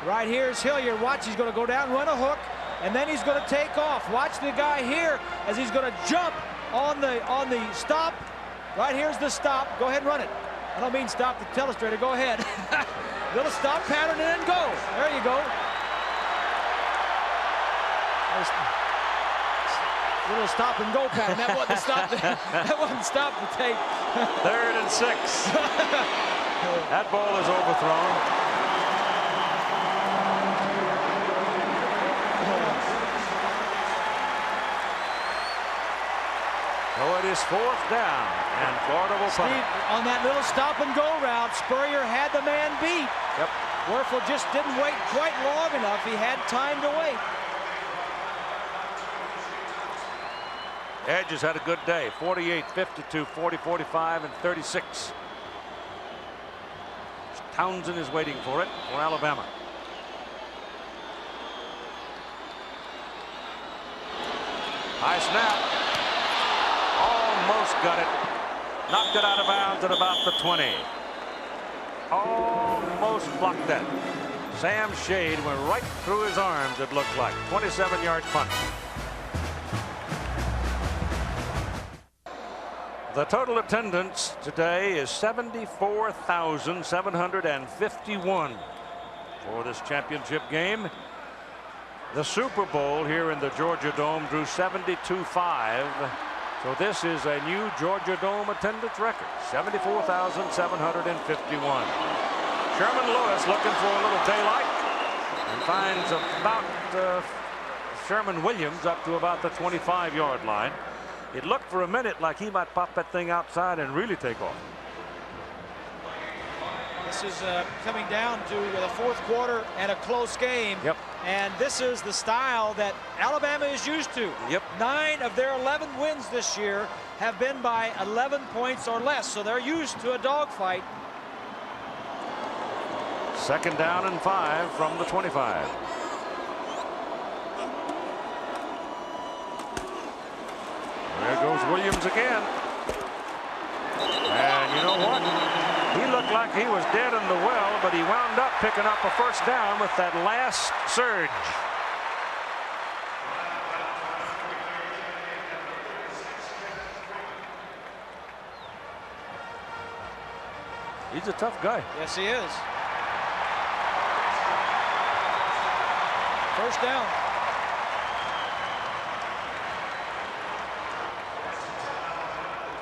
Right here's Hilliard. Watch, he's going to go down, run a hook, and then he's going to take off. Watch the guy here as he's going to jump on the stop. Right here's the stop. Go ahead and run it. I don't mean stop the telestrator. Go ahead. Little stop pattern and then go. There you go. Little stop and go pattern. That wasn't stop. That wasn't stop the tape. 3rd and 6. That ball is overthrown. So it is 4th down, and Florida will punt. Steve, on that little stop and go route, Spurrier had the man beat. Yep. Wuerffel just didn't wait quite long enough. He had time to wait. Edge has had a good day. 48, 52, 40, 45, and 36. Townsend is waiting for it for Alabama. High snap. Almost got it. Knocked it out of bounds at about the 20. Almost blocked that. Sam Shade went right through his arms, it looked like. 27-yard punt. The total attendance today is 74,751 for this championship game. The Super Bowl here in the Georgia Dome drew 72,500. So this is a new Georgia Dome attendance record, 74,751. Sherman Lewis looking for a little daylight and finds about Sherman Williams up to about the 25-yard line. It looked for a minute like he might pop that thing outside and really take off. This is coming down to the 4th quarter and a close game. Yep. And this is the style that Alabama is used to. Yep. 9 of their 11 wins this year have been by 11 points or less. So they're used to a dogfight. 2nd down and 5 from the 25. There goes Williams again. And you know what? He looked like he was dead in the well, but he wound up picking up a 1st down with that last surge. He's a tough guy. Yes, he is. 1st down.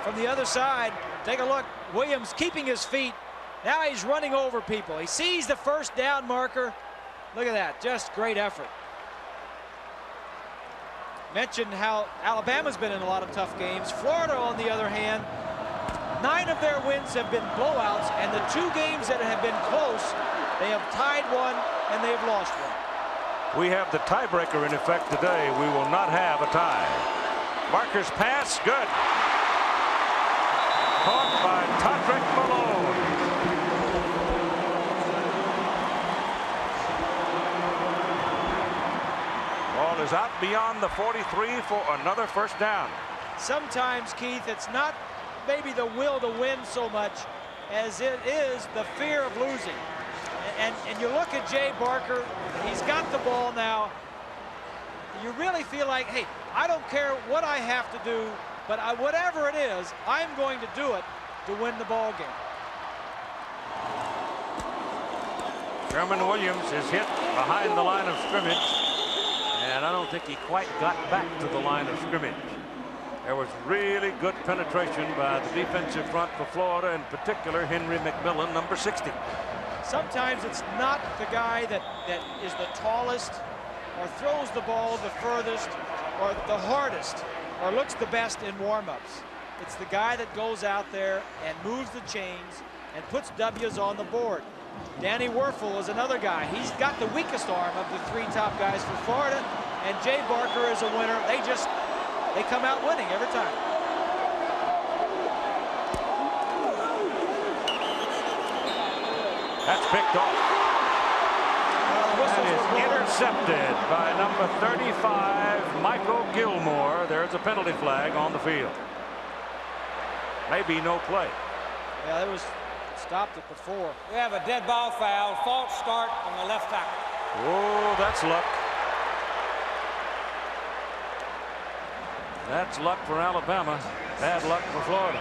From the other side, take a look. Williams keeping his feet. Now he's running over people. He sees the 1st down marker. Look at that. Just great effort. Mentioned how Alabama's been in a lot of tough games. Florida, on the other hand, 9 of their wins have been blowouts, and the 2 games that have been close, they have tied one and they have lost one. We have the tiebreaker in effect today. We will not have a tie. Barker's pass, good. Caught by Todrick Malone. Ball is out beyond the 43 for another 1st down. Sometimes, Keith, it's not maybe the will to win so much as it is the fear of losing. And you look at Jay Barker, he's got the ball now. You really feel like, hey, I don't care what I have to do, but whatever it is, I'm going to do it to win the ball game. Sherman Williams is hit behind the line of scrimmage, and I don't think he quite got back to the line of scrimmage. There was really good penetration by the defensive front for Florida, in particular Henry McMillan, number 60. Sometimes it's not the guy that is the tallest or throws the ball the furthest or the hardest or looks the best in warm-ups. It's the guy that goes out there and moves the chains and puts W's on the board. Danny Wuerffel is another guy. He's got the weakest arm of the 3 top guys for Florida, and Jay Barker is a winner. They come out winning every time. That's picked off. That is intercepted by number 35, Michael Gilmore. There's a penalty flag on the field. Maybe no play. Yeah, it was stopped it before. We have a dead ball foul, false start on the left tackle. Oh, that's luck. That's luck for Alabama. Bad luck for Florida.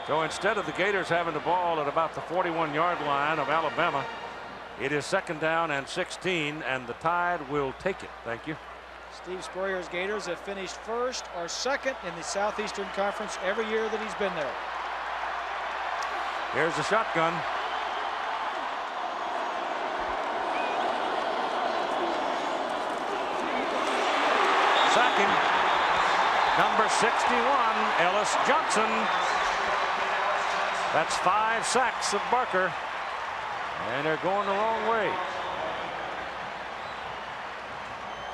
So instead of the Gators having the ball at about the 41-yard line of Alabama, It is 2nd down and 16, and the Tide will take it. Thank you. Steve Spurrier's Gators have finished 1st or 2nd in the Southeastern Conference every year that he's been there. Here's the shotgun. Sacking number 61, Ellis Johnson. That's 5 sacks of Barker, and they're going the wrong way.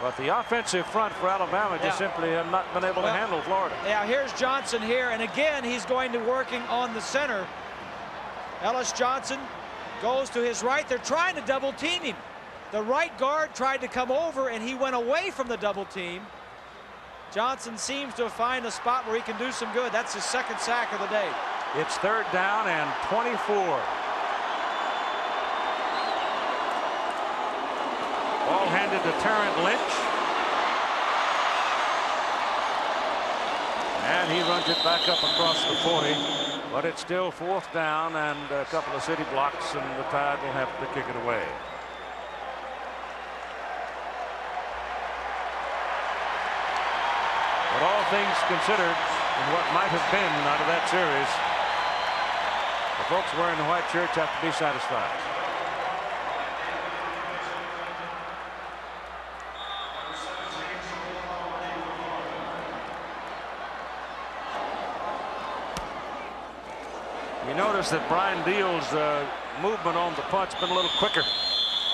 But the offensive front for Alabama just simply have not been able to handle Florida. Yeah, here's Johnson here, and again he's going to working on the center. Ellis Johnson goes to his right. They're trying to double team him. The right guard tried to come over, and he went away from the double team. Johnson seems to find a spot where he can do some good. That's his 2nd sack of the day. It's 3rd down and 24. Ball handed to Terrence Lynch. And he runs it back up across the 40. But it's still 4th down and a couple of city blocks, and the Tide will have to kick it away. But all things considered, and what might have been out of that series, the folks wearing the white shirts have to be satisfied. You notice that Brian Deal's movement on the punt's been a little quicker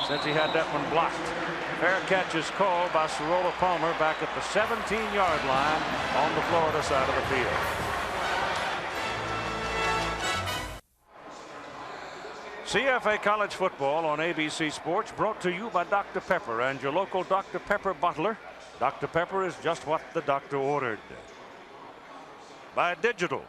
since he had that one blocked. Fair catch is called by Sorolla Palmer back at the 17-yard line on the Florida side of the field. CFA College Football on ABC Sports, brought to you by Dr. Pepper and your local Dr. Pepper bottler. Dr. Pepper is just what the doctor ordered. By Digital.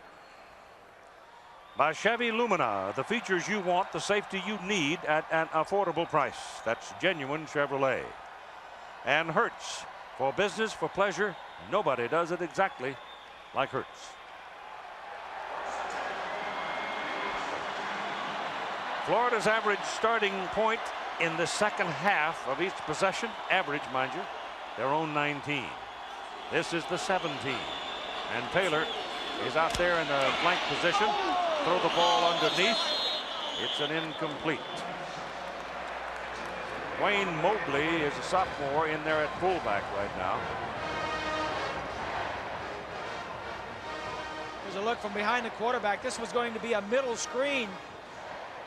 By Chevy Lumina, the features you want, the safety you need at an affordable price. That's genuine Chevrolet. And Hertz, for business, for pleasure, nobody does it exactly like Hertz. Florida's average starting point in the 2nd half of each possession, average, mind you, their own 19. This is the 17. And Taylor is out there in the flank position. Throw the ball underneath. It's an incomplete. Wayne Mobley is a sophomore in there at fullback right now. There's a look from behind the quarterback. This was going to be a middle screen.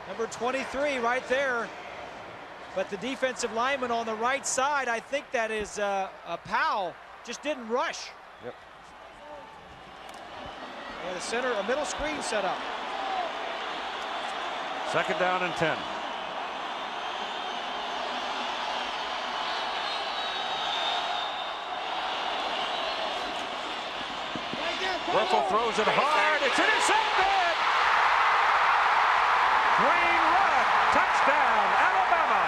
Number 23 right there. But the defensive lineman on the right side, I think that is a Powell, just didn't rush. Yep. And the center, a middle screen set up. 2nd down and 10. Wuerffel throws it hard. It's intercepted. Green Rudd, touchdown, Alabama.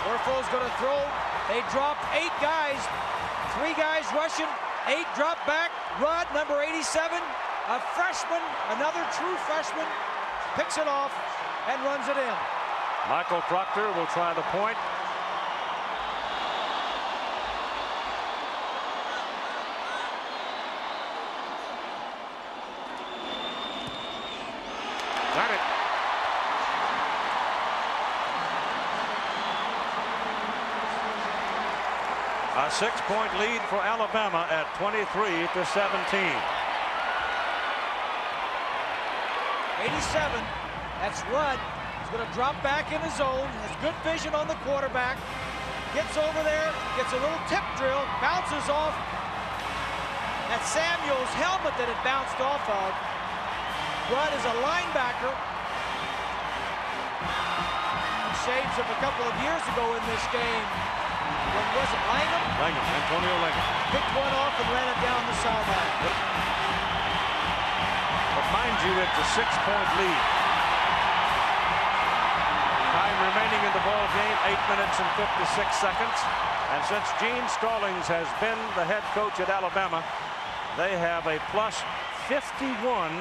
Wuerffel's going to throw. They dropped 8 guys. 3 guys rushing. 8 drop back. Rudd, number 87, a freshman, another true freshman, picks it off and runs it in. Michael Proctor will try the point. Got it. A 6-point lead for Alabama at 23-17. 87. That's Rudd. He's going to drop back in his zone. Has good vision on the quarterback. Gets over there. Gets a little tip drill. Bounces off. That's Samuel's helmet that it bounced off of. Rudd is a linebacker. Shades of a couple of years ago in this game. Was it Langham? Langham, Antonio Langham. Picked one off and ran it down the sideline. But mind you, it's a 6-point lead. Time remaining in the ball game, 8 minutes and 56 seconds. And since Gene Stallings has been the head coach at Alabama, they have a plus 51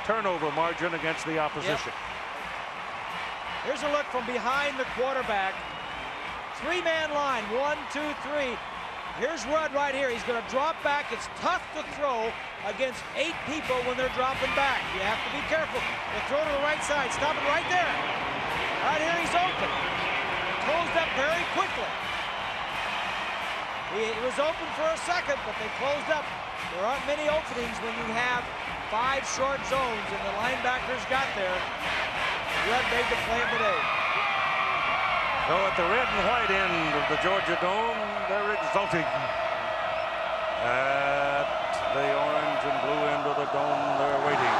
turnover margin against the opposition. Yep. Here's a look from behind the quarterback. 3-man line, 1, 2, 3. Here's Rudd right here. He's going to drop back. It's tough to throw against 8 people when they're dropping back. You have to be careful. They throw to the right side. Stop it right there. Right here, he's open. Closed up very quickly. He was open for a second, but they closed up. There aren't many openings when you have 5 short zones, and the linebackers got there. Rudd made the play of the day. So at the red and white end of the Georgia Dome, they're exulting. At the orange and blue end of the dome, they're waiting.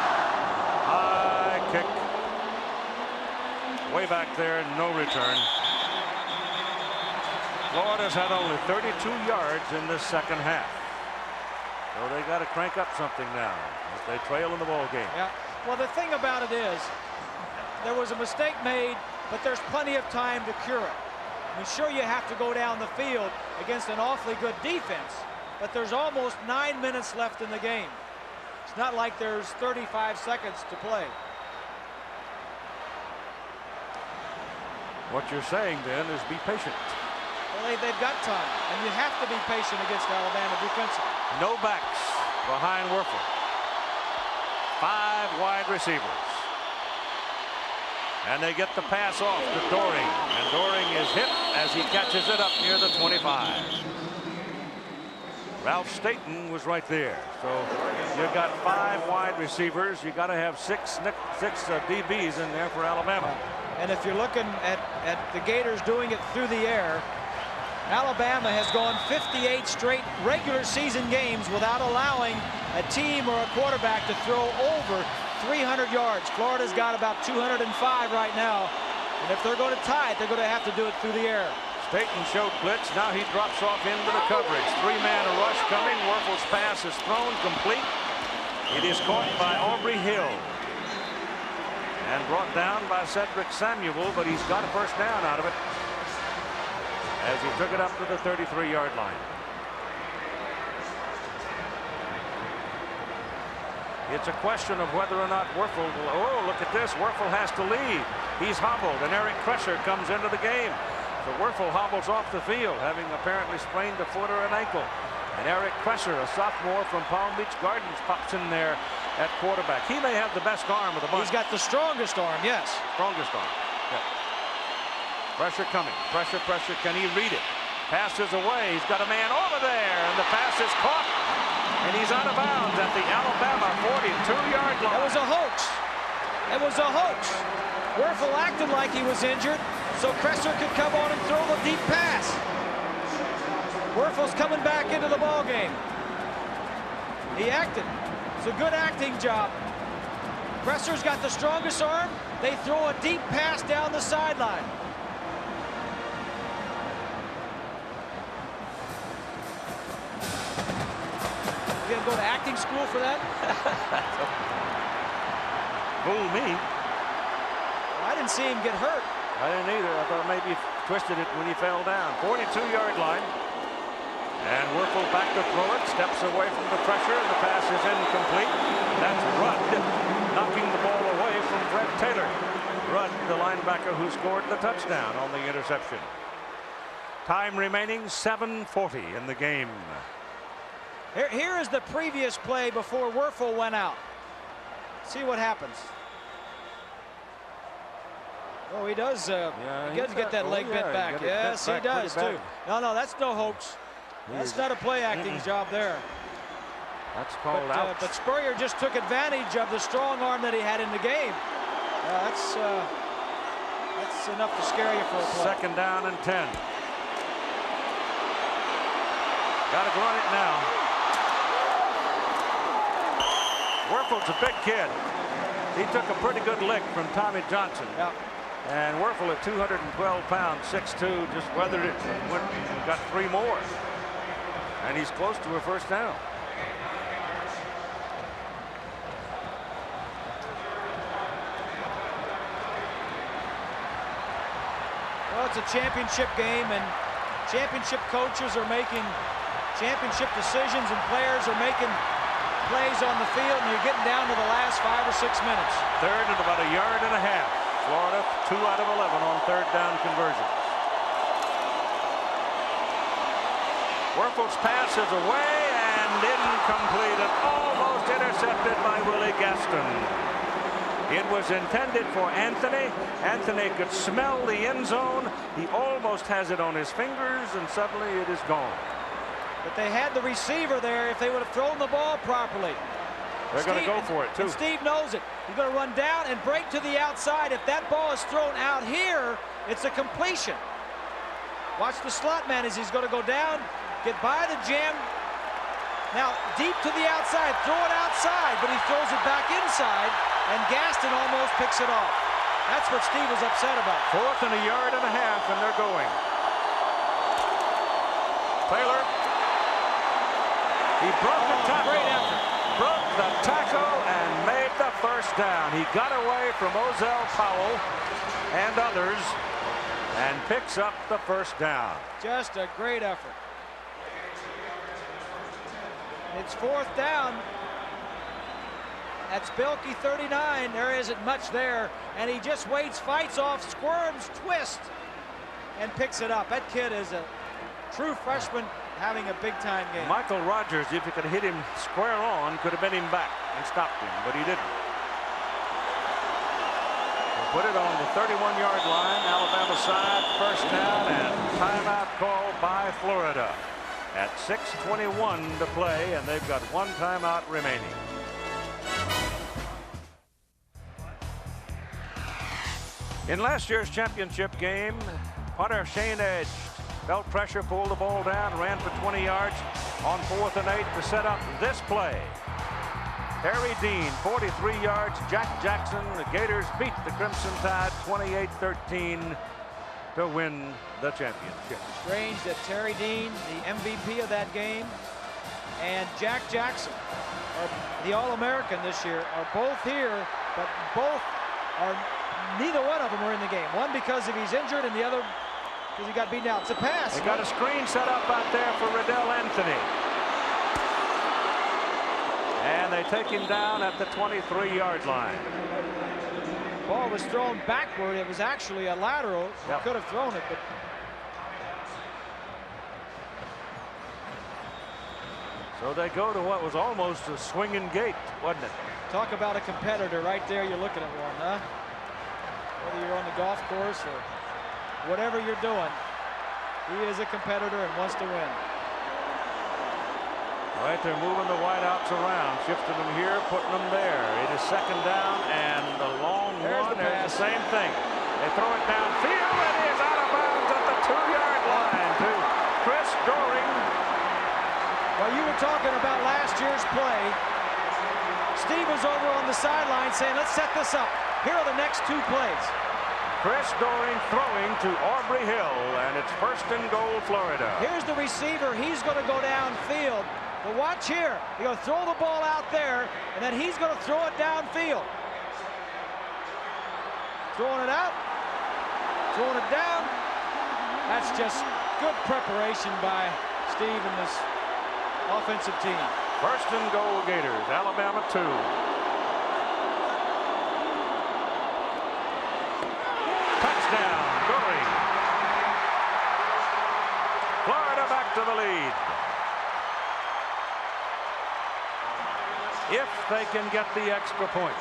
High kick. Way back there, no return. Florida's had only 32 yards in this second half. So they got to crank up something now as they trail in the ball game. Yeah. Well, the thing about it is, there was a mistake made, but there's plenty of time to cure it. I mean, sure, you have to go down the field against an awfully good defense, but there's almost 9 minutes left in the game. It's not like there's 35 seconds to play. What you're saying then is be patient. Well, they've got time, and you have to be patient against Alabama defensively. No backs behind Wuerffel. 5 wide receivers. And they get the pass off to Doring. And Doring is hit as he catches it up near the 25. Ralph Staten was right there. So you've got 5 wide receivers. You got to have 6 DBs in there for Alabama. And if you're looking at the Gators doing it through the air, Alabama has gone 58 straight regular season games without allowing a team or a quarterback to throw over 300 yards. Florida's got about 205 right now. And if they're going to tie it, they're going to have to do it through the air. Staten showed blitz. Now he drops off into the coverage. 3-man rush coming. Wuerffel's pass is thrown complete. It is caught by Aubrey Hill. And brought down by Cedric Samuel, but he's got a first down out of it as he took it up to the 33-yard line. It's a question of whether or not Wuerffel will. Oh, look at this. Wuerffel has to leave. He's hobbled, and Eric Kresser comes into the game. So Wuerffel hobbles off the field, having apparently sprained a foot or an ankle. And Eric Kresser, a sophomore from Palm Beach Gardens, pops in there at quarterback. He may have the best arm of the bunch. He's got the strongest arm, yes. Strongest arm. Yeah. Pressure coming. Pressure. Can he read it? Passes away. He's got a man over there, and the pass is caught. And he's out of bounds at the Alabama 42-yard line. That was a hoax. It was a hoax. Wuerffel acted like he was injured, so Kresser could come on and throw the deep pass. Wuerffel's coming back into the ball game. He acted. It's a good acting job. Kresser's got the strongest arm. They throw a deep pass down the sideline. You gonna go to acting school for that? Fool me. Well, I didn't see him get hurt. I didn't either. I thought maybe he twisted it when he fell down. 42-yard line. And Wuerffel back to throw it. Steps away from the pressure. And the pass is incomplete. That's Rudd knocking the ball away from Fred Taylor. Rudd, the linebacker who scored the touchdown on the interception. Time remaining, 7:40 in the game. Here is the previous play before Wuerffel went out. See what happens. Oh, he does. He does get that leg bent back. Yes, he does too. No, that's no hoax. That's not a play acting job there. That's called out. But Spurrier just took advantage of the strong arm that he had in the game. That's enough to scare you for a play. Second down and 10. Got to run it now. Wuerffel's a big kid. He took a pretty good lick from Tommy Johnson. Yeah. And Wuerffel at 212 pounds, 6'2", just weathered it and went and got 3 more. And he's close to a first down. Well, it's a championship game, and championship coaches are making championship decisions, and players are making plays on the field, and you're getting down to the last 5 or 6 minutes. Third and about 1.5 yards. Florida 2 out of 11 on third down conversions. Wuerffel's pass is away and incomplete, and almost intercepted by Willie Gaston. It was intended for Anthony. Anthony could smell the end zone. He almost has it on his fingers, and suddenly it is gone. But they had the receiver there if they would have thrown the ball properly. They're going to go for it, too. And Steve knows it. He's going to run down and break to the outside. If that ball is thrown out here, it's a completion. Watch the slot man as he's going to go down, get by the jam. Now, deep to the outside, throw it outside, but he throws it back inside, and Gaston almost picks it off. That's what Steve was upset about. 4th and 1.5 yards, and they're going. Taylor. He broke the tackle. Great effort. Broke the tackle and made the first down. He got away from Ozell Powell and others and picks up the first down. Just a great effort. It's 4th down. That's Bilkey 39. There isn't much there, and he just waits, fights off, squirms, twists, and picks it up. That kid is a true freshman having a big-time game. Michael Rogers, if he could hit him square on, could have bent him back and stopped him, but he didn't. He'll put it on the 31-yard line, Alabama side, first down, and timeout call by Florida at 6:21 to play, and they've got 1 timeout remaining. In last year's championship game, punter Shane Edge felt pressure, pulled the ball down, ran for 20 yards on 4th and 8 to set up this play. Harry Dean, 43 yards. Jack Jackson, the Gators beat the Crimson Tide 28-13 to win the championship. Strange that Terry Dean, the MVP of that game, and Jack Jackson, the All-American this year, are both here, but neither one of them were in the game. One because of he's injured, and the other because he got beaten out. It's a pass. They got a screen set up out there for Reidel Anthony. And they take him down at the 23-yard line. Ball was thrown backward. It was actually a lateral. Yep. Could have thrown it, but so they go to what was almost a swinging gate, wasn't it? talk about a competitor right there. You're looking at one, huh? Whether you're on the golf course or whatever you're doing, he is a competitor and wants to win. Right, they're moving the wideouts around, shifting them here, putting them there. It is second down, and the long There's one. the pass. There's the same thing. They throw it downfield, and he is out of bounds at the 2-yard line to Chris Doring. Well, you were talking about last year's play. Steve was over on the sideline saying, let's set this up. Here are the next 2 plays. Chris Doring throwing to Aubrey Hill, and it's first and goal, Florida. Here's the receiver. He's going to go downfield. But watch here. He's going to throw the ball out there, and then he's going to throw it downfield. Throwing it out. Throwing it down. That's just good preparation by Steve and this offensive team. First and goal, Gators. Alabama 2. Touchdown, Doring. Florida back to the lead. If they can get the extra point.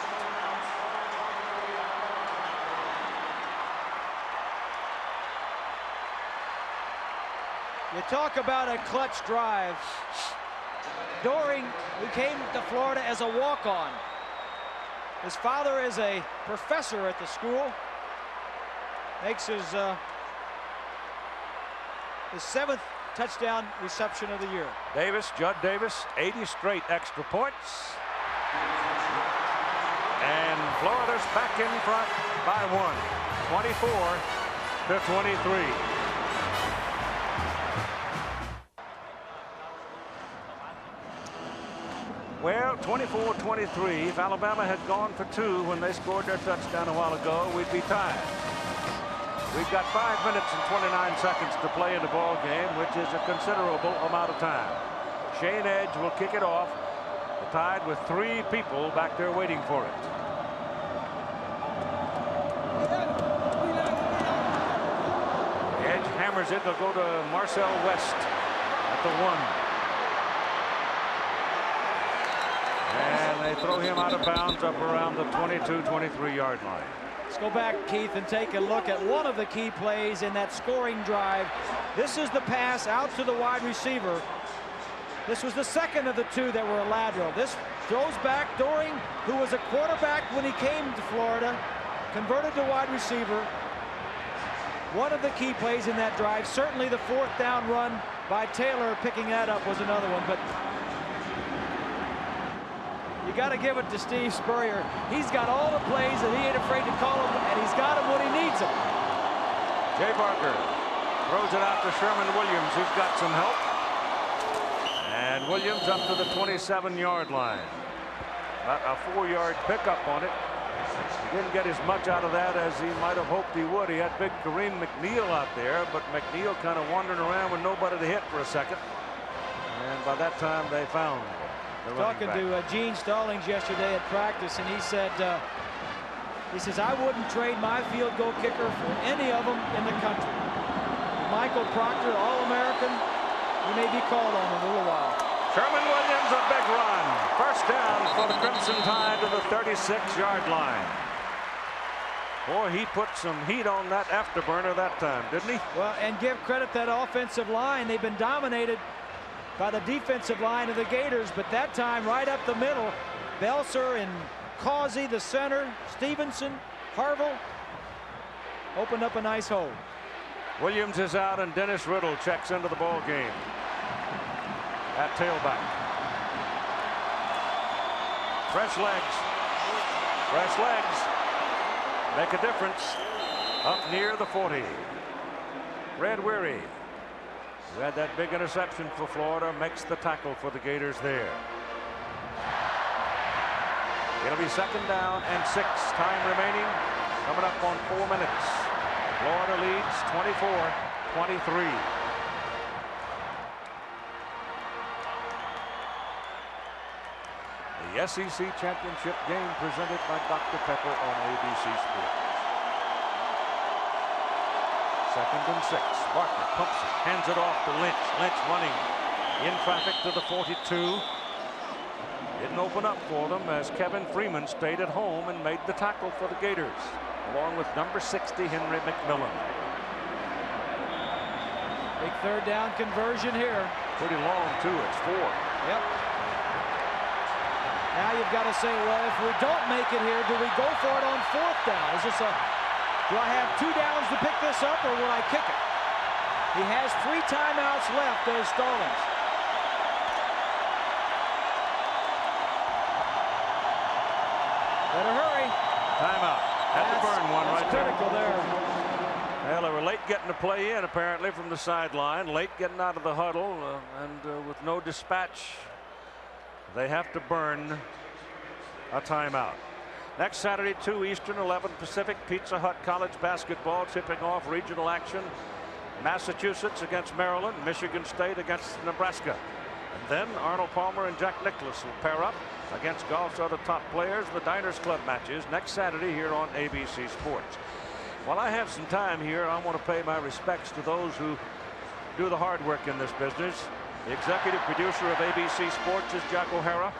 You talk about a clutch drive. Doring, who came to Florida as a walk-on. His father is a professor at the school. Makes his 7th touchdown reception of the year. Davis, Judd Davis, 80 straight extra points. And Florida's back in front by 1. 24-23. Well, 24-23. If Alabama had gone for 2 when they scored their touchdown a while ago, we'd be tied. We've got 5 minutes and 29 seconds to play in the ball game, which is a considerable amount of time. Shane Edge will kick it off. The Tide with 3 people back there waiting for it. Edge hammers it. They'll go to Marcel West at the 1. And they throw him out of bounds up around the 22-23 yard line. Let's go back, Keith, and take a look at one of the key plays in that scoring drive. This is the pass out to the wide receiver. This was the second of the 2 that were a lateral. This throws back Doring, who was a quarterback when he came to Florida, converted to wide receiver. One of the key plays in that drive. Certainly the 4th down run by Taylor picking that up was another one. But you got to give it to Steve Spurrier. He's got all the plays and he ain't afraid to call them, and he's got them when he needs them. Jay Barker throws it out to Sherman Williams, who's got some help. And Williams up to the 27-yard line. About a 4-yard pickup on it. He didn't get as much out of that as he might have hoped he would. He had big Kareem McNeil out there, but McNeil kind of wandering around with nobody to hit for a second. And by that time, they found talking to Gene Stallings yesterday at practice, and he says, I wouldn't trade my field goal kicker for any of them in the country. Michael Proctor, All-American, he may be called on in a little while. Sherman Williams, a big run. First down for the Crimson Tide to the 36-yard line. Boy, he put some heat on that afterburner that time, didn't he? Well, and give credit that offensive line. They've been dominated by the defensive line of the Gators, but that time right up the middle, Belser and Causey, the center, Stevenson, Harville opened up a nice hole. Williams is out, and Dennis Riddle checks into the ball game at tailback. Fresh legs make a difference up near the 40. Red Weary, who had that big interception for Florida, makes the tackle for the Gators there. It'll be 2nd down and 6. Time remaining. Coming up on 4 minutes. Florida leads 24-23. The SEC Championship game presented by Dr. Pepper on ABC Sports. 2nd and 6. Barker pumps it, hands it off to Lynch. Lynch running in traffic to the 42. Didn't open up for them as Kevin Freeman stayed at home and made the tackle for the Gators, along with number 60, Henry McMillan. Big 3rd down conversion here. Pretty long, too. It's 4. Yep. Now you've got to say, well, if we don't make it here, do we go for it on 4th down? Is this do I have 2 downs to pick this up, or will I kick it? He has 3 timeouts left, there's Stallings. Better hurry. Timeout. Had to burn one right there. Critical there. Well, they were late getting the play in, apparently, from the sideline. Late getting out of the huddle, and with no dispatch, they have to burn a timeout. Next Saturday, 2 Eastern, 11 Pacific, Pizza Hut College basketball tipping off regional action. Massachusetts against Maryland, Michigan State against Nebraska. And then Arnold Palmer and Jack Nicklaus will pair up against golf's other top players, the Diners Club matches next Saturday here on ABC Sports. While I have some time here, I want to pay my respects to those who do the hard work in this business. The executive producer of ABC Sports is Jack O'Hara.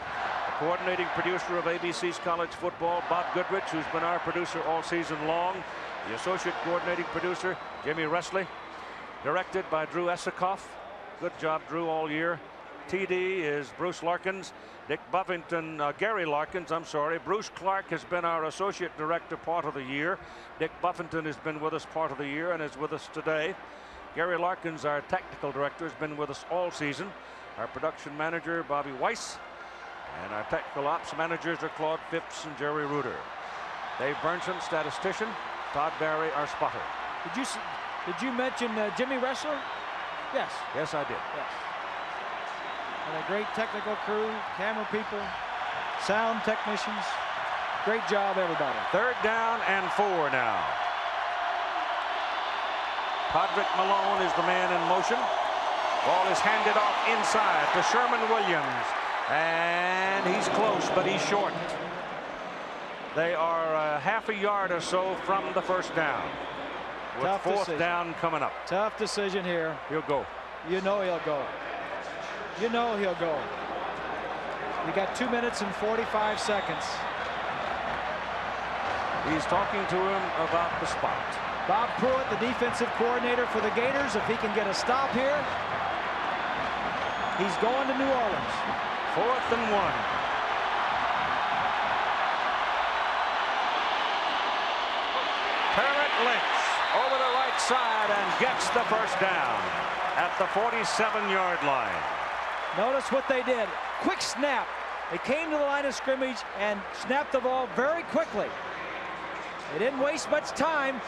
The coordinating producer of ABC's college football, Bob Goodrich, who's been our producer all season long. The associate coordinating producer, Jimmy Resley. Directed by Drew Esikoff. Good job, Drew, all year. TD is Bruce Larkins. Dick Buffington, Gary Larkins, I'm sorry. Bruce Clark has been our associate director part of the year. Dick Buffington has been with us part of the year and is with us today. Gary Larkins, our technical director, has been with us all season. Our production manager, Bobby Weiss. And our technical ops managers are Claude Phipps and Jerry Reuter. Dave Burnson, statistician. Todd Barry, our spotter. Did you mention Jimmy Wrestler? Yes. Yes, I did. Yes. And a great technical crew, camera people, sound technicians. Great job, everybody. 3rd down and 4 now. Podrick Malone is the man in motion. Ball is handed off inside to Sherman Williams. And he's close, but he's short. They are half a yard or so from the 1st down. With Tough 4th decision. down coming up. Tough decision here. He'll go. You know he'll go. You know he'll go. We got 2 minutes and 45 seconds. He's talking to him about the spot. Bob Pruitt, the defensive coordinator for the Gators, if he can get a stop here, he's going to New Orleans. 4th and 1. Parrott Lynch over the right side and gets the 1st down at the 47-yard line. Notice what they did. Quick snap. They came to the line of scrimmage and snapped the ball very quickly. They didn't waste much time.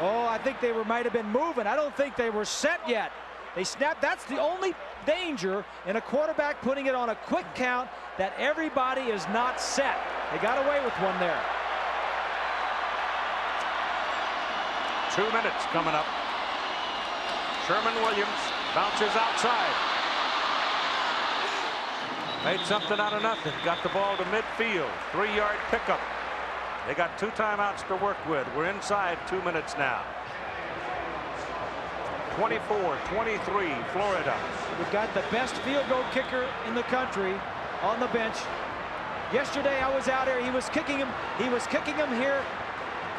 Oh, I think they might have been moving. I don't think they were set yet. They snapped. That's the only danger in a quarterback putting it on a quick count, that everybody is not set. They got away with one there. 2 minutes coming up. Sherman Williams bounces outside. Made something out of nothing. Got the ball to midfield. 3-yard pickup. They got 2 timeouts to work with. We're inside 2 minutes now. 24-23, Florida. We've got the best field goal kicker in the country on the bench. Yesterday I was out here. He was kicking him. He was kicking him here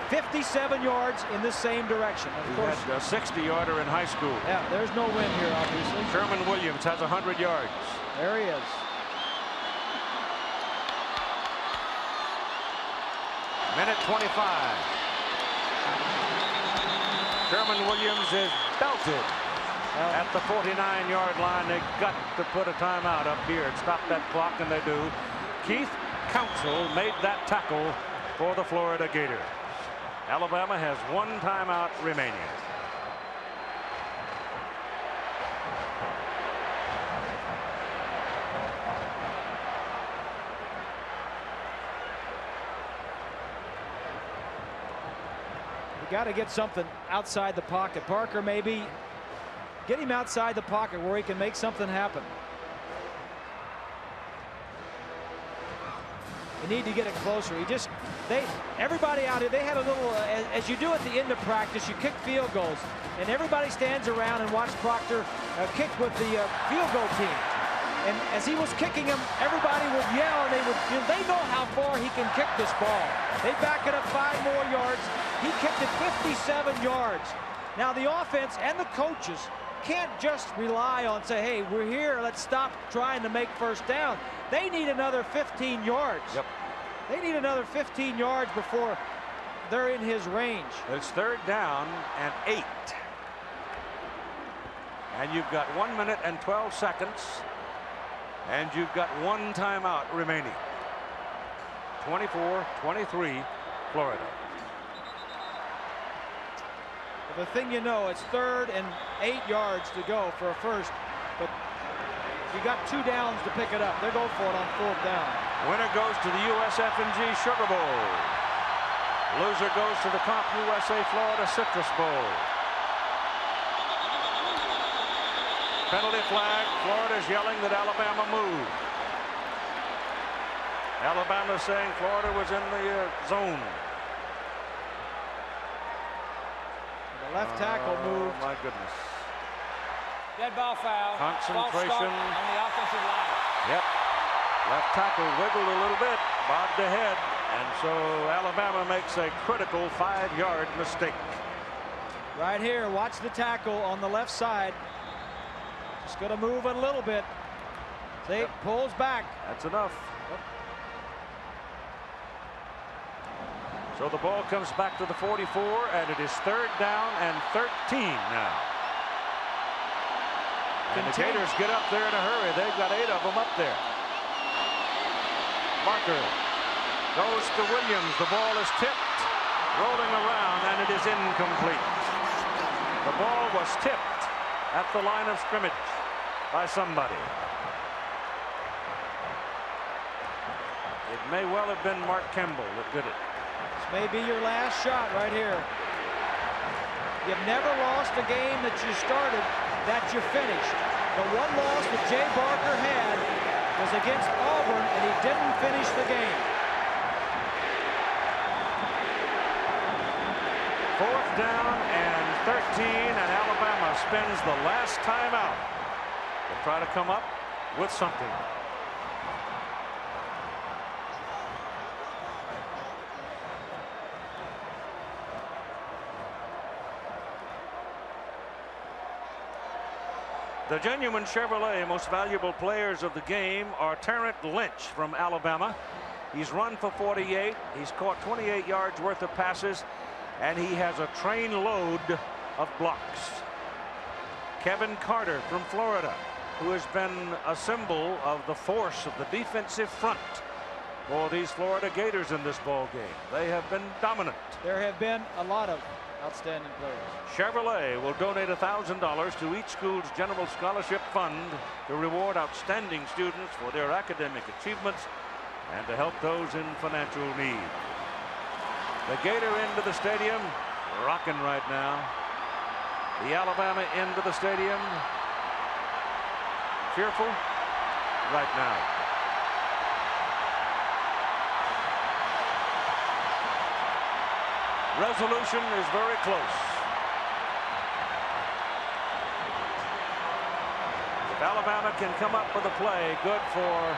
57 yards in the same direction. Of course, had a 60-yarder in high school. Yeah, there's no win here, obviously. Sherman Williams has 100 yards. There he is. Minute 25. Sherman Williams is belted at the 49-yard line. They got to put a timeout up here and stop that clock, and they do. Keith Council made that tackle for the Florida Gators. Alabama has 1 timeout remaining. Got to get something outside the pocket. Parker, maybe get him outside the pocket where he can make something happen. You need to get it closer. Everybody out here, they had a little, as you do at the end of practice, you kick field goals, and everybody stands around and watch Proctor kick with the field goal team. And as he was kicking him, everybody would yell, and they know how far he can kick this ball. They back it up 5 more yards. He kicked it 57 yards. Now the offense and the coaches can't just rely on, say, hey, we're here, let's stop trying to make 1st down. They need another 15 yards. Yep. They need another 15 yards before they're in his range. It's 3rd down and 8. And you've got 1 minute and 12 seconds. And you've got 1 timeout remaining. 24-23, Florida. The thing you know, it's 3rd and 8 yards to go for a first, but you got 2 downs to pick it up. They'll go for it on 4th down. Winner goes to the USF&G Sugar Bowl. Loser goes to the Comp USA Florida Citrus Bowl. Penalty flag. Florida's yelling that Alabama moved. Alabama saying Florida was in the zone. The left tackle moved. Oh, my goodness. Dead ball foul. Concentration. False start on the offensive line. Yep. Left tackle wiggled a little bit, bobbed ahead, and so Alabama makes a critical 5-yard mistake. Right here, watch the tackle on the left side. Just going to move it a little bit. See, pulls back. That's enough. So the ball comes back to the 44, and it is 3rd down and 13 now. And the Gators get up there in a hurry. They've got 8 of them up there. Barker goes to Williams. The ball is tipped, rolling around, and it is incomplete. The ball was tipped at the line of scrimmage by somebody. It may well have been Mark Kemble that did it. This may be your last shot right here. You've never lost a game that you started that you finished. The one loss that Jay Barker had was against Auburn, and he didn't finish the game. 4th down and 13, and Alabama spends the last timeout to try to come up with something. The genuine Chevrolet most valuable players of the game are Terrence Lynch from Alabama. He's run for 48. He's caught 28 yards worth of passes, and he has a train load of blocks. Kevin Carter from Florida, who has been a symbol of the force of the defensive front for these Florida Gators in this ball game. They have been dominant. There have been a lot of outstanding players. Chevrolet will donate $1,000 to each school's general scholarship fund to reward outstanding students for their academic achievements and to help those in financial need. The Gator end of the stadium rocking right now. The Alabama end of the stadium fearful right now. Resolution is very close. If Alabama can come up with a play good for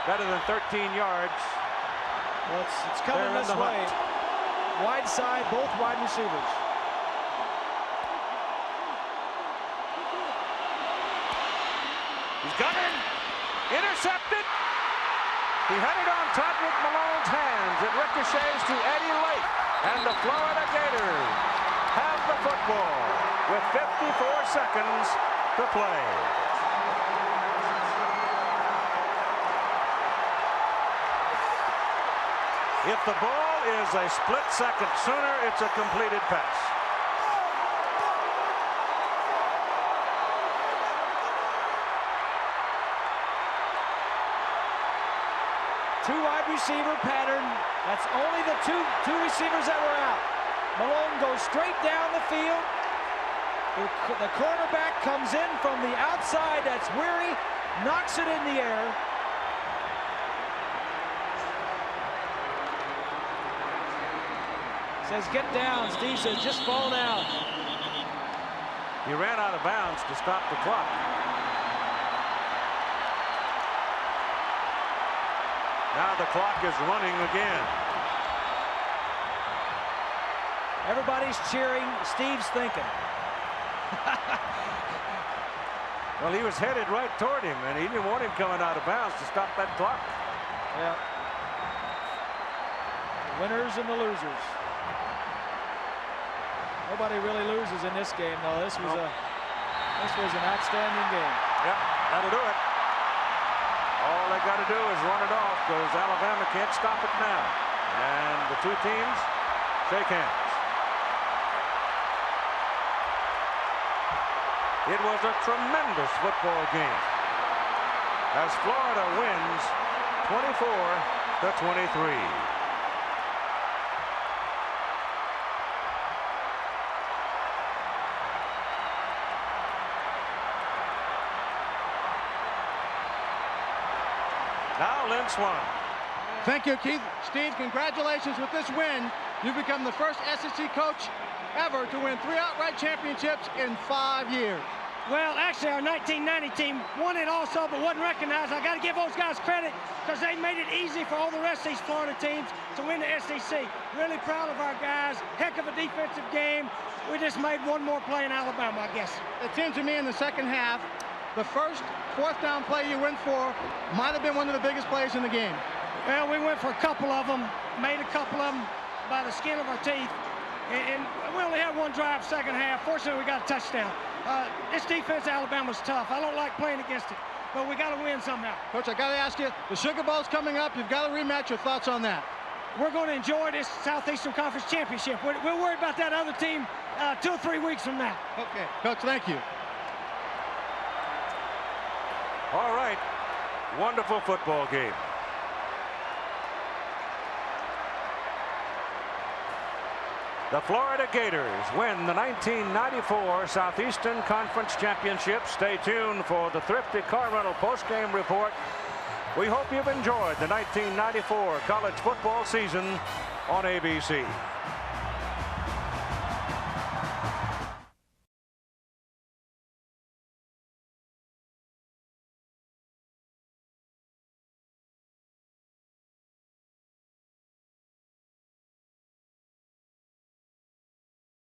better than 13 yards, well, it's coming this way. Wide side, both wide receivers. He's got it. Intercepted. He had it on Todrick Malone's hands. It ricochets to Eddie Lake. And the Florida Gators have the football with 54 seconds to play. If the ball is a split second sooner, it's a completed pass. Two wide receiver pattern. That's only the two receivers that were out. Malone goes straight down the field. The cornerback comes in from the outside. That's Weary. Knocks it in the air. Says get down. Steve says just fall down. He ran out of bounds to stop the clock. Now the clock is running again. Everybody's cheering. Steve's thinking. Well, he was headed right toward him, and he didn't want him coming out of bounds to stop that clock. Yeah. The winners and the losers. Nobody really loses in this game, though. This was an outstanding game. Yep, that'll do it. All they got to do is run it off because Alabama can't stop it now. And the two teams shake hands. It was a tremendous football game as Florida wins 24-23. Now Lynn Swan. Thank you, Keith. Steve, congratulations with this win. You've become the first SEC coach ever to win 3 outright championships in 5 years. Well, actually, our 1990 team won it also, but wasn't recognized. I got to give those guys credit because they made it easy for all the rest of these Florida teams to win the SEC. Really proud of our guys. Heck of a defensive game. We just made one more play in Alabama, I guess. It seems to me in the second half, the first 4th down play you went for might have been one of the biggest plays in the game. Well, we went for a couple of them, made a couple of them by the skin of our teeth, and we only had one drive second half. Fortunately, we got a touchdown. This defense, Alabama's tough. I don't like playing against it, but we got to win somehow. Coach, I got to ask you, the Sugar Bowl's coming up. You've got to rematch. Your thoughts on that? we're going to enjoy this Southeastern Conference Championship. We'll worry about that other team 2 or 3 weeks from now. Okay, Coach, thank you. All right. Wonderful football game. The Florida Gators win the 1994 Southeastern Conference Championship. Stay tuned for the Thrifty Car Rental postgame report. We hope you've enjoyed the 1994 college football season on ABC.